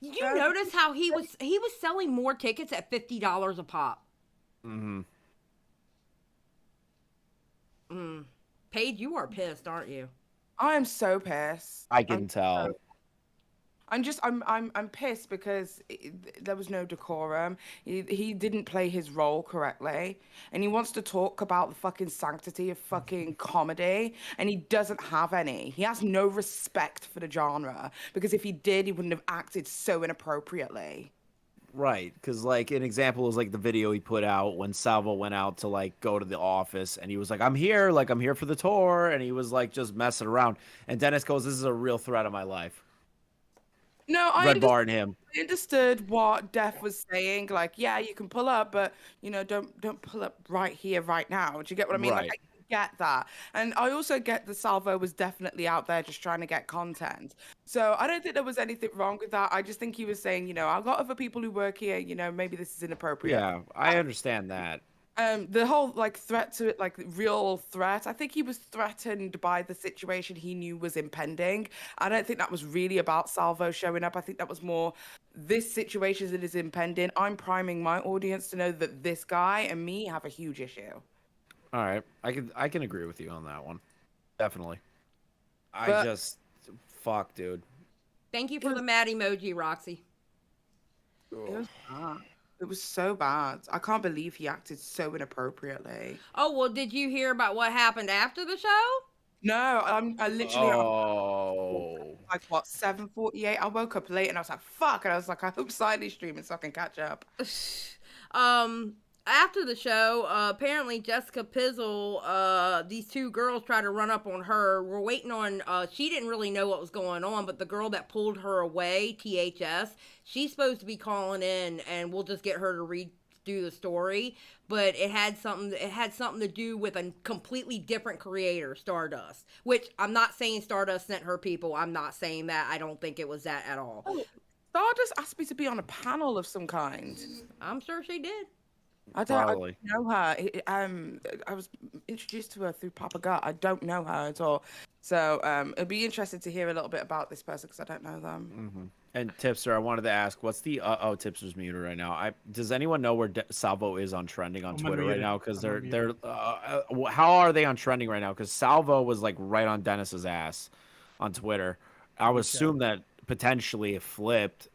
Did you notice how he was selling more tickets at $50 a pop? Mm-hmm. Paige, you are pissed, aren't you? I am so pissed. I can tell. I'm pissed because there was no decorum. He didn't play his role correctly, and he wants to talk about the fucking sanctity of fucking comedy, and he doesn't have any. He has no respect for the genre, because if he did, he wouldn't have acted so inappropriately. Right, because like an example is like the video he put out when Salvo went out to like go to the office, and he was like, I'm here for the tour, and he was like just messing around, and Dennis goes, this is a real threat of my life. No, Red Bar and him. I understood what Def was saying. Like, yeah, you can pull up, but don't pull up right here, right now. Do you get what I mean? Right. Like, I get that, and I also get the Salvo was definitely out there just trying to get content. So I don't think there was anything wrong with that. I just think he was saying, I've got other people who work here. Maybe this is inappropriate. Yeah, I understand that. The whole like threat to it, like real threat. I think he was threatened by the situation he knew was impending. I don't think that was really about Salvo showing up. I think that was more this situation that is impending. I'm priming my audience to know that this guy and me have a huge issue. All right, I can agree with you on that one, definitely. Fuck, dude. Thank you for the mad emoji, Roxy. It was bad. It was so bad. I can't believe he acted so inappropriately. Oh, well, did you hear about what happened after the show? No, I literally like what 7:48. I woke up late and I was like, fuck, and I was like, I hope Siley's streaming so I can catch up. After the show, apparently Jessica Pizzle, these two girls tried to run up on her. We're waiting on, she didn't really know what was going on, but the girl that pulled her away, THS, she's supposed to be calling in, and we'll just get her to redo the story. But it had something to do with a completely different creator, Stardust. Which I'm not saying Stardust sent her people. I'm not saying that. I don't think it was that at all. Oh, Stardust asked me to be on a panel of some kind. I'm sure she did. I don't know her. I was introduced to her through Papa Gut. I don't know her at all. So it'd be interesting to hear a little bit about this person because I don't know them. Mm-hmm. And Tipster, I wanted to ask, what's the Tipster's muted right now? Does anyone know where Salvo is on trending on Twitter right now? Because they're how are they on trending right now? Because Salvo was like right on Dennis's ass on Twitter. I would assume that potentially it flipped.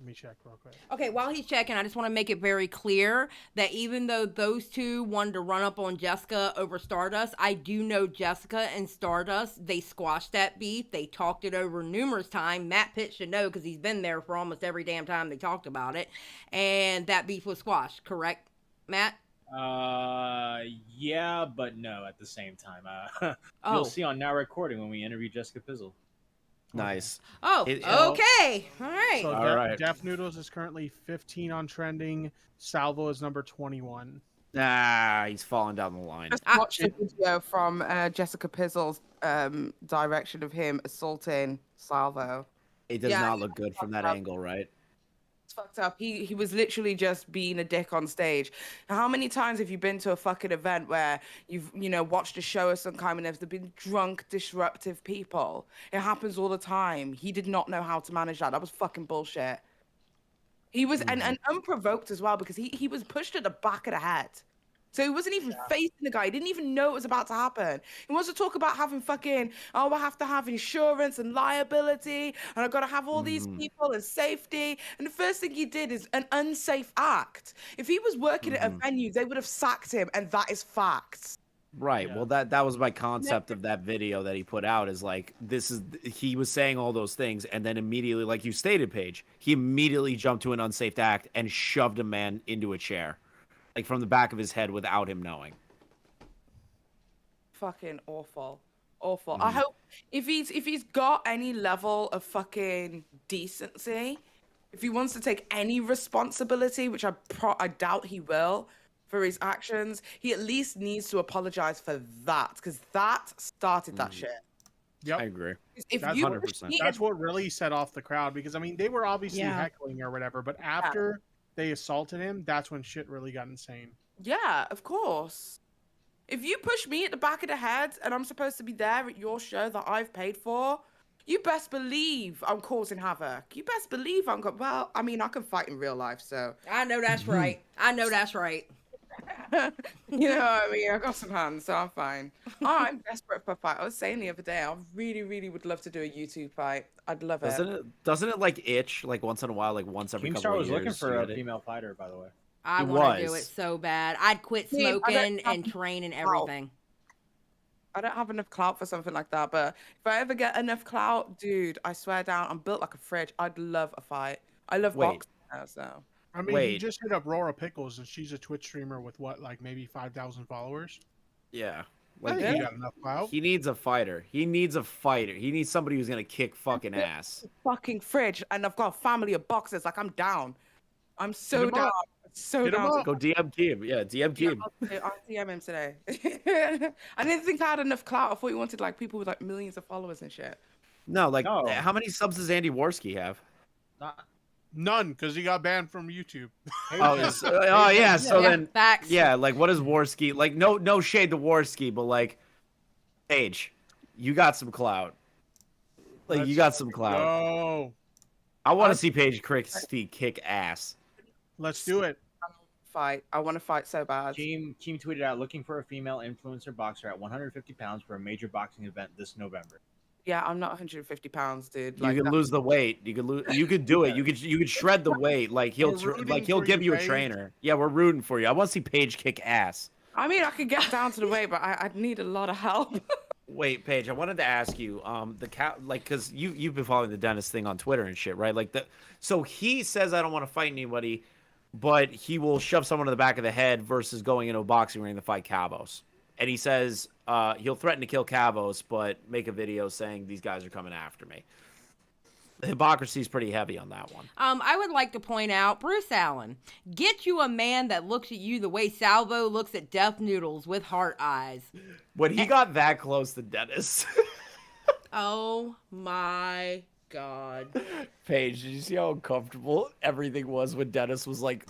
Let me check real quick. Okay, while he's checking, I just want to make it very clear that even though those two wanted to run up on Jessica over Stardust, I do know Jessica and Stardust, they squashed that beef. They talked it over numerous times. Matt Pitt should know because he's been there for almost every damn time they talked about it. And that beef was squashed, correct, Matt? Yeah, but no at the same time. Oh. You'll see on Now Recording when we interview Jessica Pizzle. Nice. Oh, okay. All right. So All right. Def Noodles is currently 15 on trending. Salvo is number 21. Nah, he's falling down the line. Just watched a video from Jessica Pizzle's direction of him assaulting Salvo. It does Yeah, not look good from that angle, right? It's fucked up. He was literally just being a dick on stage. How many times have you been to a fucking event where you've watched a show of some kind and there's been drunk, disruptive people? It happens all the time. He did not know how to manage that. That was fucking bullshit. He was and unprovoked as well because he was pushed at the back of the head. So he wasn't even facing the guy. He didn't even know it was about to happen. He wants to talk about having fucking, I have to have insurance and liability, and I've got to have all these people and safety. And the first thing he did is an unsafe act. If he was working at a venue, they would have sacked him, and that is facts. Right. Well, that was my concept of that video that he put out is like, he was saying all those things. And then immediately, like you stated, Paige, he immediately jumped to an unsafe act and shoved a man into a chair, like from the back of his head without him knowing. Fucking awful. I hope if he's got any level of fucking decency, if he wants to take any responsibility, which I doubt he will, for his actions, he at least needs to apologize for that, because that started that shit. Yep. I agree. If That's you 100%. That's what really set off the crowd, because I mean they were obviously heckling or whatever, but after they assaulted him, that's when shit really got insane. Yeah, of course. If you push me at the back of the head and I'm supposed to be there at your show that I've paid for, you best believe I'm causing havoc. You best believe well, I mean, I can fight in real life, so. I know that's right. I know that's right. You know what I mean? I got some hands, so I'm fine. I'm desperate for a fight. I was saying the other day, I really, really would love to do a YouTube fight. I'd love it. Doesn't it like itch like once in a while, like once every couple Keemstar of was years? looking for a female fighter, by the way. I want to do it so bad. I'd quit smoking and train and everything. I don't have enough clout for something like that, but if I ever get enough clout, dude, I swear down, I'm built like a fridge. I'd love a fight. I love boxing now, so. I mean, he just hit up Rora Pickles, and she's a Twitch streamer with what, like maybe 5,000 followers. Yeah. Like, he got enough clout. He needs a fighter. He needs a fighter. He needs somebody who's gonna kick fucking ass. Fucking fridge, and I've got a family of boxers. Like, I'm down. I'm so down. So down. Go DM Keem. Yeah, DM Keem. I'll DM him today. I didn't think I had enough clout. I thought you wanted like people with like millions of followers and shit. No, like how many subs does Andy Warski have? None, because he got banned from YouTube. Then facts. Yeah, like what is Warski? Like no shade to Warski, but like, Paige, you got some clout. Like you got some clout. Oh, I want to see Paige Christie kick ass. Let's do it. Fight. I want to fight so bad. Keem tweeted out looking for a female influencer boxer at 150 pounds for a major boxing event this November. Yeah, I'm not 150 pounds, dude. You can lose the weight. You could lose. You could do it. You could shred the weight. Like he'll give you a trainer. Yeah, we're rooting for you. I want to see Paige kick ass. I mean, I could get down to the weight, but I'd need a lot of help. Wait, Paige, I wanted to ask you, because you've been following the Dennis thing on Twitter and shit, right? So he says I don't want to fight anybody, but he will shove someone in the back of the head versus going into a boxing ring to fight Cabos. And he says he'll threaten to kill Cabos, but make a video saying these guys are coming after me. The hypocrisy is pretty heavy on that one. I would like to point out, Bruce Allen, get you a man that looks at you the way Salvo looks at Def Noodles with heart eyes. When he got that close to Dennis. Oh my God. Paige, did you see how uncomfortable everything was when Dennis was like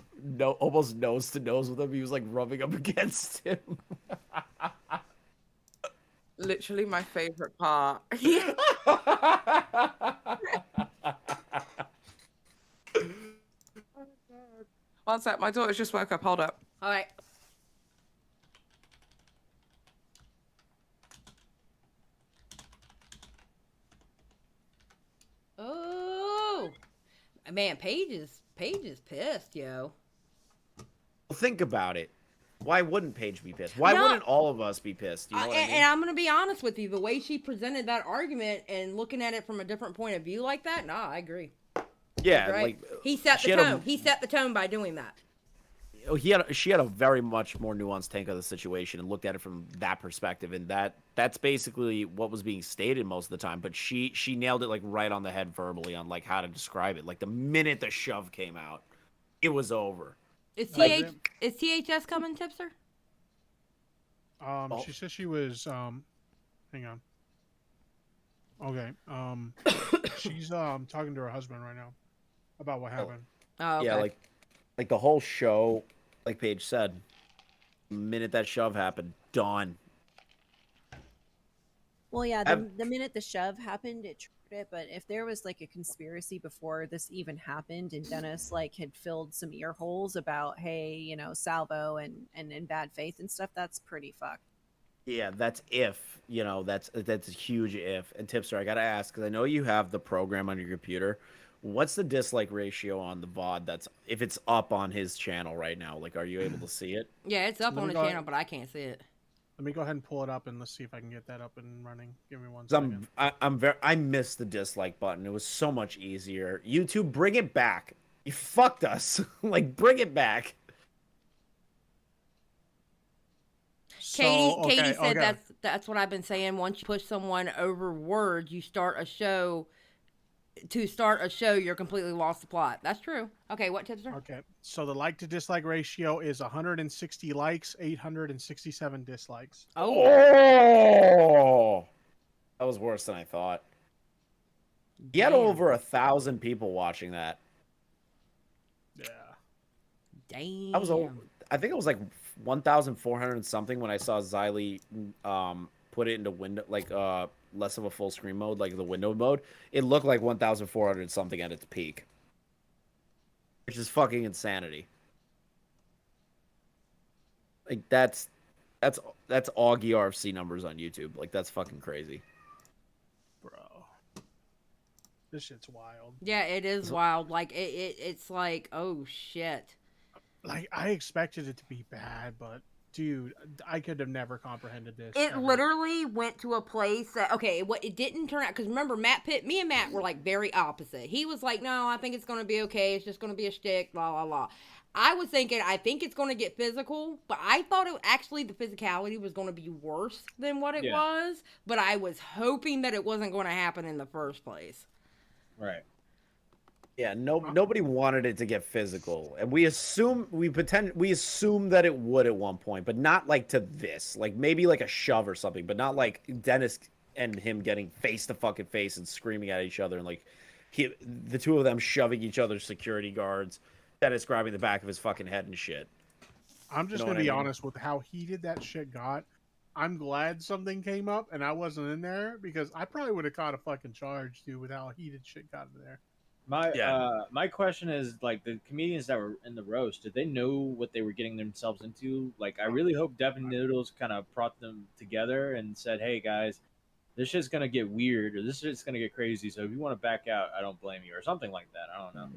almost nose to nose with him? He was like rubbing up against him. Literally my favorite part. One sec, my daughter's just woke up. Hold up. All right. Oh, Man, Paige is pissed, yo. Think about it. Why wouldn't Paige be pissed? Why No. wouldn't all of us be pissed? You know what I mean? And I'm gonna be honest with you, the way she presented that argument and looking at it from a different point of view like that, nah, I agree. Yeah, Right? like He set she the had a- tone. He set the tone by doing that. she had a very much more nuanced take of the situation and looked at it from that perspective, and that's basically what was being stated most of the time. But she nailed it like right on the head verbally on like how to describe it. Like the minute the shove came out, it was over. Is THS coming, Tipster? She said she was hang on. Okay. She's talking to her husband right now about what happened. Oh, okay. Yeah, like the whole show, like Paige said, the minute that shove happened, done. Well, yeah, the minute the shove happened, it triggered it. But if there was like a conspiracy before this even happened, and Dennis like had filled some ear holes about, hey, you know, Salvo and in bad faith and stuff, that's pretty fucked. Yeah, that's if, you know, that's a huge if. And Tipster, I gotta ask, because I know you have the program on your computer. What's the dislike ratio on the VOD that's if it's up on his channel right now? Like, are you able to see it? Yeah, it's up Let on me the go channel, but I can't see it. Let me go ahead and pull it up and let's see if I can get that up and running. Give me 1 second. I missed the dislike button. It was so much easier. YouTube, bring it back. You fucked us. Like, bring it back. Katie said that's what I've been saying. Once you push someone over words, you start a show. To start a show, you're completely lost the plot. That's true. Okay, what Tipster? Okay, so the like to dislike ratio is 160 likes, 867 dislikes. Oh, that was worse than I thought. He had over 1,000 people watching that. Yeah. Damn. I think it was like 1,400 and something when I saw Xylee put it into window less of a full screen mode, like the window mode. It looked like 1,400 something at its peak, which is fucking insanity. Like that's Augie RFC numbers on YouTube. Like that's fucking crazy, bro. This shit's wild. Yeah, it is wild. Like it's like, oh shit. Like I expected it to be bad, but dude, I could have never comprehended this. It literally went to a place that it didn't turn out because remember me and Matt were like very opposite. He was like, no, I think it's gonna be okay. It's just gonna be a shtick, blah blah blah. I was thinking, I think it's gonna get physical, but I thought the physicality was gonna be worse than what it was. But I was hoping that it wasn't going to happen in the first place. Right. Yeah, nobody wanted it to get physical, and we assumed that it would at one point, but not like to this, like maybe like a shove or something, but not like Dennis and him getting face to fucking face and screaming at each other, and like the two of them shoving each other's security guards, Dennis grabbing the back of his fucking head and shit. I'm just gonna be honest with how heated that shit got. I'm glad something came up and I wasn't in there because I probably would have caught a fucking charge, dude, with how heated shit got in there. My question is, like, the comedians that were in the roast, did they know what they were getting themselves into? Like, I really hope Devin Noodles kind of brought them together and said, hey guys, this shit's gonna get weird or this shit's gonna get crazy, so if you want to back out, I don't blame you, or something like that. I don't know.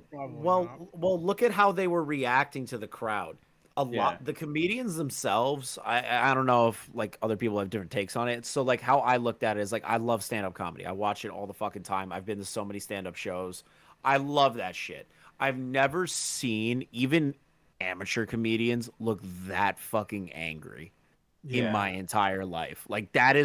Well, look at how they were reacting to the crowd. The comedians themselves, I don't know if like other people have different takes on it. So like how I looked at it is like I love stand-up comedy. I watch it all the fucking time. I've been to so many stand-up shows. I love that shit. I've never seen even amateur comedians look that fucking angry in my entire life. Like that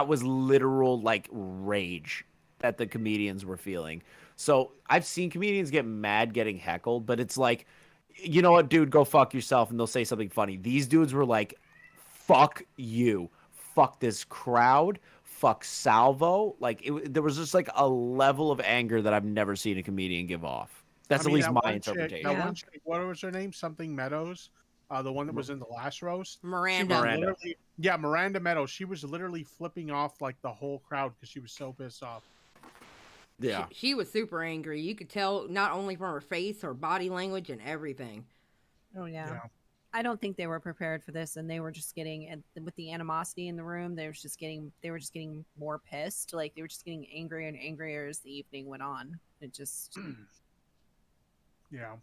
was literal like rage that the comedians were feeling. So I've seen comedians get mad getting heckled, but it's like, you know what, dude, go fuck yourself, and they'll say something funny. These dudes were like, fuck you, fuck this crowd, fuck Salvo. Like there was just like a level of anger that I've never seen a comedian give off. That's at least my interpretation. That one chick, what was her name? Something Meadows. The one that was in the last roast. Miranda. Miranda Meadows. She was literally flipping off like the whole crowd because she was so pissed off. Yeah. She was super angry. You could tell not only from her face, her body language, and everything. Oh yeah. I don't think they were prepared for this, and they were just getting with the animosity in the room. They were just getting more pissed. Like they were just getting angrier and angrier as the evening went on. It just. Yeah.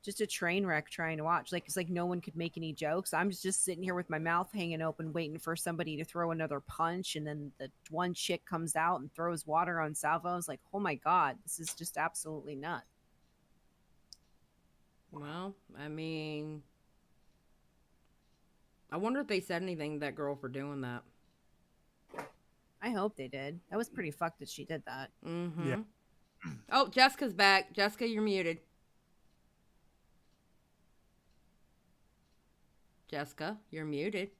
Just a train wreck trying to watch. Like, it's like no one could make any jokes. I'm just sitting here with my mouth hanging open, waiting for somebody to throw another punch, and then the one chick comes out and throws water on Salvo. I was like, oh my god, this is just absolutely nuts. Well, I mean, I wonder if they said anything to that girl for doing that. I hope they did. That was pretty fucked that she did that. Mm-hmm. Yeah. Oh, Jessica's back. Jessica, you're muted. Jessica, you're muted.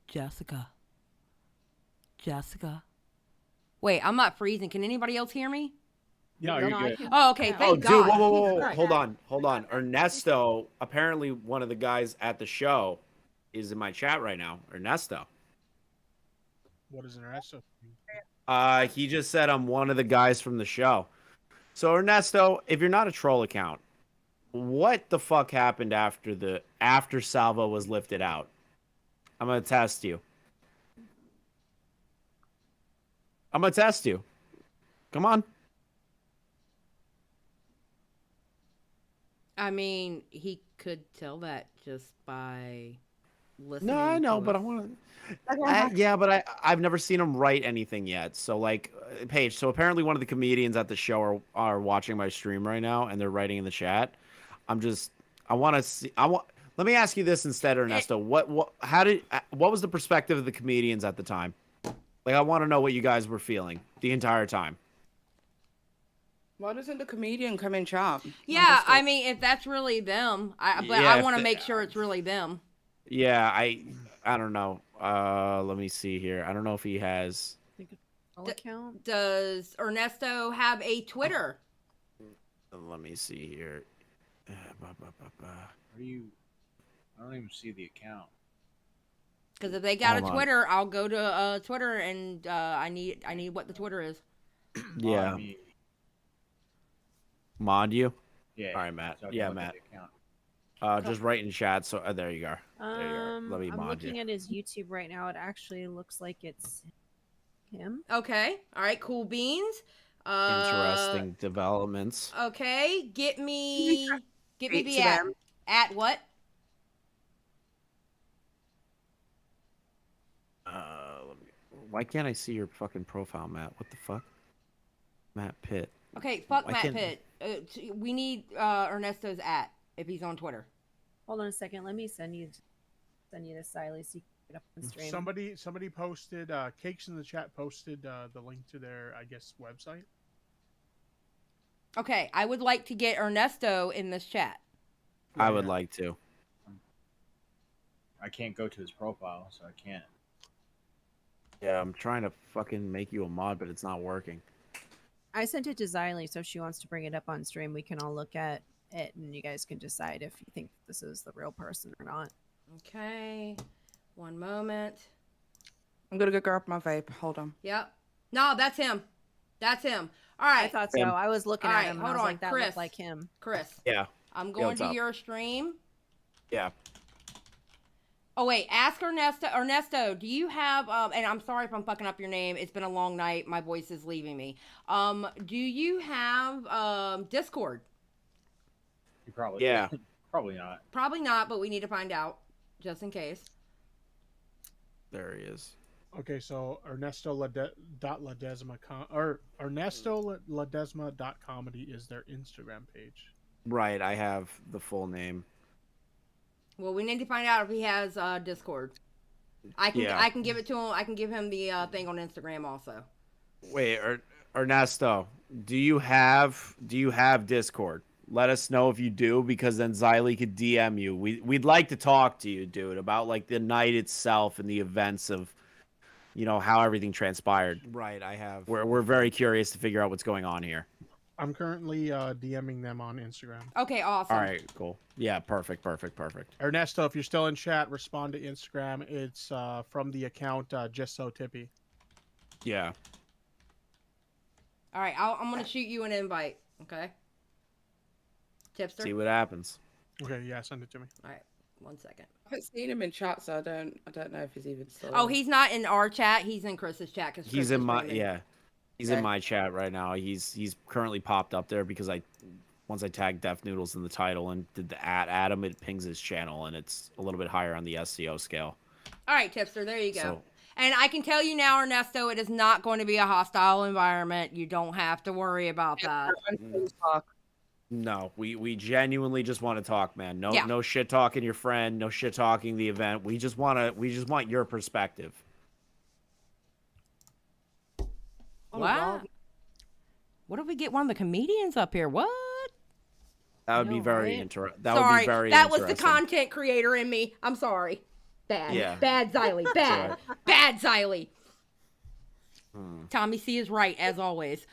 Jessica. Jessica. Wait, I'm not freezing. Can anybody else hear me? Yeah, you're No, I good. can- Oh, okay. yeah. Thank Oh, God. dude, whoa, Jesus whoa. Christ. Hold on. Ernesto, apparently one of the guys at the show, is in my chat right now. Ernesto. What is an arrest? He just said I'm one of the guys from the show. So Ernesto, if you're not a troll account, what the fuck happened after Salvo was lifted out? I'm gonna test you. Come on. I mean, he could tell that just by listening. No, I know, to but us. I want to. Yeah, but I've never seen him write anything yet. So like, Paige. So apparently one of the comedians at the show are watching my stream right now, and they're writing in the chat. I want to see. Let me ask you this instead, Ernesto. What was the perspective of the comedians at the time? Like, I want to know what you guys were feeling the entire time. Why doesn't the comedian come in chat? Yeah, I mean, if that's really them, I Yeah, want to if make sure it's really them. Yeah, I don't know. Let me see here. I don't know if he has. Account? Does Ernesto have a Twitter? Let me see here. Are you? I don't even see the account. Because if they got Hold a on. Twitter, I'll go to Twitter, and I need what the Twitter is. Yeah. Mod you? Yeah. All right, Matt. So I can Yeah, look at Matt. the account. Just write in chat. So there you go. There you go. Let me I'm mod looking you. at his YouTube right now. It actually looks like it's him. Okay. All right. Cool beans. Interesting developments. Okay. Get me the to at. them. At what? Why can't I see your fucking profile, Matt? What the fuck? Matt Pitt. Okay. Fuck Why Matt can't- Pitt. We need Ernesto's at if he's on Twitter. Hold on a second. Let me send you this, Siley, so you can get up on stream. Somebody posted Cakes in the chat posted the link to their, I guess, website. Okay. I would like to get Ernesto in this chat. I would like to. I can't go to his profile, so I can't. Yeah, I'm trying to fucking make you a mod, but it's not working. I sent it to Xylee, so if she wants to bring it up on stream, we can all look at it, and you guys can decide if you think this is the real person or not. Okay. One moment. I'm gonna go grab my vape. Hold on. Yep. No, that's him. That's him. All right. I thought so. I was looking All at right, him, and hold I was on, like, that Chris. looked like him. Chris. Yeah. I'm Yo, going what's to up? your stream. Yeah. Oh wait, ask Ernesto. Ernesto, do you have and I'm sorry if I'm fucking up your name. It's been a long night. My voice is leaving me. Do you have Discord? You probably. Yeah. Probably not. Probably not, but we need to find out just in case. There he is. Okay, so Ernesto.ledesma.comedy is their Instagram page. Right, I have the full name. Well, we need to find out if he has Discord. I can give it to him. I can give him the thing on Instagram also. Wait, Ernesto, do you have Discord? Let us know if you do, because then Xylee could DM you. We'd like to talk to you, dude, about like the night itself and the events of, how everything transpired. Right, I have. We're very curious to figure out what's going on here. I'm currently DMing them on Instagram. Okay, awesome. All right, cool. Yeah, perfect. Ernesto, if you're still in chat, respond to Instagram. It's from the account Just So Tippy. Yeah. All right, I'm gonna shoot you an invite. Okay. Tipster. See what happens. Okay, yeah, send it to me. All right. 1 second. I haven't seen him in chat, so I don't know if he's even still. Oh, he's not in our chat. He's in Chris's chat. Cause He's Chris in is my streaming. He's Okay. in my chat right now. He's currently popped up there because once I tagged Def Noodles in the title and did the at him, it pings his channel and it's a little bit higher on the SEO scale. All right, Tipster, there you go. So- And I can tell you now, Ernesto, it is not going to be a hostile environment. You don't have to worry about that. No, we genuinely just want to talk, man. No Yeah. no shit talking your friend, no shit talking the event. We just want your perspective. Wow. What if we get one of the comedians up here? What? That would be very right? interesting. Sorry, that was the content creator in me. I'm sorry. Bad. Yeah. Bad Xylee. Bad. all Bad Xylee. Hmm. Tommy C is right, as always.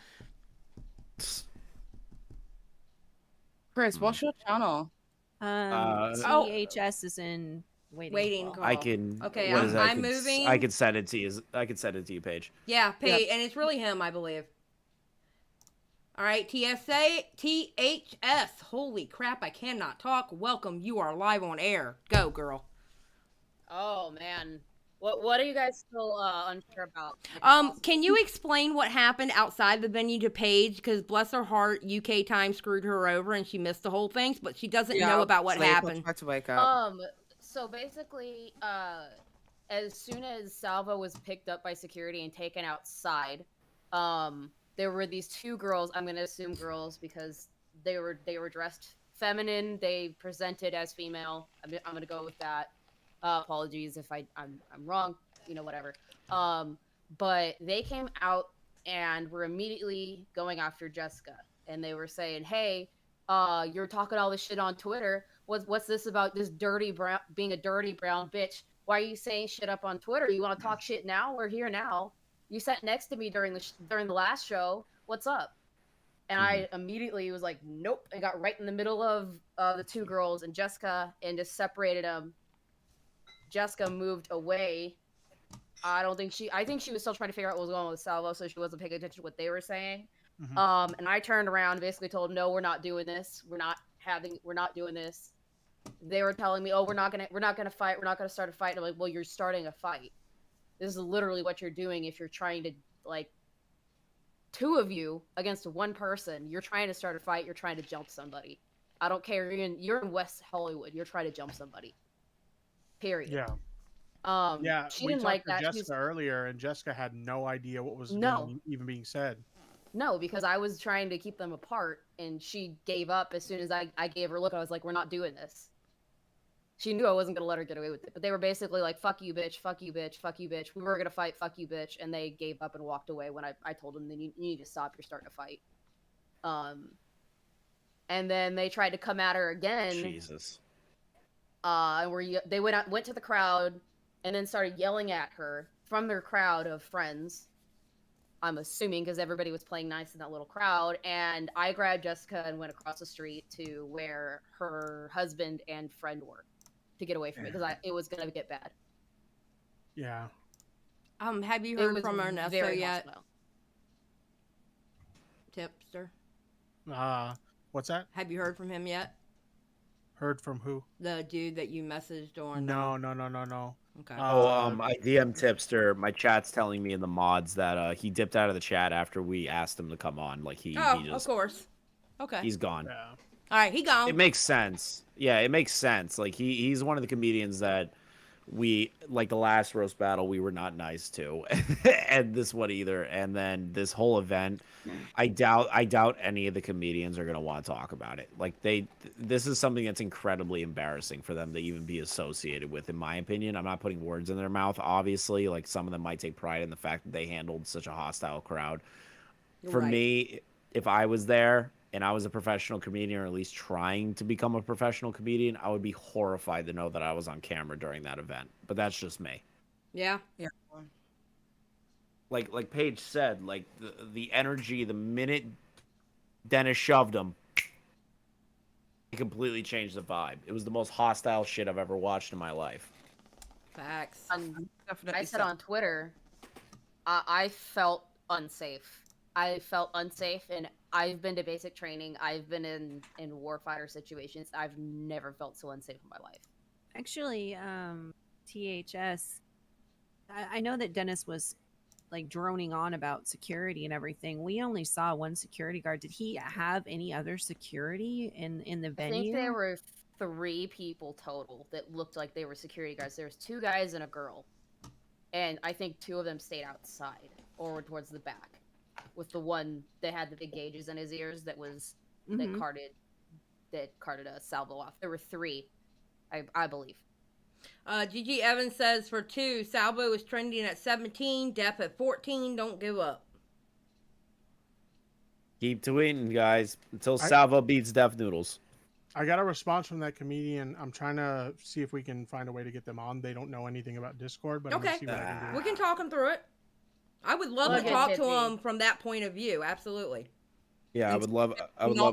Chris, what's your channel? THS is in waiting. I can. Okay, what is that? I'm moving. I can send it to you. I can send it to you, Paige. Yeah, and it's really him, I believe. All right, THS. Holy crap, I cannot talk. Welcome, you are live on air. Go, girl. Oh man, what are you guys still unsure about? Can you explain what happened outside the venue to Paige? Because bless her heart, UK time screwed her over and she missed the whole thing, but she doesn't know about what happened. Try to wake up. So basically, as soon as Salvo was picked up by security and taken outside, there were these two girls. I'm gonna assume girls because they were dressed feminine. They presented as female. I'm gonna go with that. Apologies if I'm wrong. You know, whatever. But they came out and were immediately going after Jessica, and they were saying, "Hey, you're talking all this shit on Twitter. What's this about? This dirty brown being a dirty brown bitch? Why are you saying shit up on Twitter? You want to talk shit now? We're here now. You sat next to me during the last show. What's up?" And I immediately was like, "Nope," and got right in the middle of the two girls and Jessica and just separated them. Jessica moved away. I think she was still trying to figure out what was going on with Salvo, so she wasn't paying attention to what they were saying. And I turned around and basically told them, "No, we're not doing this. We're not doing this." They were telling me, "Oh, we're not gonna fight. We're not gonna start a fight." And I'm like, "Well, you're starting a fight. This is literally what you're doing if you're trying to, like, two of you against one person. You're trying to start a fight. You're trying to jump somebody. I don't care. You're in West Hollywood. You're trying to jump somebody. Period." Yeah. Yeah, she didn't like that. Jessica earlier, and Jessica had no idea what was even being said. No, because I was trying to keep them apart, and she gave up as soon as I gave her a look. I was like, "We're not doing this." She knew I wasn't going to let her get away with it, but they were basically like, "Fuck you, bitch, fuck you, bitch, fuck you, bitch. We were going to fight, fuck you, bitch." And they gave up and walked away when I told them, you need to stop, you're starting to fight. And then they tried to come at her again. Jesus. They went to the crowd and then started yelling at her from their crowd of friends. I'm assuming because everybody was playing nice in that little crowd. And I grabbed Jessica and went across the street to where her husband and friend were to get away from it because it was going to get bad. Yeah. Have you heard from Ernesto yet? Hostile. Tipster. What's that? Have you heard from him yet? Heard from who? The dude that you messaged on. No. Okay. I DM Tipster. My chat's telling me in the mods that he dipped out of the chat after we asked him to come on. Like he just, of course. Okay. He's gone. Yeah. All right, he gone. It makes sense. Yeah, it makes sense. Like he's one of the comedians that we like the last roast battle we were not nice to, and this one either. And then this whole event, I doubt any of the comedians are gonna want to talk about it. Like this is something that's incredibly embarrassing for them to even be associated with, in my opinion. I'm not putting words in their mouth, obviously. Like some of them might take pride in the fact that they handled such a hostile crowd. For me, if I was there and I was a professional comedian, or at least trying to become a professional comedian, I would be horrified to know that I was on camera during that event. But that's just me. Yeah. Like Paige said, like the energy, the minute Dennis shoved him, it completely changed the vibe. It was the most hostile shit I've ever watched in my life. Facts. I said on Twitter, I felt unsafe. I felt unsafe, and I've been to basic training. I've been in warfighter situations. I've never felt so unsafe in my life. Actually, THS, I know that Dennis was like droning on about security and everything. We only saw one security guard. Did he have any other security in the I think venue? there were 3 people total that looked like they were security guards. There was 2 guys and a girl, and I think 2 of them stayed outside or towards the back, with the one that had the big gauges in his ears that was Mhm. that carted a Salvo off. There were 3, I believe. Gigi Evans says for 2, Salvo is trending at 17, Def at 14. Don't give up. Keep tweeting, guys, until Salvo beats Def Noodles. I got a response from that comedian. I'm trying to see if we can find a way to get them on. They don't know anything about Discord, but I'm Okay, gonna see what I can do. we can talk him through it. I would love to talk to him from that point of view. Absolutely. Yeah, I would love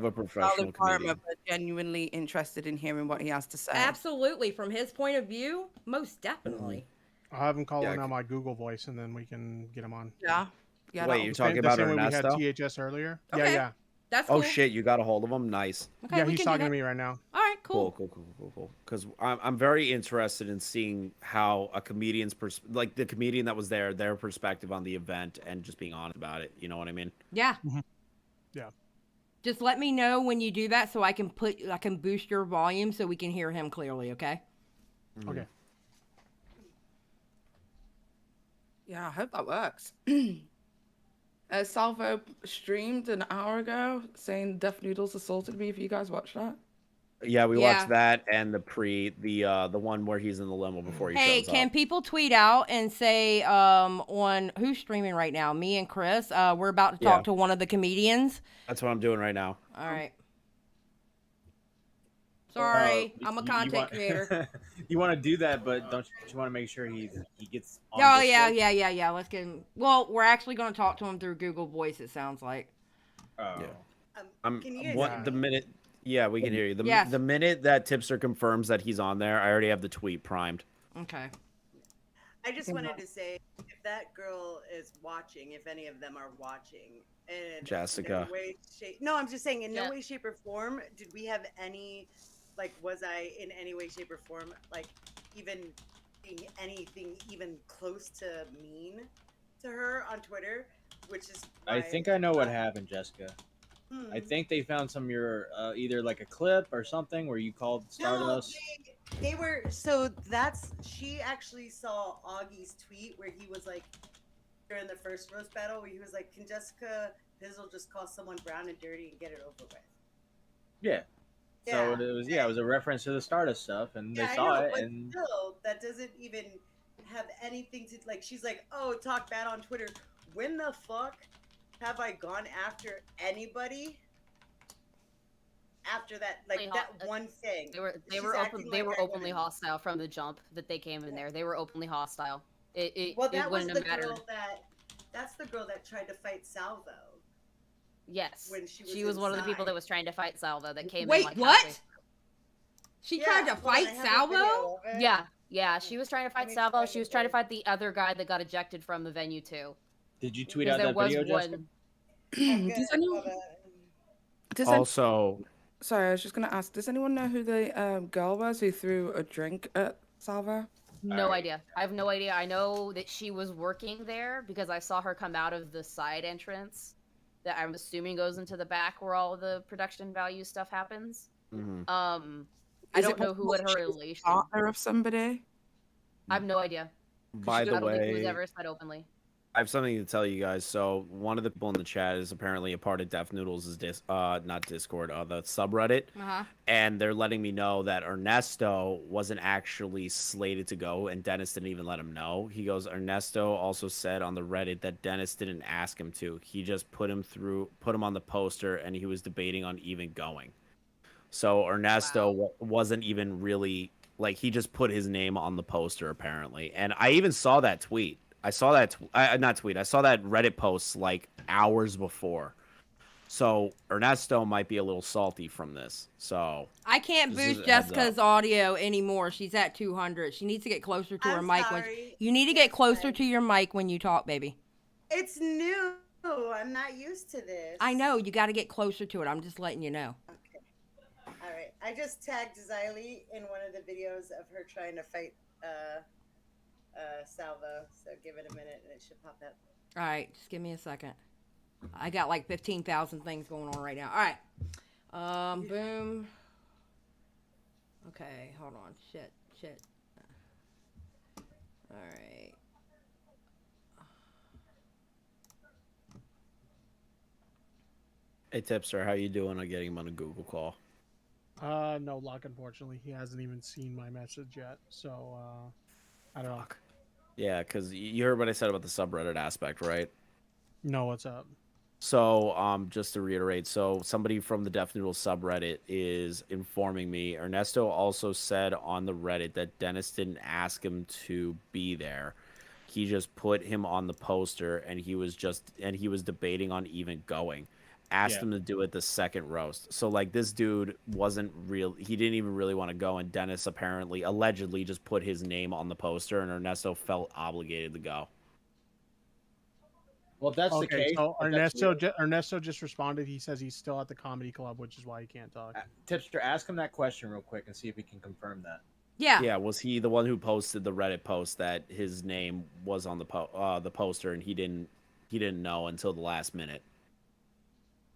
a professional comedian. But genuinely interested in hearing what he has to say. Absolutely, from his point of view, most definitely. I'll have him call in on my Google Voice, and then we can get him on. Yeah. Wait, you're talking about the same way Ernesto? we had THS earlier. Okay. Yeah. That's Oh cool. shit, you got a hold of him? Nice. Okay, yeah, we he's can do talking to that. me right now. All right, cool. Cool. Because I'm very interested in seeing how a comedian's like the comedian that was there, their perspective on the event, and just being honest about it. You know what I mean? Yeah. Yeah. Just let me know when you do that so I can boost your volume so we can hear him clearly, okay? Okay. Yeah, I hope that works. Salvo streamed an hour ago saying Def Noodles assaulted me. If you guys watched that. Yeah, we watched that and the one where he's in the limo before he Hey, shows can up. people tweet out and say on who's streaming right now? Me and Chris. We're about to talk Yeah. to one of the comedians. That's what I'm doing right now. All right. Sorry, I'm a content creator. You want to do that, but don't you want to make sure he gets on Oh Discord? yeah. Let's get him. Well, we're actually going to talk to him through Google Voice. It sounds like. Oh. Can you guys What hear the me? minute? Yeah, we can hear you. Yes. The minute that Tipster confirms that he's on there, I already have the tweet primed. Okay. I just wanted to say, if that girl is watching, if any of them are watching, and Jessica. no way, no, I'm just saying, in Yeah. no way, shape, or form, did we have any, like, was I in any way, shape, or form, like, even being anything even close to mean to her on Twitter, which is I why- think I know what happened, Jessica. I think they found some of your either like a clip or something where you called Stardust. No, they were so that's she actually saw Augie's tweet where he was like during the first roast battle where he was like, "Can Jessica Pizzle just call someone brown and dirty and get it over with?" Yeah. Yeah. So it was a reference to the Stardust stuff, and they Yeah, I saw know, it, but and still, that doesn't even have anything to like. She's like, "Oh, talk bad on Twitter." When the fuck have I gone after anybody? After that, like that one thing, They were She's open, acting they like were that openly woman. hostile from the jump that they came in there. They were openly hostile. Well, that it was wouldn't the have mattered. girl that's the girl that tried to fight Salvo. Yes. When she She was one of the people inside. that was trying to fight Salvo that came Wait, in like what? halfway- She Yeah, tried to hold on, I fight have a Salvo? video of it. Yeah, she was trying to fight Salvo. She was trying to fight the other guy that got ejected from the venue too. did you tweet Because out there that was video, Jessica? one. Does anyone? Does Also, Sorry, I was just gonna ask. Does anyone know who the girl was who threw a drink at Salvo? No idea. I have no idea. I know that she was working there because I saw her come out of the side entrance that I'm assuming goes into the back where all of the production value stuff happens. Mhm. I Is don't it know who possible had that her she was a relation. partner of somebody? I have no idea. 'Cause by I the don't think it was way, ever said openly. I have something to tell you guys. So one of the people in the chat is apparently a part of Def Noodles' not Discord, the subreddit, Uh-huh. and they're letting me know that Ernesto wasn't actually slated to go, and Dennis didn't even let him know. He goes, Ernesto also said on the Reddit that Dennis didn't ask him to. He just put him on the poster, and he was debating on even going. So Ernesto wasn't even really like he just put his name on the poster apparently, and I even saw that tweet. I saw that not tweet. I saw that Reddit post like hours before. So Ernesto might be a little salty from this. So I can't this is boost a heads Jessica's up. audio anymore. She's at 200. She needs to get closer to her I'm mic. sorry. You need to get closer to your mic when you talk, baby. It's new. I'm not used to this. I know. You got to get closer to it. I'm just letting you know. All right. I just tagged Xylee in one of the videos of her trying to fight Salvo. So give it a minute and it should pop up. All right, just give me a second. I got like 15,000 things going on right now. All right. Boom. Okay, hold on. Shit. All right. Hey, Tipster, how you doing on getting him on a Google call? No luck, unfortunately. He hasn't even seen my message yet, so I don't know. Yeah, because you heard what I said about the subreddit aspect, right? No, what's up? So, just to reiterate, so somebody from the Deaf Noodle subreddit is informing me. Ernesto also said on the Reddit that Dennis didn't ask him to be there. He just put him on the poster, and he was debating on even going. Asked him to do it the second roast. So, like, this dude wasn't real. He didn't even really want to go, and Dennis allegedly just put his name on the poster, and Ernesto felt obligated to go. Well, if that's the case. So Ernesto just responded. He says he's still at the comedy club, which is why he can't talk. Tipster, ask him that question real quick and see if he can confirm that. Yeah. Was he the one who posted the Reddit post that his name was on the poster and he didn't know until the last minute?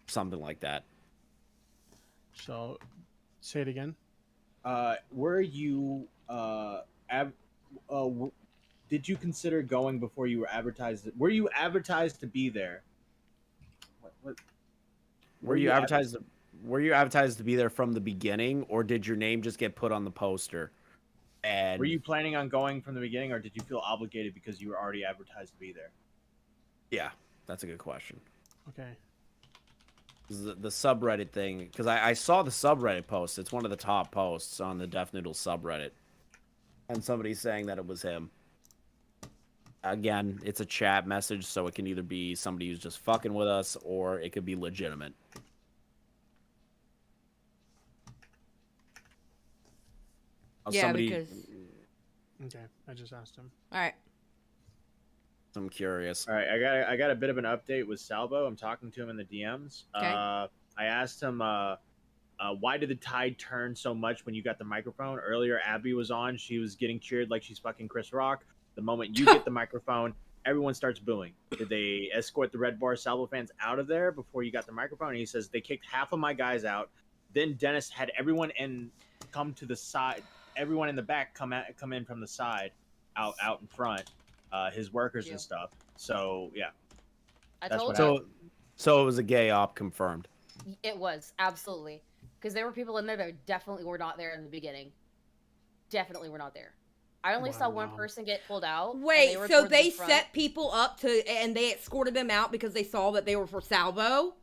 Something like that. So, say it again. Were you did you consider going before you were advertised? Were you advertised to be there? What? Were you advertised to be there from the beginning, or did your name just get put on the poster? And were you planning on going from the beginning, or did you feel obligated because you were already advertised to be there? Yeah, that's a good question. Okay. The subreddit thing, because I saw the subreddit post. It's one of the top posts on the Deaf Noodle subreddit, and somebody's saying that it was him. Again, it's a chat message, so it can either be somebody who's just fucking with us, or it could be legitimate. Yeah, because... Okay, I just asked him. All right. I'm curious. All right, I got a bit of an update with Salvo. I'm talking to him in the DMs. Okay. I asked him, why did the tide turn so much when you got the microphone? Earlier, Abby was on. She was getting cheered like she's fucking Chris Rock. The moment you get the microphone, everyone starts booing. Did they escort the Red Bar Salvo fans out of there before you got the microphone? And he says they kicked half of my guys out. Then Dennis had everyone come to the side. Everyone in the back come in from the side, out in front. His workers and stuff. So yeah, So it was a gay op confirmed. It was absolutely, because there were people in there that definitely were not there in the beginning. Definitely were not there. I only saw one person get pulled out. Wait, so they set people up and they escorted them out because they saw that they were for Salvo?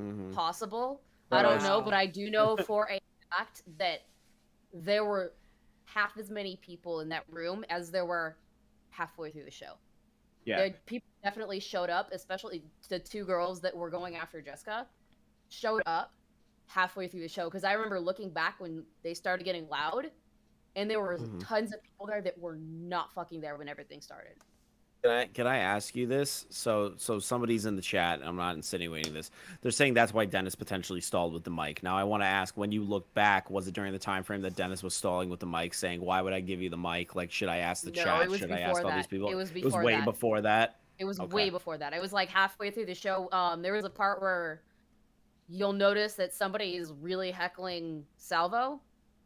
Mm-hmm. Possible. I don't know, but I do know for a fact that there were half as many people in that room as there were halfway through the show. Yeah. People definitely showed up, especially the two girls that were going after Jessica showed up halfway through the show. Because I remember looking back when they started getting loud, and there were tons of people there that were not fucking there when everything started. Can I ask you this? So somebody's in the chat, and I'm not insinuating this. They're saying that's why Dennis potentially stalled with the mic. Now I want to ask, when you look back, was it during the time frame that Dennis was stalling with the mic, saying, "Why would I give you the mic? Like, should I ask the chat? Should I ask all these people?" It was way before that. It was way before that. It was like halfway through the show. There was a part where you'll notice that somebody is really heckling Salvo.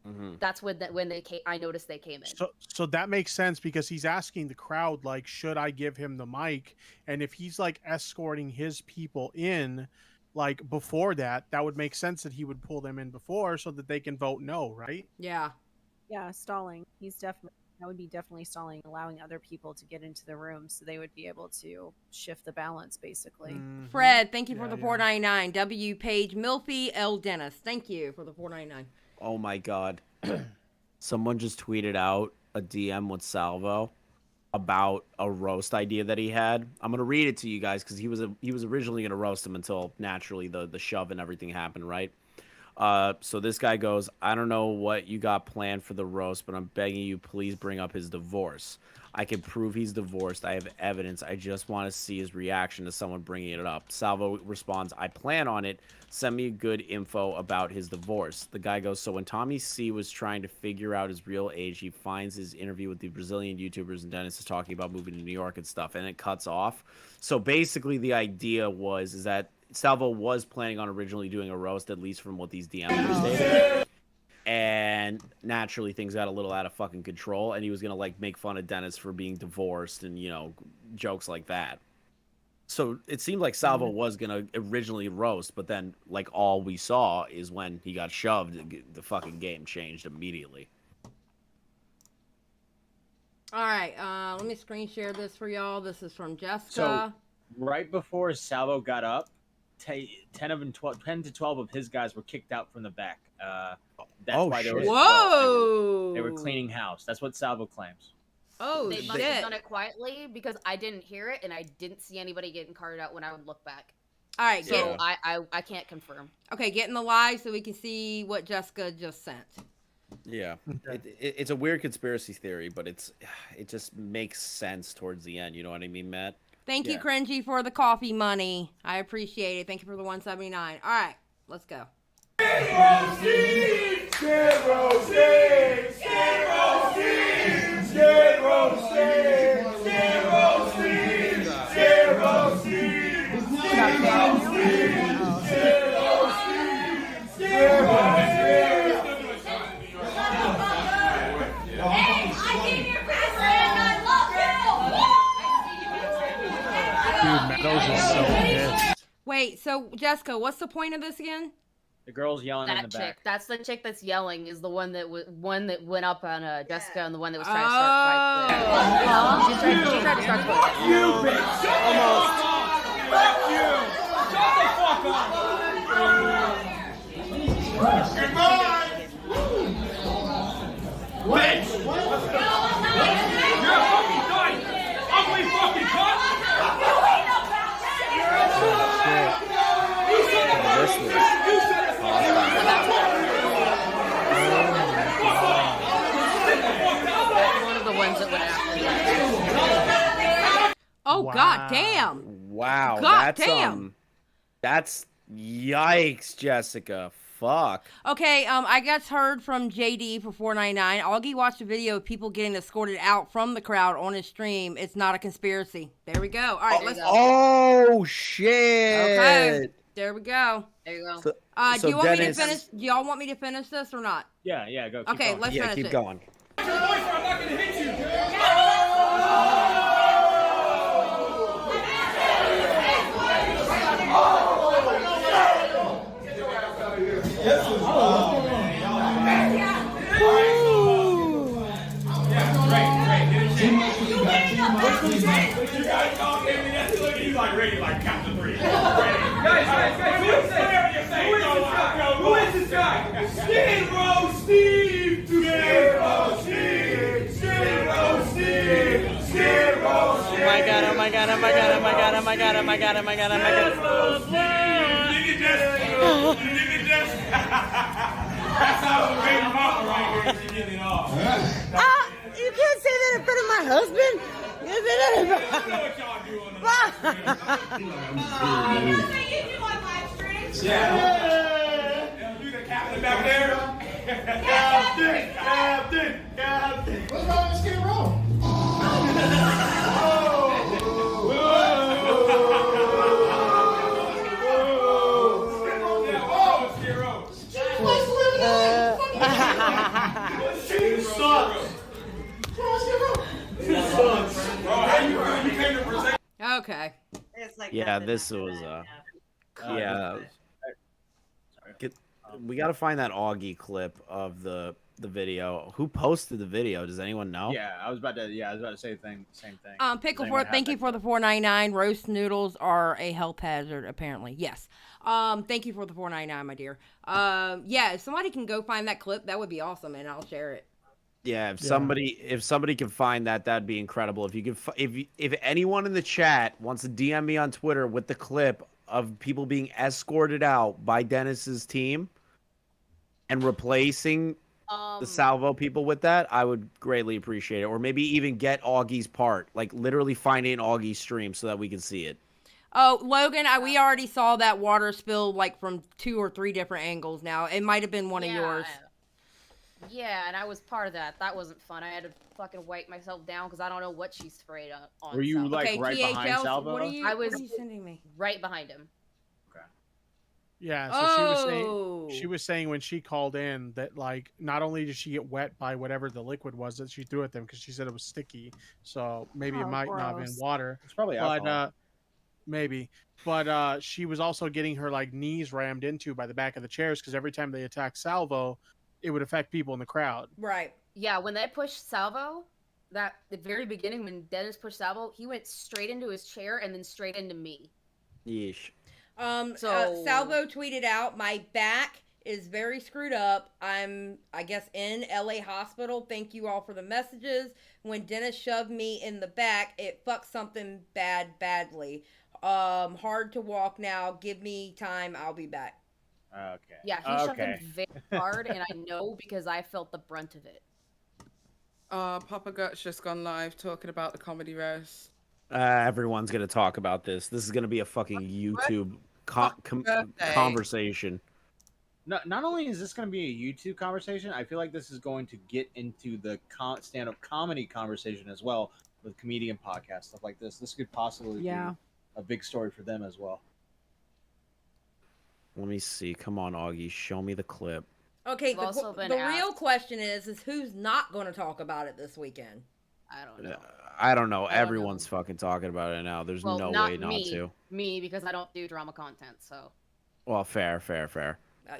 Mm-hmm. That's when they came. I noticed they came in. So that makes sense, because he's asking the crowd, like, should I give him the mic? And if he's like escorting his people in, like, before that would make sense that he would pull them in before so that they can vote no, right? Yeah. Yeah, stalling. That would be definitely stalling, allowing other people to get into the room so they would be able to shift the balance, basically. Mm-hmm. Fred, thank you for the $4.99. W. Page Milfy L. Dennis, thank you for the $4.99. Oh my god. Someone just tweeted out a DM with Salvo about a roast idea that he had. I'm gonna read it to you guys because he was originally gonna roast him until naturally the shove and everything happened, right? So this guy goes, I don't know what you got planned for the roast, but I'm begging you, please bring up his divorce. I can prove he's divorced. I have evidence. I just want to see his reaction to someone bringing it up. Salvo responds, I plan on it. Send me good info about his divorce. The guy goes, so when Tommy C was trying to figure out his real age, he finds his interview with the Brazilian YouTubers, and Dennis is talking about moving to New York and stuff, and it cuts off. So basically the idea is that Salvo was planning on originally doing a roast, at least from what these DMs were stating. And naturally things got a little out of fucking control, and he was gonna like make fun of Dennis for being divorced and, you know, jokes like that. So it seemed like Salvo was gonna originally roast, but then like all we saw is when he got shoved, the fucking game changed immediately. All right, let me screen share this for y'all. This is from Jessica. So right before Salvo got up, 10 to 12 of his guys were kicked out from the back. That's why they were. Whoa! They were cleaning house. That's what Salvo claims. Oh, they must have done it quietly because I didn't hear it and I didn't see anybody getting carted out when I would look back. All right, so I can't confirm. Okay, get in the live so we can see what Jessica just sent. Yeah, it's a weird conspiracy theory, but it just makes sense towards the end. You know what I mean, Matt? Thank you, Cringy, for the coffee money. I appreciate it. Thank you for the 179. All right, let's go. Meadows is so pissed. Wait, so Jessica, what's the point of this again? The girl's yelling in That the chick, back. that's the chick that's yelling, is the one that went up on Jessica and the one that was trying to start fight. She tried to start fight. Fuck you, bitch! Shut the fuck up! Fuck you! Shut the fuck up! Goodbye! Bitch! You're a fucking dyke! Ugly fucking cunt! One of the ones that went after that. Oh, god damn! Wow, God damn! That's yikes, Jessica. Fuck. Okay, I just heard from JD for 499. Augie watched a video of people getting escorted out from the crowd on his stream. It's not a conspiracy. There we go. All right, let's. Oh shit. Okay, there we go. There you go. So, Do you want me to finish? Do y'all want me to finish this or not? Yeah, go. Keep Okay, going. let's finish keep it. going. I'm not gonna hit you! He's like ready, like count to three. Guys, who is this guy? Skid Row Steve! Skid Row Steve! Skid Row Steve! Skid Row Steve! Oh my god, oh my god, oh my god, oh my god, oh my god, oh my god, oh my god, oh my god. That's how the baby mama right here is getting it off. You can't say that in front of my husband. You can't say that in front of my Yeah. You the captain back there? Captain. What's wrong with Skid Row? Okay. It's like Yeah, this was yeah. We got to find that Augie clip of the video. Who posted the video? Does anyone know? Yeah, I was about to say the same thing. Pickle Does for anyone thank have you for the 499. Roast noodles are a health hazard, apparently. Yes. Thank you for the 499, my dear. Yeah, if somebody can go find that clip, that would be awesome, and I'll share it. Yeah, if somebody can find that, that'd be incredible. If you can, if anyone in the chat wants to DM me on Twitter with the clip of people being escorted out by Dennis's team, and replacing the Salvo people with that, I would greatly appreciate it. Or maybe even get Augie's part, like literally finding Augie's stream so that we can see it. Oh, Logan, we already saw that water spill like from 2 or 3 different angles now. It might have been one of yours. Yeah, and I was part of that. That wasn't fun. I had to fucking wipe myself down because I don't know what she sprayed on. Were you Salvo. like right behind Salvo? I was what are you sending me? Right behind him. Yeah, so she was saying when she called in that like not only did she get wet by whatever the liquid was that she threw at them because she said it was sticky, so maybe it might not have been gross. water. It's probably alcohol. Maybe. But she was also getting her like knees rammed into by the back of the chairs because every time they attacked Salvo, it would affect people in the crowd. Right. Yeah, when they pushed Salvo, the very beginning when Dennis pushed Salvo, he went straight into his chair and then straight into me. Yeesh. Salvo tweeted out, "My back is very screwed up. I guess, in LA hospital. Thank you all for the messages. When Dennis shoved me in the back, it fucked something badly. Hard to walk now. Give me time. I'll be back." Okay. Yeah, he shoved him very hard, and I know because I felt the brunt of it. Papa Gut's just gone live talking about the comedy roast. Everyone's gonna talk about this. This is gonna be a fucking YouTube conversation. Not only is this going to be a YouTube conversation, I feel like this is going to get into the stand-up comedy conversation as well with comedian podcasts, stuff like this. This could possibly be a big story for them as well. Let me see. Come on, Augie. Show me the clip. Okay, the real question is who's not going to talk about it this weekend? I don't know. I don't know. Everyone's fucking talking about it now. There's no way not to. Me, because I don't do drama content, so. Well, fair.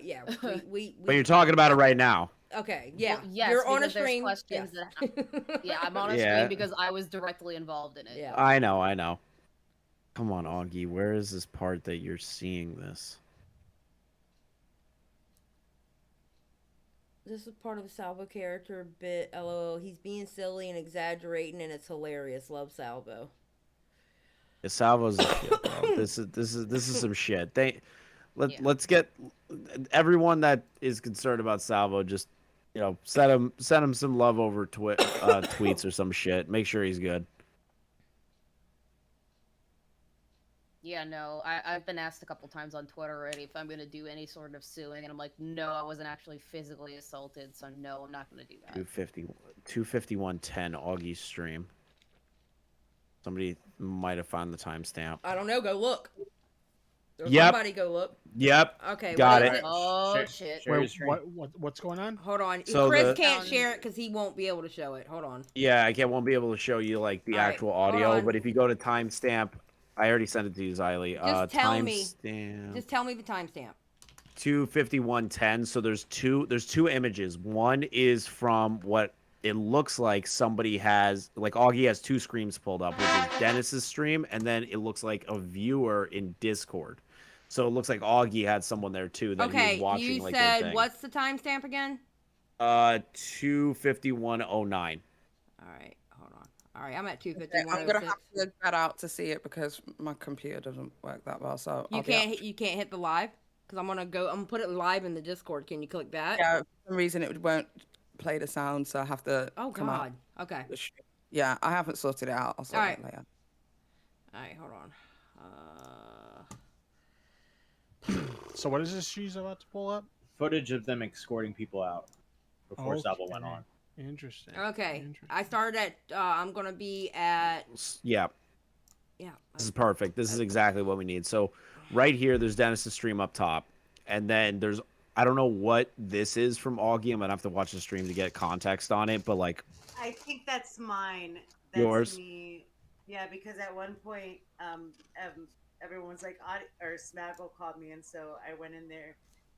Yeah, we But you're talking about it right now. Okay, yeah. Well, yes, you're on a because there's stream. Questions Yes. that I'm on a stream because I was directly involved in it. Yeah. I know. Come on, Augie. Where is this part that you're seeing this? This is part of the Salvo character bit. LOL. He's being silly and exaggerating, and it's hilarious. Love Salvo. Yeah, Salvo's the shit, bro. This is some shit. Let's get everyone that is concerned about Salvo. Just send him some love over tweets or some shit. Make sure he's good. Yeah, no, I've been asked a couple times on Twitter already if I'm going to do any sort of suing, and I'm like, no, I wasn't actually physically assaulted, so no, I'm not going to do that. 251:10 Augie's stream. Somebody might have found the timestamp. I don't know. Go look. Or Yep. Somebody go look. Yep. Okay. Got it. Oh shit. What's going on? Hold on. So Chris can't share it because he won't be able to show it. Hold on. Yeah, won't be able to show you like the actual audio, but if you go to timestamp, I already sent it to you, Xylee. Just tell me. Timestamp. Just tell me the timestamp. 251:10. So there's two images. One is from what it looks like somebody has, like Augie has two screens pulled up, which is Dennis's stream, and then it looks like a viewer in Discord. So it looks like Augie had someone there too that he was watching. You like their said thing. what's the timestamp again? 251:09. All right, hold on. All right, I'm at 251. I'm gonna have to get out to see it because my computer doesn't work that well. So you can't hit the live because I'm gonna put it live in the Discord. Can you click that? Yeah, for some reason it won't play the sound, so I have to. Oh come out. God. Okay. Yeah, I haven't sorted it out. I'll sort it later. All right, hold on. So what is this she's about to pull up? Footage of them escorting people out before Salvo went on. Interesting. Okay. I started at. I'm gonna be at. Yeah. Yeah. This is perfect. This is exactly what we need. So right here, there's Dennis's stream up top, and then there's, I don't know what this is from Augie. I'm gonna have to watch the stream to get context on it, but like. I think that's mine. That's Yours? me. Yeah, because at one point, everyone's like, or Smaggle called me, and so I went in there,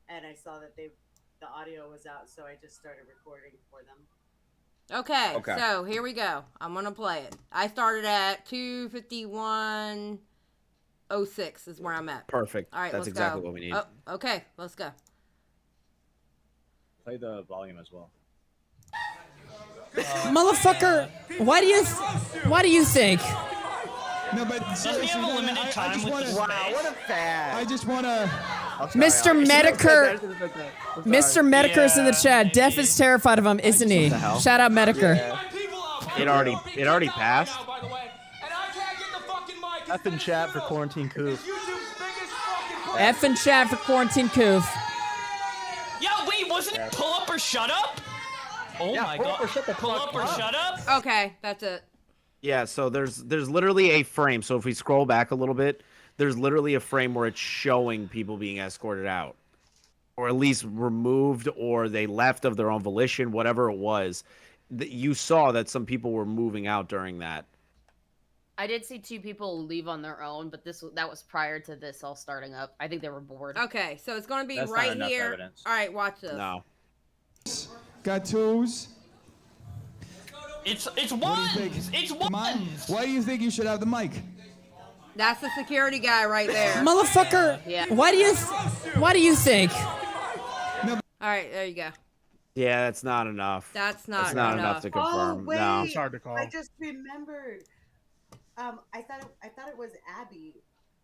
and I saw that the audio was out, so I just started recording for them. Okay. So here we go. I'm gonna play it. I started at 251:06 is where I'm at. Perfect. All right. That's let's exactly go. what we need. Oh, okay. Let's go. Play the volume as well. Motherfucker, why do you think? No, but seriously, have a limited time with this Wow, space? what a fad! I just want to Mr. Medicare. Mr. Medicare's in the chat. Def is terrified of him, isn't he? Shout out Medicare. It already passed. F in chat for quarantine coup. F in chat for quarantine coof. Yeah, wait, wasn't it pull up or shut up? Oh my god. Pull up or shut up? Okay, that's it. Yeah, so there's literally a frame. So if we scroll back a little bit, there's literally a frame where it's showing people being escorted out. Or at least removed, or they left of their own volition, whatever it was. You saw that some people were moving out during that. I did see 2 people leave on their own, but that was prior to this all starting up. I think they were bored. Okay, so it's going to be That's not right enough here. evidence. All right, watch this. No. Got 2s. It's ones. It's ones. Why do you think you should have the mic? That's the security guy right there. Motherfucker. Yeah. Why do you think? All right, there you go. Yeah, that's not enough. That's not enough to confirm. Oh, wait. No. It's hard to call. I just remembered. I thought it was Abby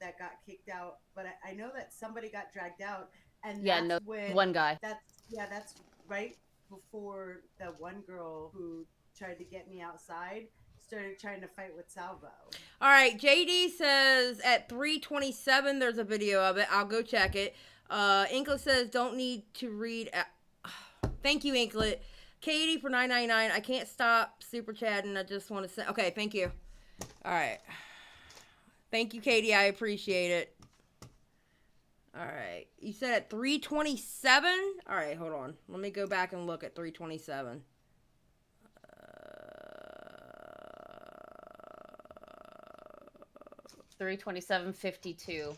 that got kicked out, but I know that somebody got dragged out, and Yeah, that's no, when one guy. That's right before the one girl who tried to get me outside started trying to fight with Salvo. All right, JD says at 3:27 there's a video of it. I'll go check it. Inklet says don't need to read. Thank you, Inklet. Katie for $9.99. I can't stop super chatting. I just want to say okay. Thank you. All right. Thank you, Katie. I appreciate it. All right. You said at 3:27? All right, hold on. Let me go back and look at 3:27. 3:27:52.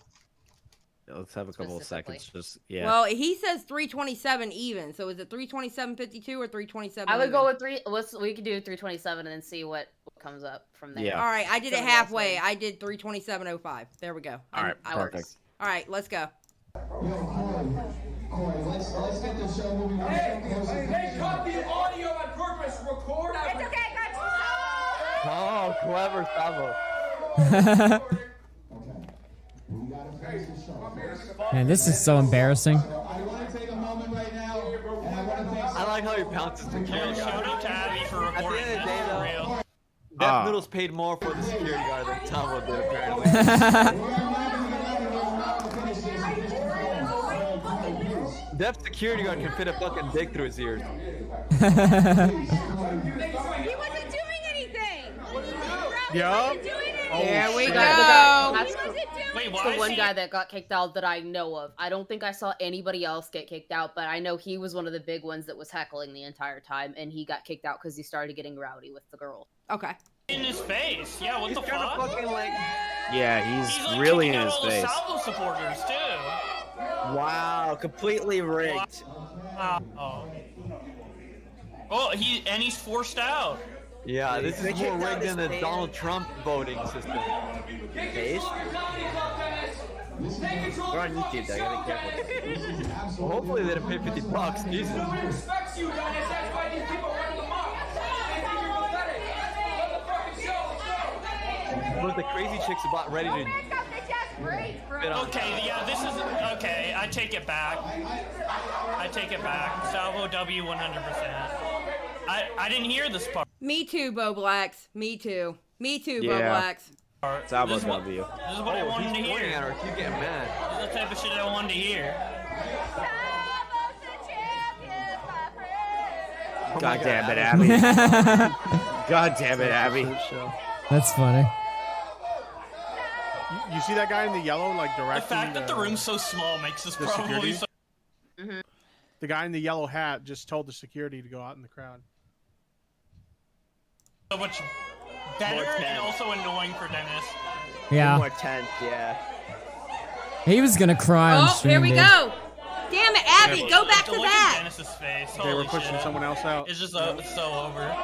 Let's have a couple of seconds. Just yeah. Well, he says 3:27 even. So is it 3:27:52 or 3:27? I would go with we could do 3:27 and then see what comes up from there. Yeah. All right, I did it halfway. I did 3:27:05. There we go. All right, perfect. All right, let's go. Corey, let's get the show moving on. Hey, cut the audio on purpose. Record. It's okay, Oh, clever, Sabo. Man, this is so embarrassing. I like how he pounces the security guard. Shout out to Abby for At the reporting end of the this day, for though, real. Death Noodles paid more for the security guard than Sabo did, apparently. Death's security guard can fit a fucking dick through his ears. He wasn't doing anything. Yup. There we go. That's Wait, the one guy that got kicked out that I know of. I don't think I saw anybody else get kicked out, but I know he was one of the big ones that was heckling the entire time, and he got kicked out because he started getting rowdy with the girl. Okay. In his face. Yeah, what the fuck? Yeah, he's like really in kicking out his all the face. Salvo supporters too. Wow, completely rigged. Wow. Oh, he's forced out. Yeah, this is more rigged than the Donald Trump voting system. Face? We're on YouTube, I gotta be careful. Well, hopefully they didn't pay $50. Jesus. respects you, Dennis. That's why these people run them up. They think you're pathetic. Let the fucking show. Let's go. Look, the crazy chick's about ready to. Okay, yeah, this is okay. I take it back. I take it back. Salvo W 100%. I didn't hear this part. Me too, Bo Blacks. Me too. Me too, Bo Yeah. Blacks. Salvo This is what- W. This is what I wanted to hear. At her, keep getting mad. This is the type of shit I wanted to hear. God damn it, Abby. God damn it, Abby. That's funny. You see that guy in the yellow, like The directing fact that the room's so small makes this the probably security? so. The guy in the yellow hat just told the security to go out in the crowd. So much better and also annoying for Dennis. Yeah. More tense, yeah. He was gonna cry on Oh, stream, here we dude. go. Damn it, Abby, Yeah, go back to look at that. Dennis's face. They were Holy pushing shit. someone else out. It's just it's so over.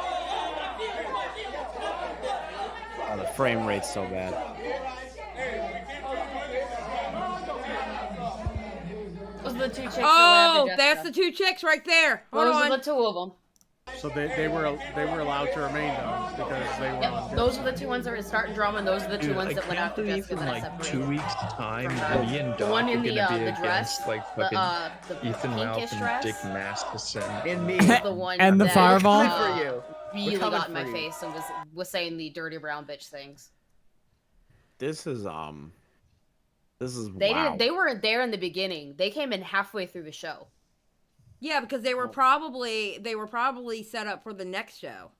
Oh, the frame rate's so bad. Those are the 2 chicks. Oh, that's the 2 chicks right there. Hold Those on. are the 2 of them. So they were allowed to remain though because they were on. Yep, those are the two ones that were starting drama, and those are the two Dude, ones I that went can't after believe Jessica in that I like separated 2 weeks' time, from her. me and The Doc one are in gonna be the dress, against like the fucking Ethan Ralph pinkish and dress. Dick Masterson. And me. Was the one And the that, fireball? For you. really coming got in my for you. face and was saying the dirty brown bitch things. This is They wow. didn't. They weren't there in the beginning. They came in halfway through the show. Yeah, because they were probably set up for the next show.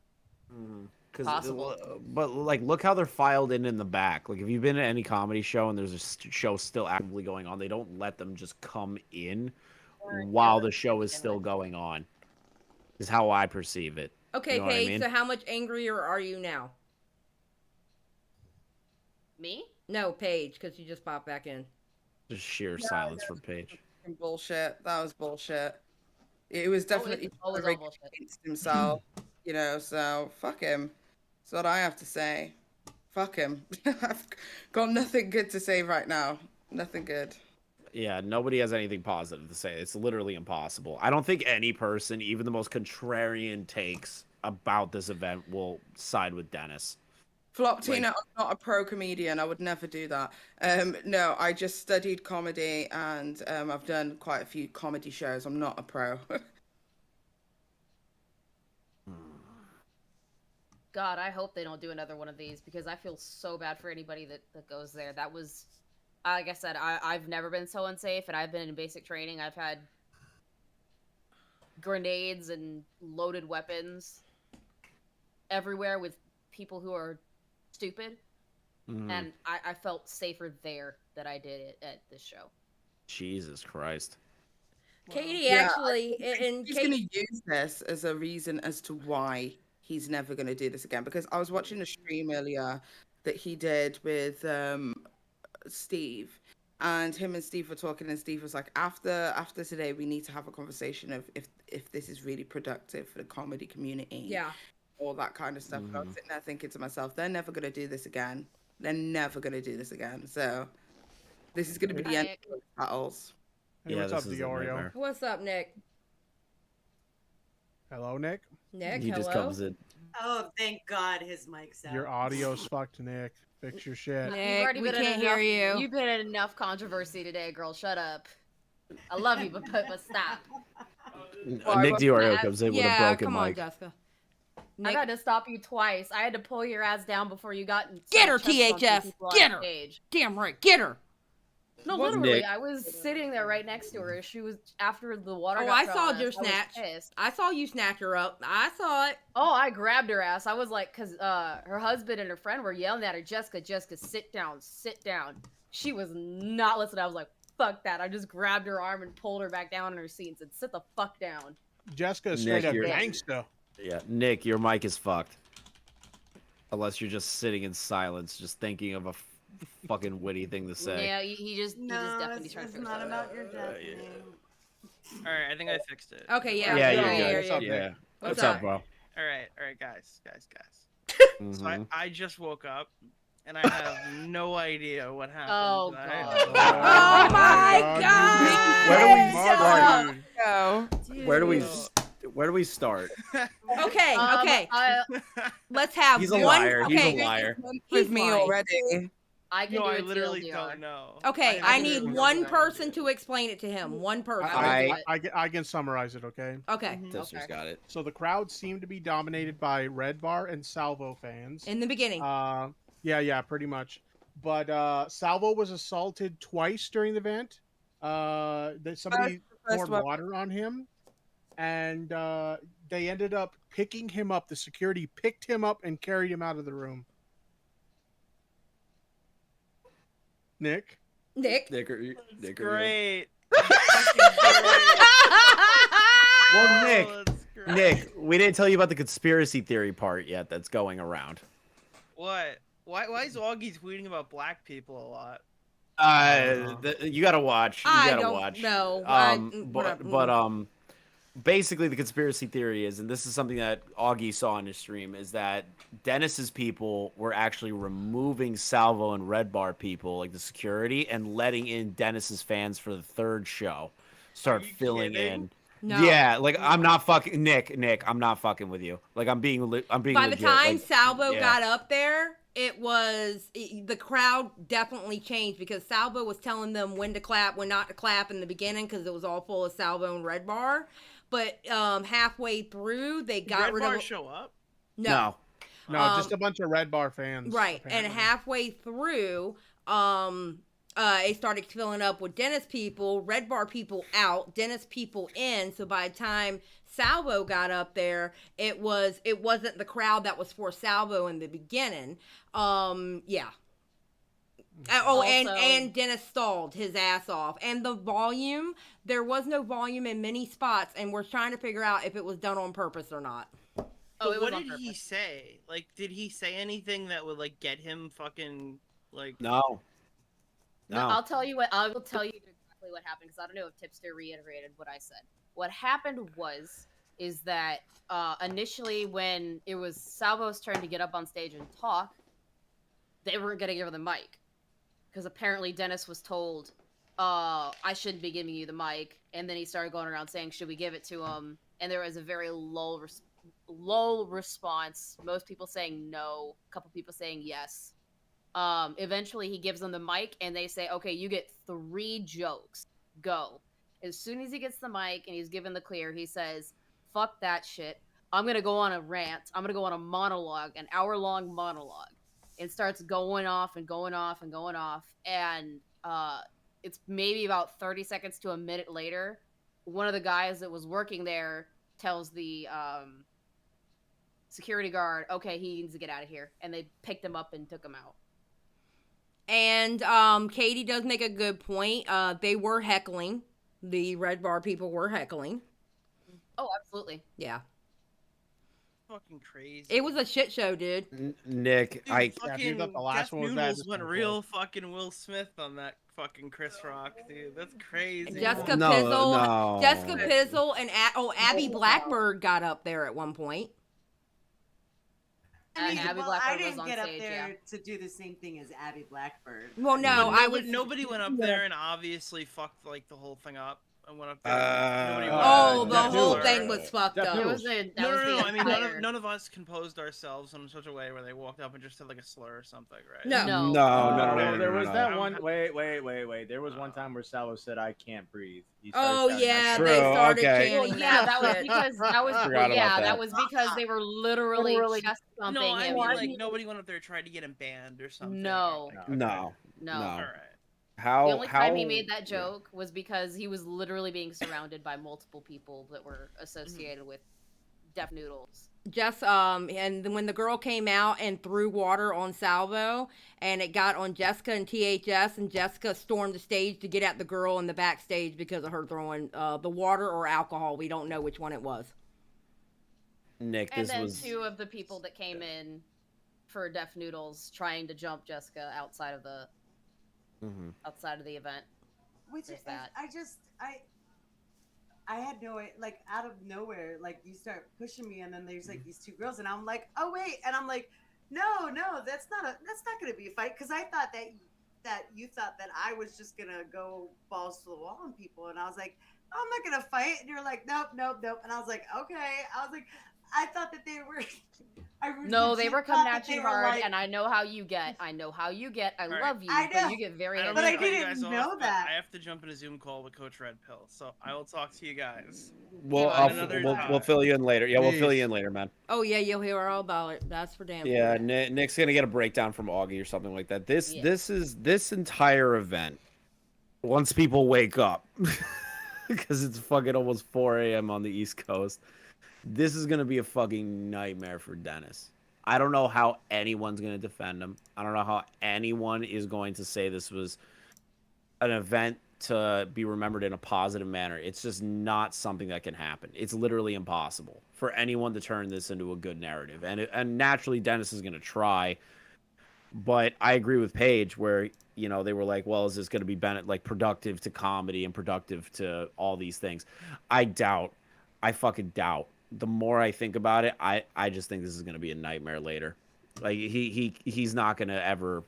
Possible. But like, look how they're filed in the back. Like, if you've been at any comedy show and there's a show still actively going on, they don't let them just come in while the show is still going on. Is how I perceive it. Okay, You know what I Paige. mean? So how much angrier are you now? Me? No, Paige, because you just popped back in. Just sheer silence from Paige. Bullshit. That was bullshit. It was definitely always very all bullshit. against himself, you know. So fuck him. That's what I have to say. Fuck him. I've got nothing good to say right now. Nothing good. Yeah, nobody has anything positive to say. It's literally impossible. I don't think any person, even the most contrarian takes about this event, will side with Dennis. Flop Tina, I'm not a pro comedian. I would never do that. No, I just studied comedy and I've done quite a few comedy shows. I'm not a pro. God, I hope they don't do another one of these because I feel so bad for anybody that goes there. That was, like I said, I've never been so unsafe, and I've been in basic training. I've had grenades and loaded weapons everywhere with people who are stupid, and I felt safer there than I did it at this show. Jesus Christ. Katie actually, he's going to use this as a reason as to why he's never going to do this again. Because I was watching a stream earlier that he did with Steve, and him and Steve were talking, and Steve was like, after today, we need to have a conversation of if this is really productive for the comedy community. Yeah. All that kind of stuff. And I was sitting there thinking to myself, they're never going to do this again. They're never going to do this again. So this is going to be the end of those battles. Hey, what's up, Diorio? What's up, Nick? Hello, Nick. Nick, He hello. just comes in. Oh, thank God his mic's out. Your audio's fucked, Nick. Fix your shit. You've already we been in can't hear enough- you. You've been in enough controversy today, girl. Shut up. I love you, but stop. Nick Diorio comes in with a broken come on, mic. Jessica. I had to stop you twice. I had to pull your ass down before you got. Get her, chest bumped with THF. people on Get her. stage. Damn right. Get her. No, What? literally, Nick. I was sitting there right next to her. She was after the water. Oh, got I thrown saw on us, your I was snatch. pissed. I saw you snatch her up. I saw it. Oh, I grabbed her ass. I was like, cause her husband and her friend were yelling at her, Jessica, sit down, sit down. She was not listening. I was like, fuck that. I just grabbed her arm and pulled her back down in her seat and said, sit the fuck down. Jessica is straight Nick, up you're- gangsta. Yeah, Nick, your mic is fucked. Unless you're just sitting in silence, just thinking of a fucking witty thing to say. Yeah, he just definitely tried to it's fix not it. about your destiny. All right, I think I fixed it. Okay, yeah. Yeah, yeah, you're yeah, good. yeah, Yeah. What's What's up, up? bro? All right, guys. Mhm. So I just woke up, and I have no idea what happened. Oh, Oh my God! Where do we start? Go. Where do we start? Okay, okay. Let's have He's a one. liar. Okay. He's a liar. With me lying. already. I can No, do I it literally TLDR. don't know. Okay, I I have need no one idea. person to explain it to him. One person. I can summarize it, okay? Okay. Sister's got it. So the crowd seemed to be dominated by Red Bar and Salvo fans. In the beginning. Yeah, pretty much. But Salvo was assaulted twice during the event. That somebody first poured one. water on him, and they ended up picking him up. The security picked him up and carried him out of the room. Nick. Nick. Nick, Great. Well, Nick, we didn't tell you about the conspiracy theory part yet that's going around. What? Why is Augie tweeting about black people a lot? You gotta watch. You I gotta don't watch. know. But basically the conspiracy theory is, and this is something that Augie saw on his stream, is that Dennis's people were actually removing Salvo and Red Bar people, like the security, and letting in Dennis's fans for the third show. Start you filling kidding? in. No. Yeah, like I'm not fucking Nick. I'm not fucking with you. Like I'm being By the legit. time like, Salvo yeah. got up there, the crowd definitely changed because Salvo was telling them when to clap, when not to clap in the beginning because it was all full of Salvo and Red Bar. But halfway through, they got Red rid Bar of. show up? No. No, just a bunch of Red Bar fans. Right, apparently. and halfway through, it started filling up with Dennis people, Red Bar people out, Dennis people in. So by the time Salvo got up there, it wasn't the crowd that was for Salvo in the beginning. Yeah. And Dennis stalled his ass off. And the volume, there was no volume in many spots, and we're trying to figure out if it was done on purpose or not. But what did he say? Like, did he say anything that would like get him fucking like? No. I'll tell you what. I will tell you exactly what happened because I don't know if Tipster reiterated what I said. What happened is that initially when it was Salvo's turn to get up on stage and talk, they weren't gonna give her the mic because apparently Dennis was told, "I shouldn't be giving you the mic," and then he started going around saying, "Should we give it to him?" And there was a very low response. Most people saying no, a couple people saying yes. Eventually he gives them the mic and they say, okay, you get 3 jokes. Go. As soon as he gets the mic and he's given the clear, he says, fuck that shit. I'm going to go on a rant. I'm going to go on a monologue, an hour-long monologue. And starts going off and going off and going off. And it's maybe about 30 seconds to a minute later, one of the guys that was working there tells the security guard, okay, he needs to get out of here. And they picked him up and took him out. And Katie does make a good point. They were heckling. The Red Bar people were heckling. Oh, absolutely. Yeah. Fucking crazy. It was a shit show, dude. Nick, Dude, fucking Death Noodles went real fucking Will Smith on that fucking Chris Rock, dude. That's crazy. Jessica Pizzle, and Abby Blackbird got up there at one point. I mean, Abby well, Blackbird I was didn't on get up stage, there to do the same thing as Abby Blackbird. Well, no, But nobody went up there and obviously fucked like the whole thing up. And went up there. The whole thing was fucked up. No. I mean, none of us composed ourselves in such a way where they walked up and just said like a slur or something, right? No. There was that one. Wait. There was one time where Salvo said, "I can't breathe." They started chanting that was because they were literally chest thumping No, I him. mean like nobody went up there trying to get him banned or something. No. No. All right. How, the only time he made that joke was because he was literally being surrounded by multiple people that were associated with Deaf Noodles. And when the girl came out and threw water on Salvo, and it got on Jessica and THS, and Jessica stormed the stage to get at the girl in the backstage because of her throwing the water or alcohol. We don't know which one it was. Nick, and then 2 of the people that came in for Deaf Noodles trying to jump Jessica outside of the event. Which I had no, like, out of nowhere, like, you start pushing me, and then there's like these 2 girls, and I'm like, oh wait, and I'm like, no, that's not gonna be a fight, because I thought that you thought that I was just gonna go balls to the wall on people, and I was like, oh, I'm not gonna fight, and you're like, nope, and I was like, okay, I thought that they were. No, they were coming at you hard, and I know how you get. I love you, but you get very angry. But I didn't know that. I have to jump in a Zoom call with Coach Red Pill, so I will talk to you guys. We'll fill you in later. Yeah, we'll fill you in later, man. Oh yeah, you'll hear all about it. That's for damn. Yeah, Nick's gonna get a breakdown from Augie or something like that. This entire event. Once people wake up, because it's fucking almost 4 a.m. on the East Coast. This is going to be a fucking nightmare for Dennis. I don't know how anyone's going to defend him. I don't know how anyone is going to say this was an event to be remembered in a positive manner. It's just not something that can happen. It's literally impossible for anyone to turn this into a good narrative. And naturally, Dennis is going to try. But I agree with Paige where, they were like, well, is this going to be productive to comedy and productive to all these things? I fucking doubt. The more I think about it, I just think this is going to be a nightmare later. Like he's not going to ever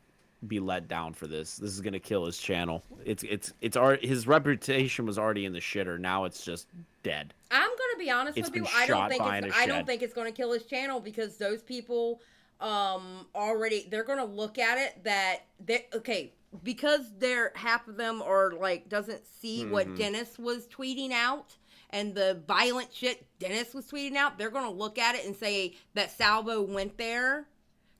be let down for this. This is gonna kill his channel. His reputation was already in the shitter. Now it's just dead. I'm gonna be honest It's with you. been I don't shot think behind it's. a I don't shed. think it's gonna kill his channel because those people, already they're gonna look at it that they okay because they're half of them are like doesn't see what Mhm. Dennis was tweeting out and the violent shit Dennis was tweeting out. They're gonna look at it and say that Salvo went there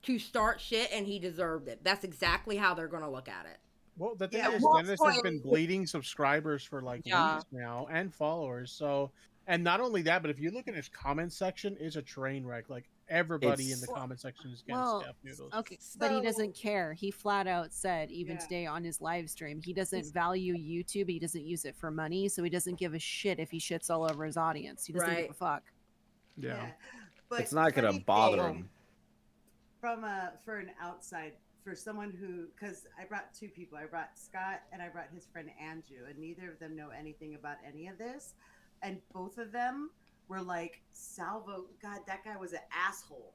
to start shit and he deserved it. That's exactly how they're gonna look at it. Well, the thing Yeah, is, well, Dennis has been bleeding subscribers for like Yeah. weeks now and followers. So, and not only that, but if you look at his comment section, is a train wreck. Like everybody in the comment section is against Well, Deaf Noodles. okay, but he doesn't care. He flat out said, even today on his live stream, he doesn't value YouTube. He doesn't use it for money, so he doesn't give a shit if he shits all over his audience. He doesn't give Right. a fuck. Yeah. But It's not gonna funny bother thing, him. for an outside, for someone who, because I brought two people, I brought Scott and I brought his friend Andrew, and neither of them know anything about any of this, and both of them were like, Salvo, God, that guy was an asshole.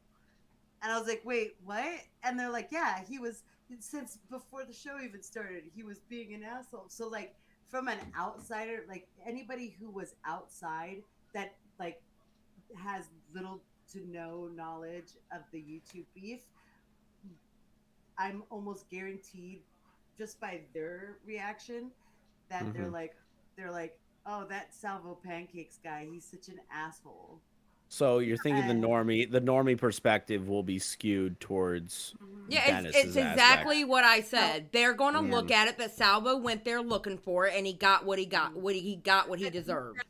And I was like, wait, what? And they're like, yeah, he was, since before the show even started, he was being an asshole. So like, from an outsider, like anybody who was outside that like has little to no knowledge of the YouTube beef, I'm almost guaranteed just by their reaction that Mhm. they're like, oh, that Salvo Pancakes guy, he's such an asshole. So you're thinking And- the normie perspective will be skewed towards Yeah, Dennis's it's exactly aspect. what I said. They're gonna Mhm. look at it that Salvo went there looking for it and he got what he got, what he deserved. No.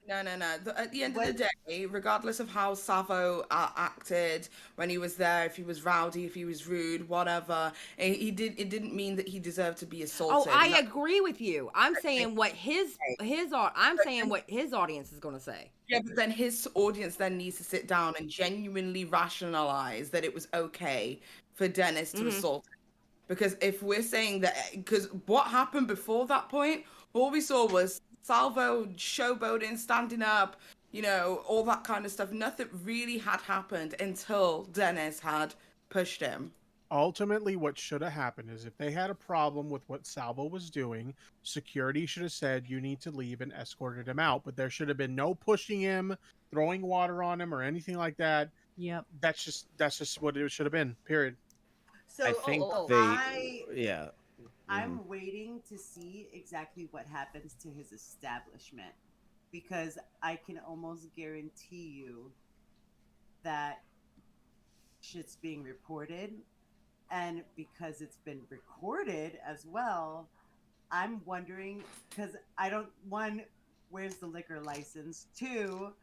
At the end of the day, regardless of how Savo acted when he was there, if he was rowdy, if he was rude, whatever, it didn't mean that he deserved to be Oh, assaulted. I agree with you. I'm saying what I'm saying what his audience is gonna say. Yeah, but then his audience then needs to sit down and genuinely rationalize that it was okay for Dennis to Mhm. assault him. Because if we're saying that, because what happened before that point, all we saw was Salvo showboating, standing up, all that kind of stuff. Nothing really had happened until Dennis had pushed him. Ultimately, what should have happened is if they had a problem with what Salvo was doing, security should have said, you need to leave, and escorted him out. But there should have been no pushing him, throwing water on him, or anything like that. Yep. That's just what it should have been, period. So I think yeah. I'm waiting to see exactly what happens to his establishment, because I can almost guarantee you that shit's being reported, and because it's been recorded as well, I'm wondering, because I don't, one, where's the liquor license? Two,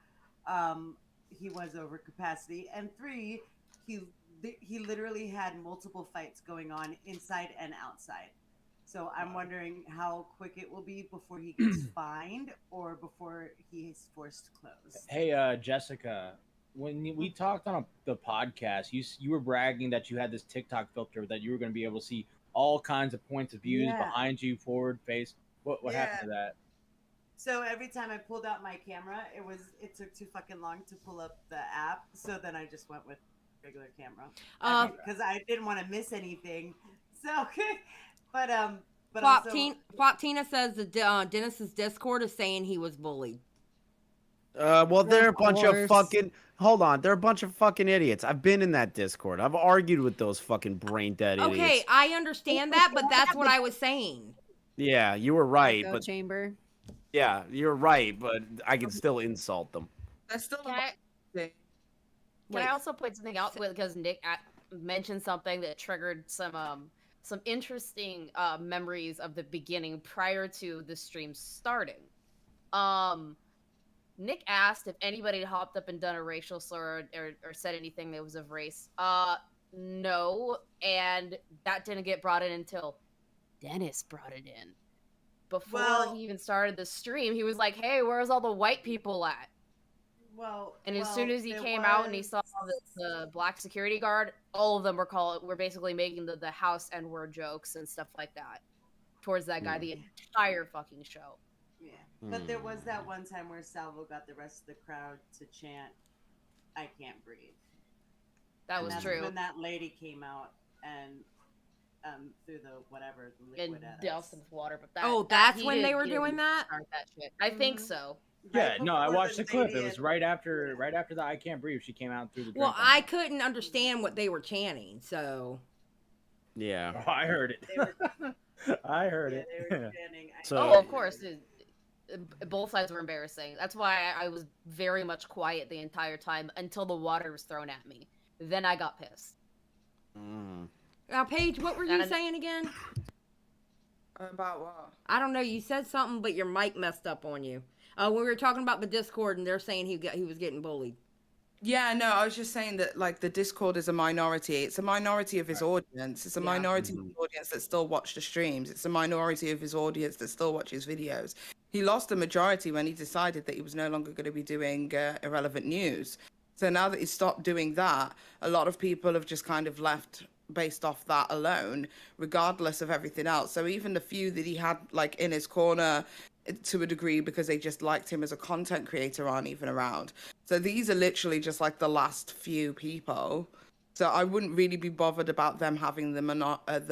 he was over capacity, and three, he literally had multiple fights going on inside and outside. So I'm wondering how quick it will be before he gets fined or before he is forced to close. Hey, Jessica, when we talked on the podcast, you were bragging that you had this TikTok filter that you were going to be able to see all kinds of points of views Yeah. behind you, forward, face. What happened to that? So every time I pulled out my camera, it took too fucking long to pull up the app. So then I just went with regular camera because I didn't want to miss anything. So but also, Tina says that Dennis's Discord is saying he was bullied. Well, they're a bunch of course. fucking. Hold on, they're a bunch of fucking idiots. I've been in that Discord. I've argued with those fucking brain dead idiots. Okay, I understand that, but that's what I was saying. Yeah, you were right, Echo but chamber. yeah, you're right, but I can still insult them. That's still Can I also point something out because Nick mentioned something that triggered some interesting memories of the beginning prior to the stream starting. Nick asked if anybody had hopped up and done a racial slur or said anything that was of race. No, and that didn't get brought in until Dennis brought it in. Before he even started the stream, he was like, "Hey, where's all the white people at?" And as soon as he came out and he saw the black security guard, all of them were basically making the house N-word jokes and stuff like that towards that guy the entire fucking show. Yeah, but there was that one time where Salvo got the rest of the crowd to chant, "I can't breathe." That was true. When that lady came out and through the whatever the And liquid at doused us. him with water. But that's he when they didn't- were he didn't doing that? start that shit. I think so. Yeah, no, I watched the clip. It was right after the I Can't Breathe. She came out and threw the drink. Well, on I her. couldn't understand what they were chanting, so. Yeah. Oh, I heard it. I heard it. So Oh, of course. Both sides were embarrassing. That's why I was very much quiet the entire time until the water was thrown at me. Then I got pissed. Now, Paige, what were you saying again? About what? I don't know. You said something, but your mic messed up on you. We were talking about the Discord, and they're saying he was getting bullied. Yeah, no, I was just saying that like the Discord is a minority. It's a minority of his audience. It's a minority of his audience that still watch the streams. It's a minority of his audience that still watches videos. He lost the majority when he decided that he was no longer going to be doing irrelevant news. So now that he's stopped doing that, a lot of people have just kind of left based off that alone, regardless of everything else. So even the few that he had like in his corner to a degree because they just liked him as a content creator aren't even around. So these are literally just like the last few people. So I wouldn't really be bothered about them having the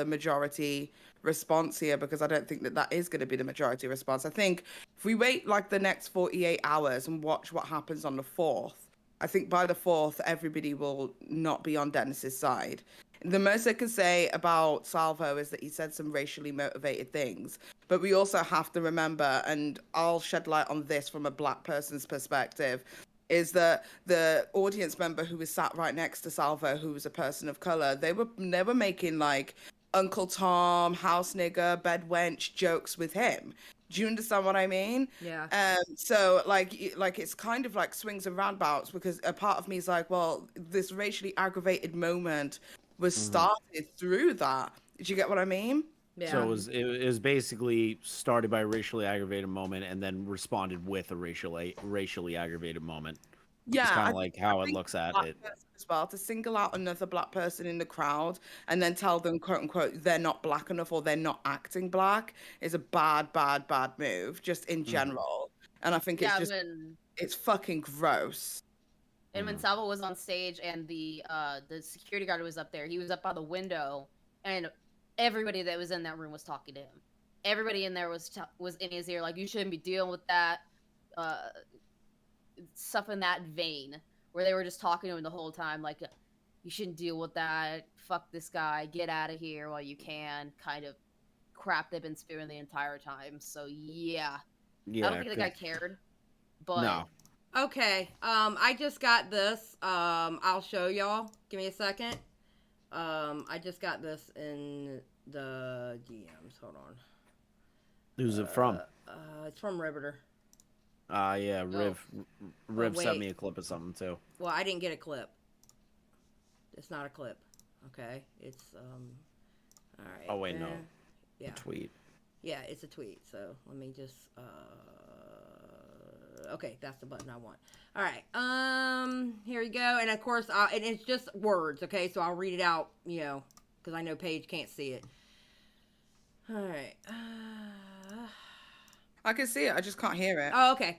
majority response here because I don't think that is going to be the majority response. I think if we wait like the next 48 hours and watch what happens on the 4th, I think by the 4th, everybody will not be on Dennis's side. The most I can say about Salvo is that he said some racially motivated things. But we also have to remember, and I'll shed light on this from a black person's perspective, is that the audience member who was sat right next to Salvo, who was a person of color, they were making like Uncle Tom, house nigger, bed wench jokes with him. Do you understand what I mean? Yeah. So like it's kind of like swings and roundabouts because a part of me is like, well, this racially aggravated moment was started through that. Did you get what I mean? Yeah. So it was basically started by a racially aggravated moment and then responded with a racially aggravated moment. Yeah, it's kind I of like think- how I it think looks at black it. person as well, to single out another black person in the crowd and then tell them quote unquote they're not black enough or they're not acting black is a bad move just in general. And I think it's just it's fucking gross. And when Salvo was on stage and the security guard was up there, he was up by the window, and everybody that was in that room was talking to him. Everybody in there was in his ear, like, you shouldn't be dealing with that, stuff in that vein, where they were just talking to him the whole time, like, you shouldn't deal with that, fuck this guy, get out of here while you can, kind of crap they've been spewing the entire time. So, yeah. I don't think the guy cared, but... No. Okay, I just got this. I'll show y'all. Give me a second. I just got this in the DMs. Hold on. Who's it from? It's from Riveter. Yeah, Riv sent wait. me a clip of something too. Well, I didn't get a clip. It's not a clip. Okay, it's all right. Oh wait, no. Yeah. A tweet. Yeah, it's a tweet. So let me just okay, that's the button I want. All right. Here we go. And of course, and it's just words. Okay, so I'll read it out. You know, because I know Paige can't see it. All right. I can see it. I just can't hear it. Oh, okay.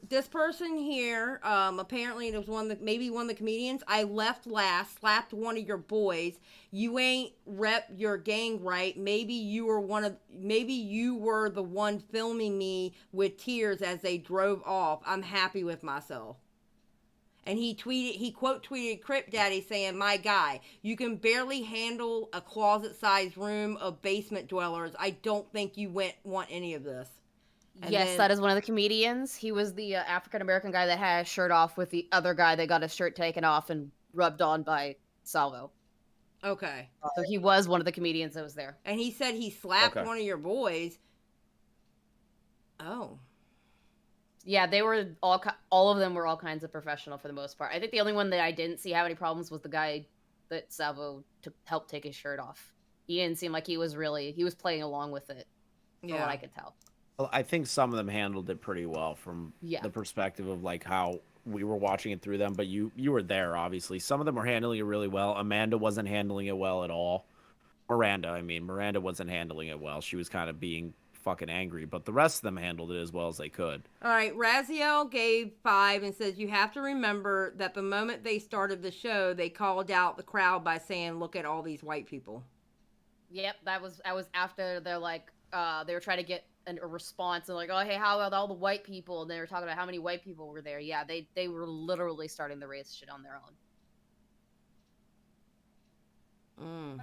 This person here, apparently it was maybe one of the comedians. I left last, slapped one of your boys. You ain't rep your gang right. Maybe you were the one filming me with tears as they drove off. I'm happy with myself. And he quote tweeted Crip Daddy saying, my guy, you can barely handle a closet-sized room of basement dwellers. I don't think you want any of this. And yes, that is one of the comedians. He was the African-American guy that had his shirt off with the other guy that got his shirt taken off and rubbed on by Salvo. Okay. So he was one of the comedians that was there. And he said he slapped one of your boys. Oh. Yeah, they were all of them were all kinds of professional for the most part. I think the only one that I didn't see have any problems was the guy that Salvo helped take his shirt off. He didn't seem like he was playing along with it, from what I could tell. Well, I think some of them handled it pretty well from the perspective of like how we were watching it through them. But you were there, obviously. Some of them were handling it really well. Amanda wasn't handling it well at all. Miranda wasn't handling it well. She was kind of being fucking angry, but the rest of them handled it as well as they could. All right, Raziel gave 5 and says you have to remember that the moment they started the show, they called out the crowd by saying, "Look at all these white people." Yep, that was after they're like they were trying to get a response and like, oh hey, how about all the white people? And they were talking about how many white people were there. Yeah, they were literally starting the race shit on their own.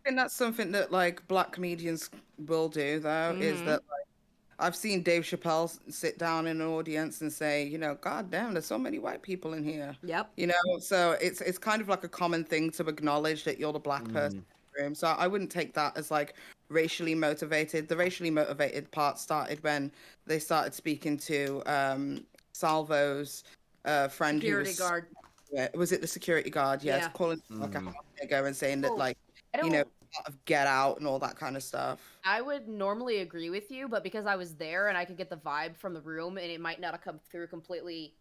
And that's something that like black comedians will do though, is that like I've seen Dave Chappelle sit down in an audience and say, you know, God damn, there's so many white people in here. Yep. You know, so it's kind of like a common thing to acknowledge that you're the black person in the room. So I wouldn't take that as like racially motivated. The racially motivated part started when they started speaking to Salvo's friend who Security was guard. was it the security guard? Yes, Yeah. calling like a half ago and saying that Oh, like I you know don't- of get out and all that kind of stuff. I would normally agree with you, but because I was there and I could get the vibe from the room and it might not have come through completely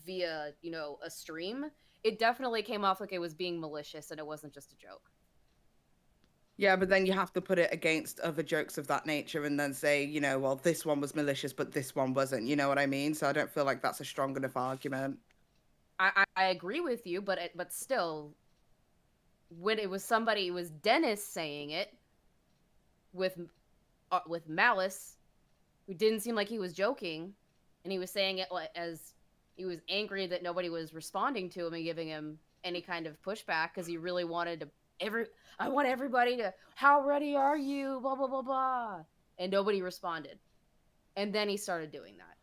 via, you know, a stream, it definitely came off like it was being malicious and it wasn't just a joke. Yeah, but then you have to put it against other jokes of that nature and then say, you know, well, this one was malicious, but this one wasn't. You know what I mean? So I don't feel like that's a strong enough argument. I agree with you, but still, when it was somebody, it was Dennis saying it with malice, who didn't seem like he was joking, and he was saying it like as he was angry that nobody was responding to him and giving him any kind of pushback because he really wanted to. I want everybody to. How ready are you? Blah blah blah blah, and nobody responded, and then he started doing that.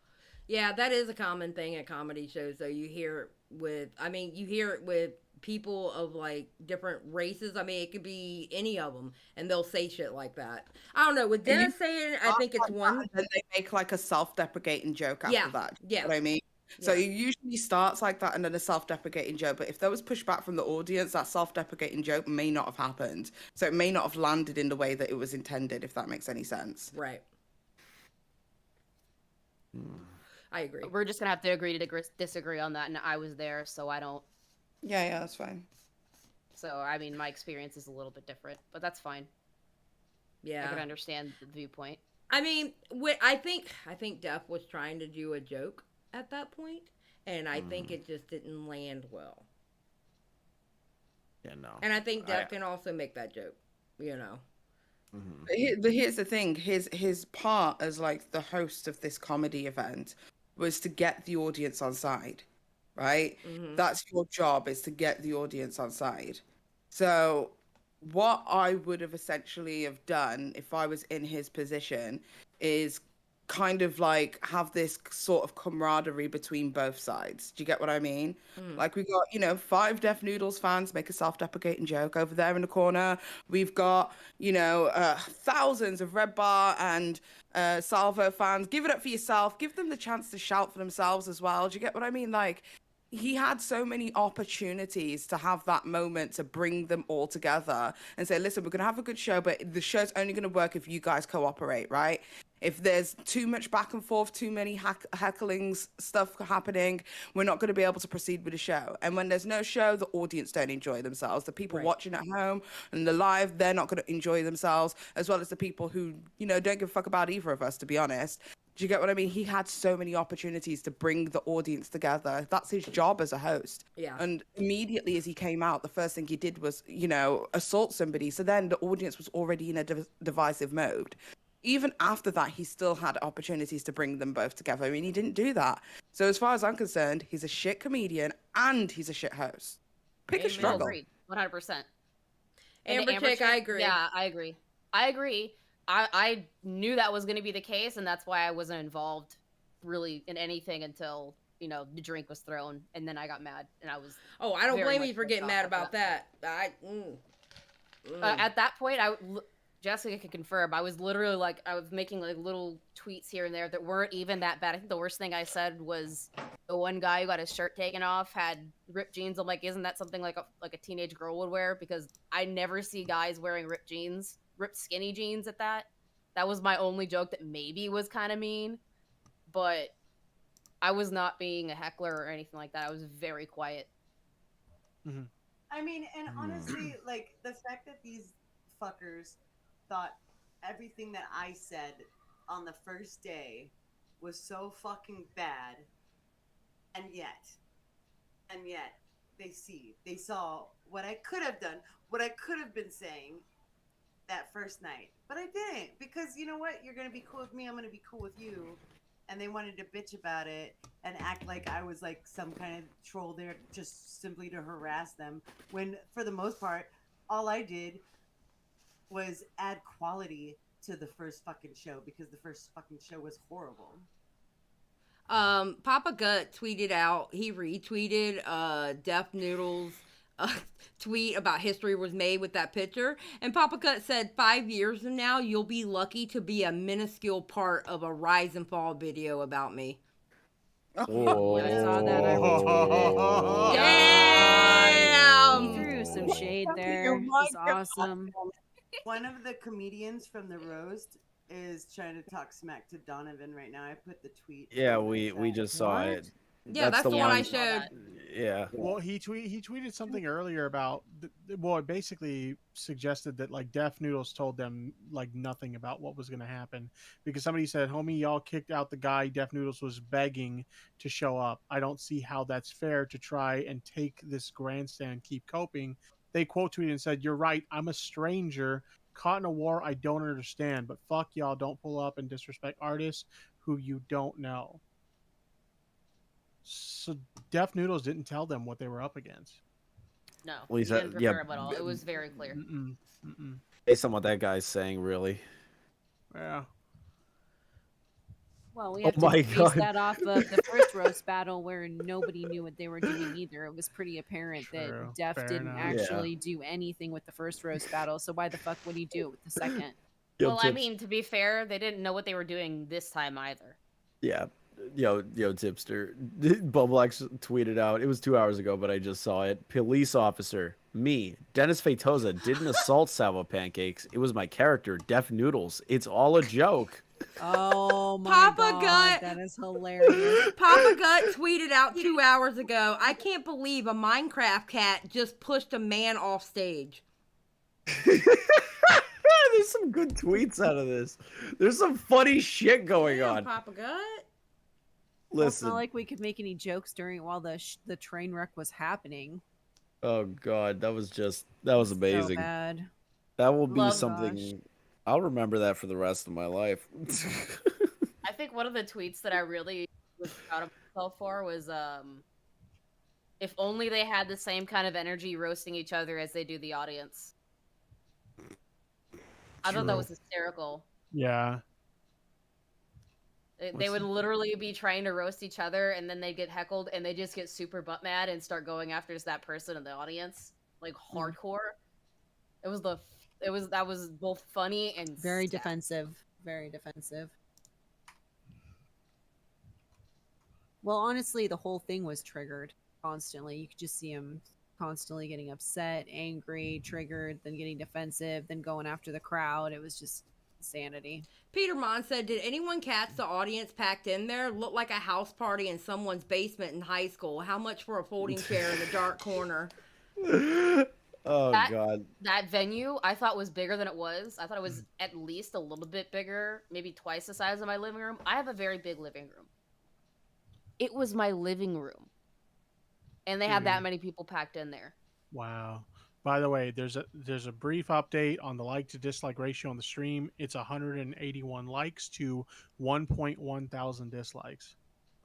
Yeah, that is a common thing at comedy shows, though. You hear it with people of like different races. I mean, it could be any of them, and they'll say shit like that. I don't know. With Dennis saying, I think it's one. Then they make like a self-deprecating joke after Yeah, that. yeah. You know what I mean? So Yeah. it usually starts like that and then a self-deprecating joke. But if there was pushback from the audience, that self-deprecating joke may not have happened. So it may not have landed in the way that it was intended, if that makes any sense. Right. I agree. We're just gonna have to agree to disagree on that, and I was there, so I don't. Yeah, that's fine. So I mean, my experience is a little bit different, but that's fine. Yeah, I can understand the viewpoint. I mean, I think Def was trying to do a joke at that point, and I think it just didn't land well. Yeah, no. And I think Def can also make that joke, you know. But here's the thing: his part as like the host of this comedy event was to get the audience on side, right? That's your job, is to get the audience on side. So what I would have essentially have done if I was in his position is kind of like have this sort of camaraderie between both sides. Do you get what I mean? Like we got, you know, 5 Deaf Noodles fans make a self-deprecating joke over there in the corner. We've got, you know, thousands of Red Bar and Salvo fans. Give it up for yourself. Give them the chance to shout for themselves as well. Do you get what I mean? Like, he had so many opportunities to have that moment to bring them all together and say, listen, we're going to have a good show, but the show's only going to work if you guys cooperate, right? If there's too much back and forth, too many hecklings, stuff happening, we're not going to be able to proceed with the show. And when there's no show, the audience don't enjoy themselves. The people watching at home and the live, they're not going to enjoy themselves, as well as the people who, you know, don't give a fuck about either of us, to be honest. Do you get what I mean? He had so many opportunities to bring the audience together. That's his job as a host. Yeah. And immediately as he came out, the first thing he did was, you know, assault somebody. So then the audience was already in a divisive mode. Even after that, he still had opportunities to bring them both together. I mean, he didn't do that. So as far as I'm concerned, he's a shit comedian and he's a shit host. Pick a struggle. Agreed, 100%. Amber Chick, I agree. Yeah, I agree. I knew that was going to be the case, and that's why I wasn't involved really in anything until, you know, the drink was thrown, and then I got mad, and I was. Oh, I don't very blame much you for pissed getting off mad at about that. At that point, Jessica could confirm, I was literally like, I was making like little tweets here and there that weren't even that bad. I think the worst thing I said was the one guy who got his shirt taken off had ripped jeans. I'm like, isn't that something like a teenage girl would wear? Because I never see guys wearing ripped skinny jeans at that. That was my only joke that maybe was kind of mean, but I was not being a heckler or anything like that. I was very quiet. I mean, and honestly, like, the fact that these fuckers thought everything that I said on the first day was so fucking bad, and yet they saw what I could have done, what I could have been saying, that first night, but I didn't because you know what? You're gonna be cool with me. I'm gonna be cool with you. And they wanted to bitch about it and act like I was like some kind of troll there just simply to harass them. When for the most part, all I did was add quality to the first fucking show because the first fucking show was horrible. Papa Gut tweeted out, he retweeted Deaf Noodles tweet about history was made with that picture. And Papa Gut said 5 years from now, you'll be lucky to be a minuscule part of a rise and fall video about me. Oh. I saw that. I retweeted it. Damn! He threw some shade there. It was awesome. One of the comedians from the roast is trying to talk smack to Donovan right now. I put the tweet. Yeah, we just saw it. Yeah, that's the one I showed. Yeah. Well, he tweeted something earlier about well, it basically suggested that like Deaf Noodles told them like nothing about what was going to happen because somebody said, "Homie, y'all kicked out the guy Deaf Noodles was begging to show up. I don't see how that's fair to try and take this grandstand, keep coping." They quote tweeted and said, "You're right. I'm a stranger caught in a war I don't understand, but fuck y'all, don't pull up and disrespect artists who you don't know." So Deaf Noodles didn't tell them what they were up against. No, Well, he he said- didn't prepare yeah, him at all. It was very clear. Based on what that guy's saying, really. Yeah. Well, we Oh have to my base God. that off of the first roast battle where nobody knew what they were doing either. It was pretty apparent True. that Def Fair didn't enough. actually do anything with the first roast battle, so why the fuck would he do it with the second? Well, I mean, to be fair, they didn't know what they were doing this time either. Yeah. Yo, tipster. Bubblex tweeted out, it was 2 hours ago, but I just saw it. Police officer, me, Dennis Feitosa, didn't assault Salvo Pancakes. It was my character, Deaf Noodles. It's all a joke. Oh my Papa god, Gut. that is hilarious. Papa Gut tweeted out 2 hours ago, I can't believe a Minecraft cat just pushed a man off stage. There's some good tweets out of this. There's some funny shit going on. Papa Gut? Well, it's Listen. not like we could make any jokes during while the train wreck was happening. Oh god, that was amazing. So bad. That will be Love something gosh. I'll remember that for the rest of my life. I think one of the tweets that I really was proud of myself for was, if only they had the same kind of energy roasting each other as they do the audience. I thought that True. was hysterical. Yeah. They would literally be trying to roast each other, and then they get heckled, and they just get super butt mad and start going after just that person in the audience, like hardcore. That was both funny and Very sad. defensive. Very defensive. Well, honestly, the whole thing was triggered constantly. You could just see him constantly getting upset, angry, triggered, then getting defensive, then going after the crowd. It was just insanity. Peter Mon said, did anyone catch the audience packed in there? Looked like a house party in someone's basement in high school. How much for a folding chair in the dark corner? Oh That- god. That venue I thought was bigger than it was. I thought it was at least a little bit bigger, maybe twice the size of my living room. I have a very big living room. It was my living room. And they had that many people packed in there. Wow. By the way, there's a brief update on the like to dislike ratio on the stream. It's 181 likes to 1.1 thousand dislikes.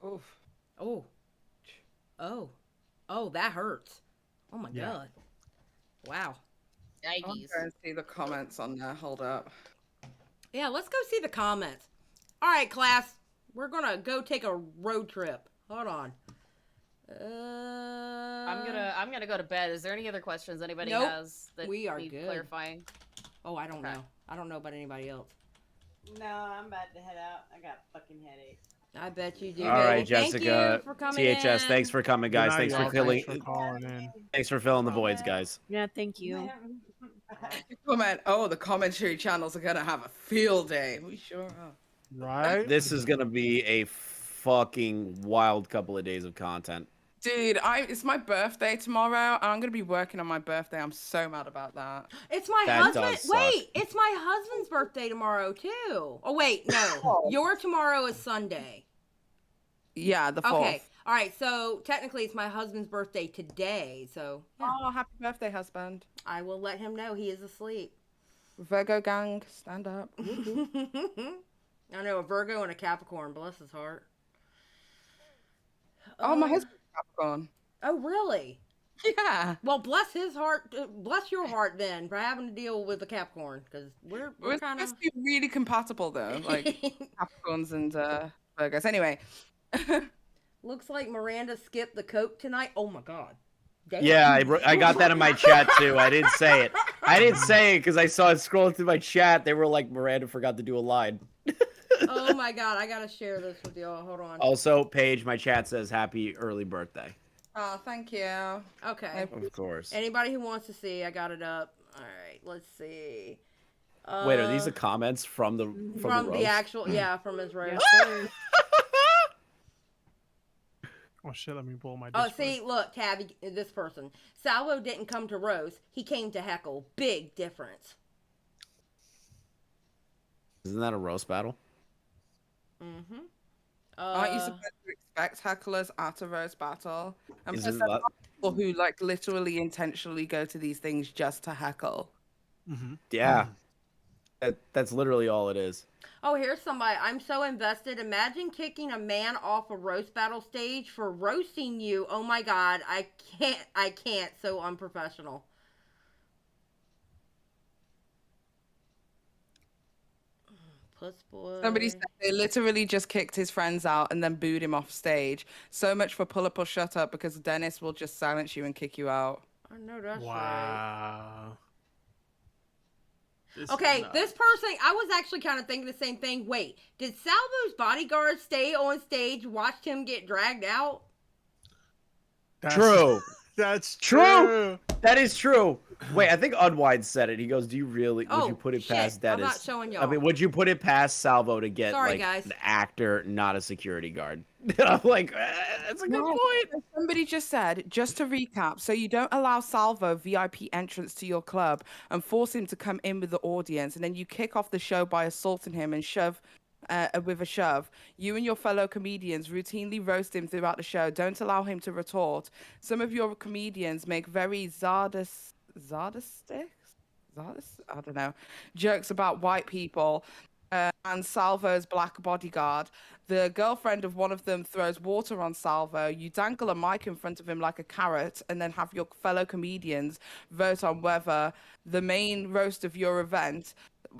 Oof. Oh. Oh. Oh, that hurts. Oh my Yeah. god. Wow. I'm going to see the comments on there. Hold up. Yeah, let's go see the comments. All right, class. We're going to go take a road trip. Hold on. I'm gonna go to bed. Is there any other questions anybody Nope. has that We are need good. clarifying? Oh, I don't know. I don't know about anybody else. No, I'm about to head out. I got fucking headache. I bet you do. All right, Thank Jessica. you for coming THS, in. thanks for coming, guys. Good night, Thanks for y'all. filling. Thanks for calling in. Thanks for filling the voids, guys. Yeah, thank you. Comment. Oh, the commentary channels are going to have a field day. We sure are. Right? This is gonna be a fucking wild couple of days of content. Dude, it's my birthday tomorrow, and I'm going to be working on my birthday. I'm so mad about that. It's my That husband. does suck. Wait, it's my husband's birthday tomorrow too. Oh wait, no. Your tomorrow is Sunday. Yeah, the 4th. Okay. All right. So technically, it's my husband's birthday today. So yeah. Oh, happy birthday, husband. I will let him know he is asleep. Virgo gang, stand up. I know a Virgo and a Capricorn. Bless his heart. Oh, my husband's Capricorn. Oh, really? Yeah. Well, bless his heart. Bless your heart then for having to deal with a Capricorn, because we're kind of supposed to be really compatible though, like Capricorns and Virgos. Anyway, looks like Miranda skipped the Coke tonight. Oh my God. Damn. Yeah, I got that in my chat too. I didn't say it. I didn't say it because I saw it scrolling through my chat. They were like, Miranda forgot to do a line. Oh my God, I gotta share this with y'all. Hold on. Also, Paige, my chat says happy early birthday. oh, thank you. Okay. Of course. Anybody who wants to see, I got it up. All right, let's see. Wait, are these the comments from the from the roast? actual? Yeah, from his roast. Oh shit! Let me pull my. Oh, see, look, Tabby, this person. Salvo didn't come to roast. He came to heckle. Big difference. Isn't that a roast battle? Mm-hmm. Aren't you supposed to expect hecklers at a roast battle? And plus, Isn't there that- are people who like literally intentionally go to these things just to heckle. Yeah. That's literally all it is. Oh, here's somebody. I'm so invested. Imagine kicking a man off a roast battle stage for roasting you. Oh my God, I can't. So unprofessional. Puss boy. Somebody said they literally just kicked his friends out and then booed him off stage. So much for pull up or shut up, because Dennis will just silence you and kick you out. I know that's right. Wow. Okay, this person, I was actually kind of thinking the same thing. Wait, did Salvo's bodyguard stay on stage, watched him get dragged out? True. That's true. That is true. Wait, I think Unwind said it. He goes, "Do you really? Would you put it shit. past Dennis?" I'm not showing y'all. I mean, would you put it past Salvo to get Sorry, like guys. an actor, not a security guard? I'm like, that's a good point. Somebody just said, just to recap, so you don't allow Salvo VIP entrance to your club and force him to come in with the audience, and then you kick off the show by assaulting him and shove. With a shove, you and your fellow comedians routinely roast him throughout the show. Don't allow him to retort. Some of your comedians make very I don't know, jokes about white people. And Salvo's black bodyguard. The girlfriend of one of them throws water on Salvo. You dangle a mic in front of him like a carrot, and then have your fellow comedians vote on whether the main roast of your event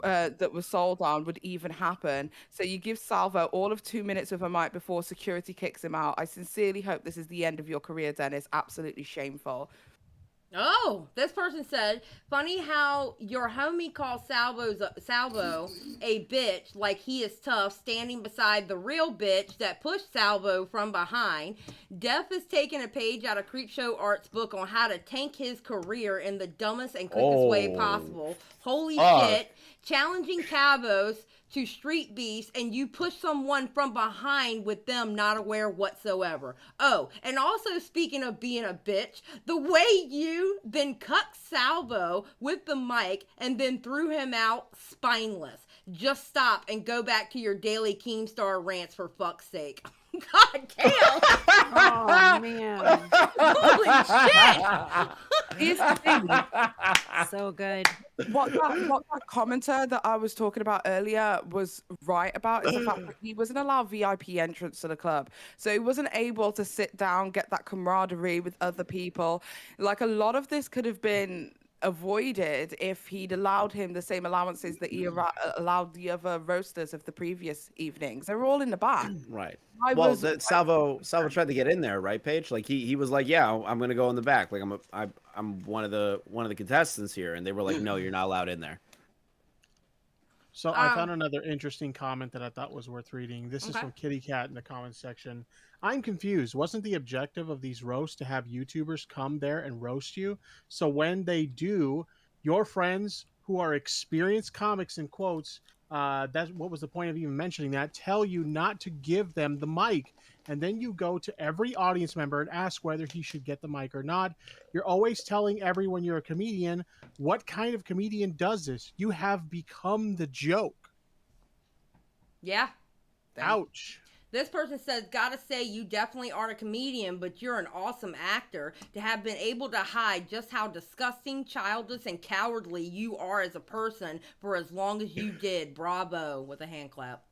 that was sold on would even happen. So you give Salvo all of 2 minutes with a mic before security kicks him out. I sincerely hope this is the end of your career, Dennis. Absolutely shameful. Oh, this person said, funny how your homie calls Salvo a bitch like he is tough, standing beside the real bitch that pushed Salvo from behind. Def is taking a page out of Creepshow Art's book on how to tank his career in the dumbest and quickest way possible. Holy shit. Challenging Cabos to street beefs, and you push someone from behind with them not aware whatsoever. Oh, and also speaking of being a bitch, the way you then cucked Salvo with the mic and then threw him out, spineless. Just stop and go back to your daily Keemstar rants for fuck's sake. God damn! Oh man! Holy shit! Here's the thing. So good. What that commenter that I was talking about earlier was right about is the fact that he wasn't allowed VIP entrance to the club. So he wasn't able to sit down, get that camaraderie with other people. Like, a lot of this could have been avoided if he'd allowed him the same allowances that he allowed the other roasters of the previous evenings. They were all in the back. Right. Salvo tried to get in there, right, Paige? Like he was like, yeah, I'm gonna go in the back. Like I'm one of the contestants here, and they were like, no, you're not allowed in there. So I found another interesting comment that I thought was worth reading. This is Okay. from Kitty Cat in the comments section. I'm confused. Wasn't the objective of these roasts to have YouTubers come there and roast you? So when they do, your friends who are experienced comics in quotes, that's what was the point of even mentioning that, tell you not to give them the mic. And then you go to every audience member and ask whether he should get the mic or not. You're always telling everyone you're a comedian. What kind of comedian does this? You have become the joke. Yeah. Ouch. This person says, gotta say, you definitely are a comedian, but you're an awesome actor. To have been able to hide just how disgusting, childish, and cowardly you are as a person for as long as you did. Bravo, with a hand clap.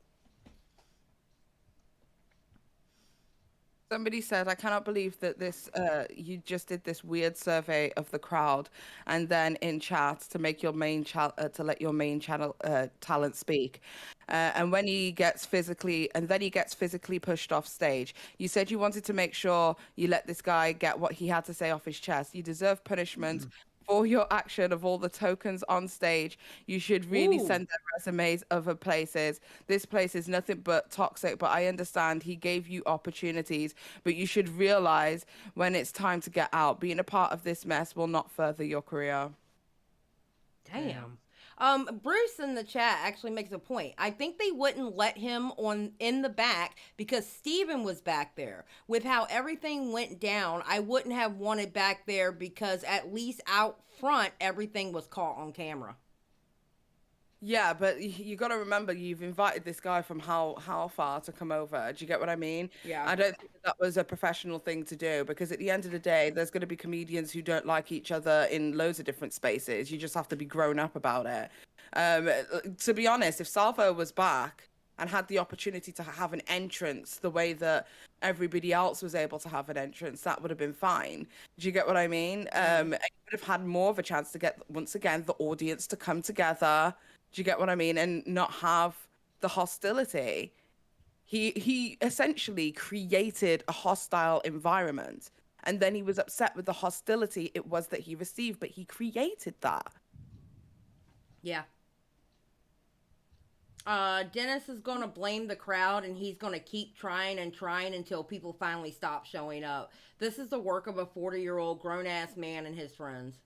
Somebody said, I cannot believe that this, you just did this weird survey of the crowd and then in chat to make your main to let your main channel talent speak. And when he gets physically pushed off stage, you said you wanted to make sure you let this guy get what he had to say off his chest. You deserve punishment for your action of all the tokens on stage. You should really send their resumes other places. This place is nothing but toxic, but I understand he gave you opportunities, but you should realize when it's time to get out. Being a part of this mess will not further your career. Damn. Bruce in the chat actually makes a point. I think they wouldn't let him in the back because Steven was back there. With how everything went down, I wouldn't have wanted back there because at least out front, everything was caught on camera. Yeah, but you got to remember, you've invited this guy from how far to come over. Do you get what I mean? Yeah. I don't think that was a professional thing to do, because at the end of the day, there's going to be comedians who don't like each other in loads of different spaces. You just have to be grown up about it. To be honest, if Salvo was back and had the opportunity to have an entrance the way that everybody else was able to have an entrance, that would have been fine. Do you get what I mean? You would have had more of a chance to get, once again, the audience to come together. Do you get what I mean? And not have the hostility. He essentially created a hostile environment, and then he was upset with the hostility it was that he received, but he created that. Yeah. Dennis is going to blame the crowd, and he's going to keep trying and trying until people finally stop showing up. This is the work of a 40-year-old grown-ass man and his friends.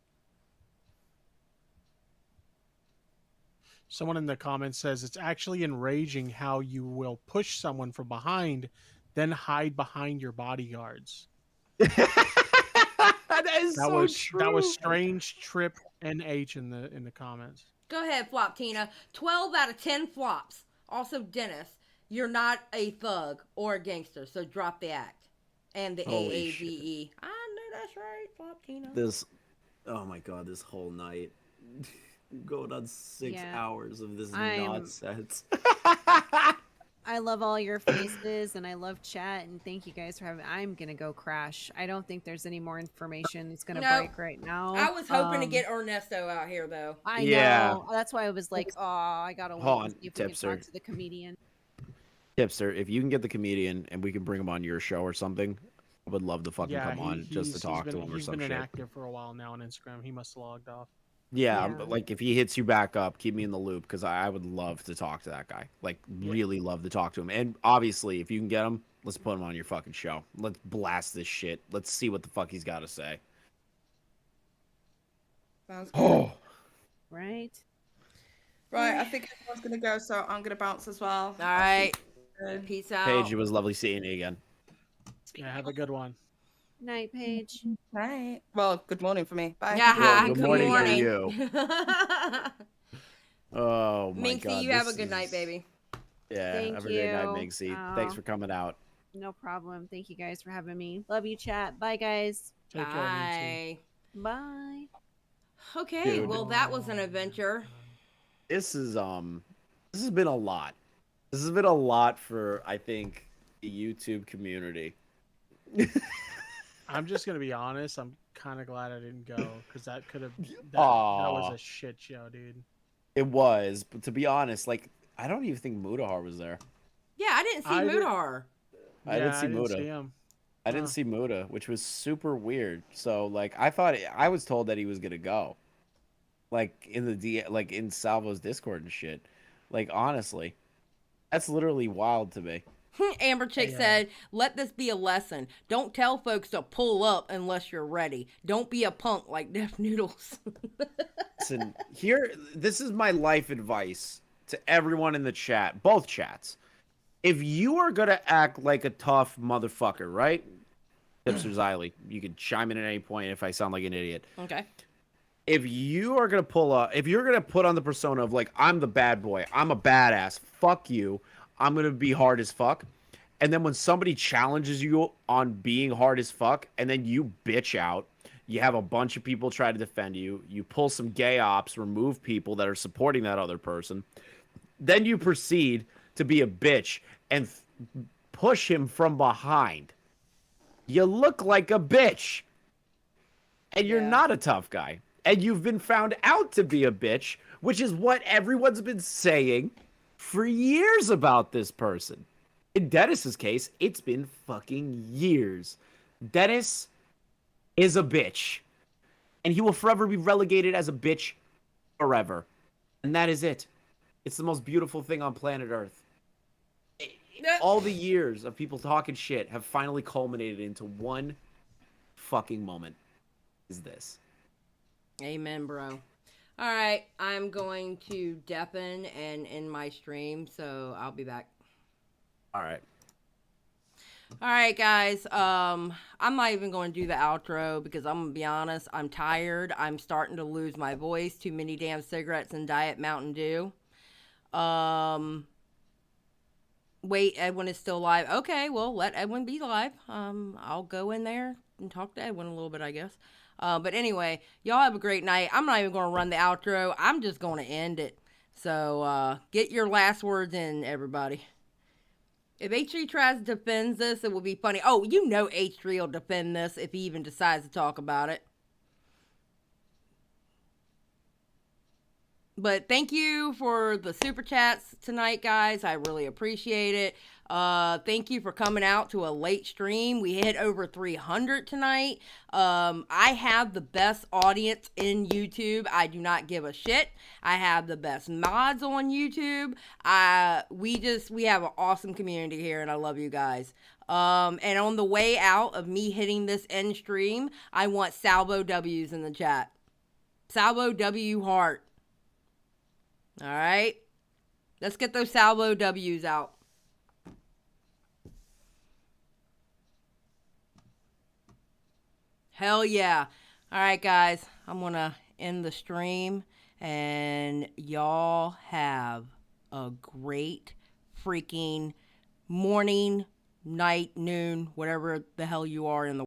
Someone in the comments says it's actually enraging how you will push someone from behind, then hide behind your bodyguards. That true. That was strange. Trip NH in the comments. Go ahead, Flop Tina. 12 out of 10 flops. Also, Dennis, you're not a thug or a gangster, so drop the act. And the Holy AAVE. I know that's right, Flop Tina. Oh my god, this whole night. Going on 6 Yeah. hours of this I'm- nonsense. I love all your faces and I love chat and thank you guys for having. I'm gonna go crash. I don't think there's any more information that's gonna No. break right now. I was hoping to get Ernesto out here, though. I Yeah. know. That's why I was like, oh, I gotta wait Hold and on, see if we can Tipster. talk to the comedian. Tipster, if you can get the comedian and we can bring him on your show or something, I would love to fucking Yeah, come on just to talk to him or he's some been shit. inactive for a while now on Instagram. He must have logged off. Yeah, but like if he hits you back up, keep me in the loop because I would love to talk to that guy. Like, really love to talk to him. And obviously, if you can get him, let's put him on your fucking show. Let's blast this shit. Let's see what the fuck he's got to say. Sounds good. Oh, Right. Right, I think everyone's going to go, so I'm going to bounce as well. All right. Peace out. Paige, it was lovely seeing you again. Yeah, have a good one. Night, Paige. Night. Well, good morning for me. Bye. Yeah, Well, good good morning for morning. you. Oh my Minxie, god. you have a this good night, is- baby. Yeah, Thank have a great night, you. Minxie. Thanks for coming out. No problem. Thank you guys for having me. Love you, chat. Bye, guys. Take care, Minxie. Bye. Bye. Okay, Dude. well, that was an adventure. This has been a lot. This has been a lot for, I think, the YouTube community. I'm just gonna be honest. I'm kind of glad I didn't go because that could have that was Aw. a shit show, dude. It was, but to be honest, like I don't even think Mudahar was there. Yeah, I didn't see I did- Mudahar. I didn't Yeah, see I didn't Muda. see him. I didn't see Muda, which was super weird. So like I was told that he was gonna go, like like in Salvo's Discord and shit. Like honestly, that's literally wild to me. Amber Chick said, let this be a lesson. Don't tell folks to pull up unless you're ready. Don't be a punk like Deaf Noodles. Listen, this is my life advice to everyone in the chat, both chats. If you are gonna act like a tough motherfucker, right? Tipster Xylee, you can chime in at any point if I sound like an idiot. Okay. If you are gonna if you're gonna put on the persona of like, I'm the bad boy, I'm a badass, fuck you, I'm gonna be hard as fuck, And then when somebody challenges you on being hard as fuck, and then you bitch out, you have a bunch of people try to defend you, you pull some gay ops, remove people that are supporting that other person, then you proceed to be a bitch and push him from behind. You look like a bitch. And you're not a tough guy. And you've been found out to be a bitch, which is what everyone's been saying for years about this person. In Dennis's case, it's been fucking years. Dennis is a bitch. And he will forever be relegated as a bitch forever. And that is it. It's the most beautiful thing on planet Earth. All the years of people talking shit have finally culminated into one fucking moment. Is this. Amen, bro. All right, I'm going to deafen and end my stream, so I'll be back. All right. All right, guys. I'm not even going to do the outro because I'm going to be honest. I'm tired. I'm starting to lose my voice. Too many damn cigarettes and Diet Mountain Dew. Wait, Edwin is still live. Okay, well, let Edwin be live. I'll go in there and talk to Edwin a little bit, I guess. But anyway, y'all have a great night. I'm not even going to run the outro. I'm just going to end it. So, get your last words in, everybody. If H3 tries to defend this, it will be funny. Oh, you know H3 will defend this if he even decides to talk about it. But thank you for the super chats tonight, guys. I really appreciate it. Thank you for coming out to a late stream. We hit over 300 tonight. I have the best audience in YouTube. I do not give a shit. I have the best mods on YouTube. We have an awesome community here, and I love you guys. And on the way out of me hitting this end stream, I want Salvo W's in the chat. Salvo W heart. All right, let's get those Salvo W's out. Hell yeah. All right, guys, I'm going to end the stream, and y'all have a great freaking morning, night, noon, whatever the hell you are in the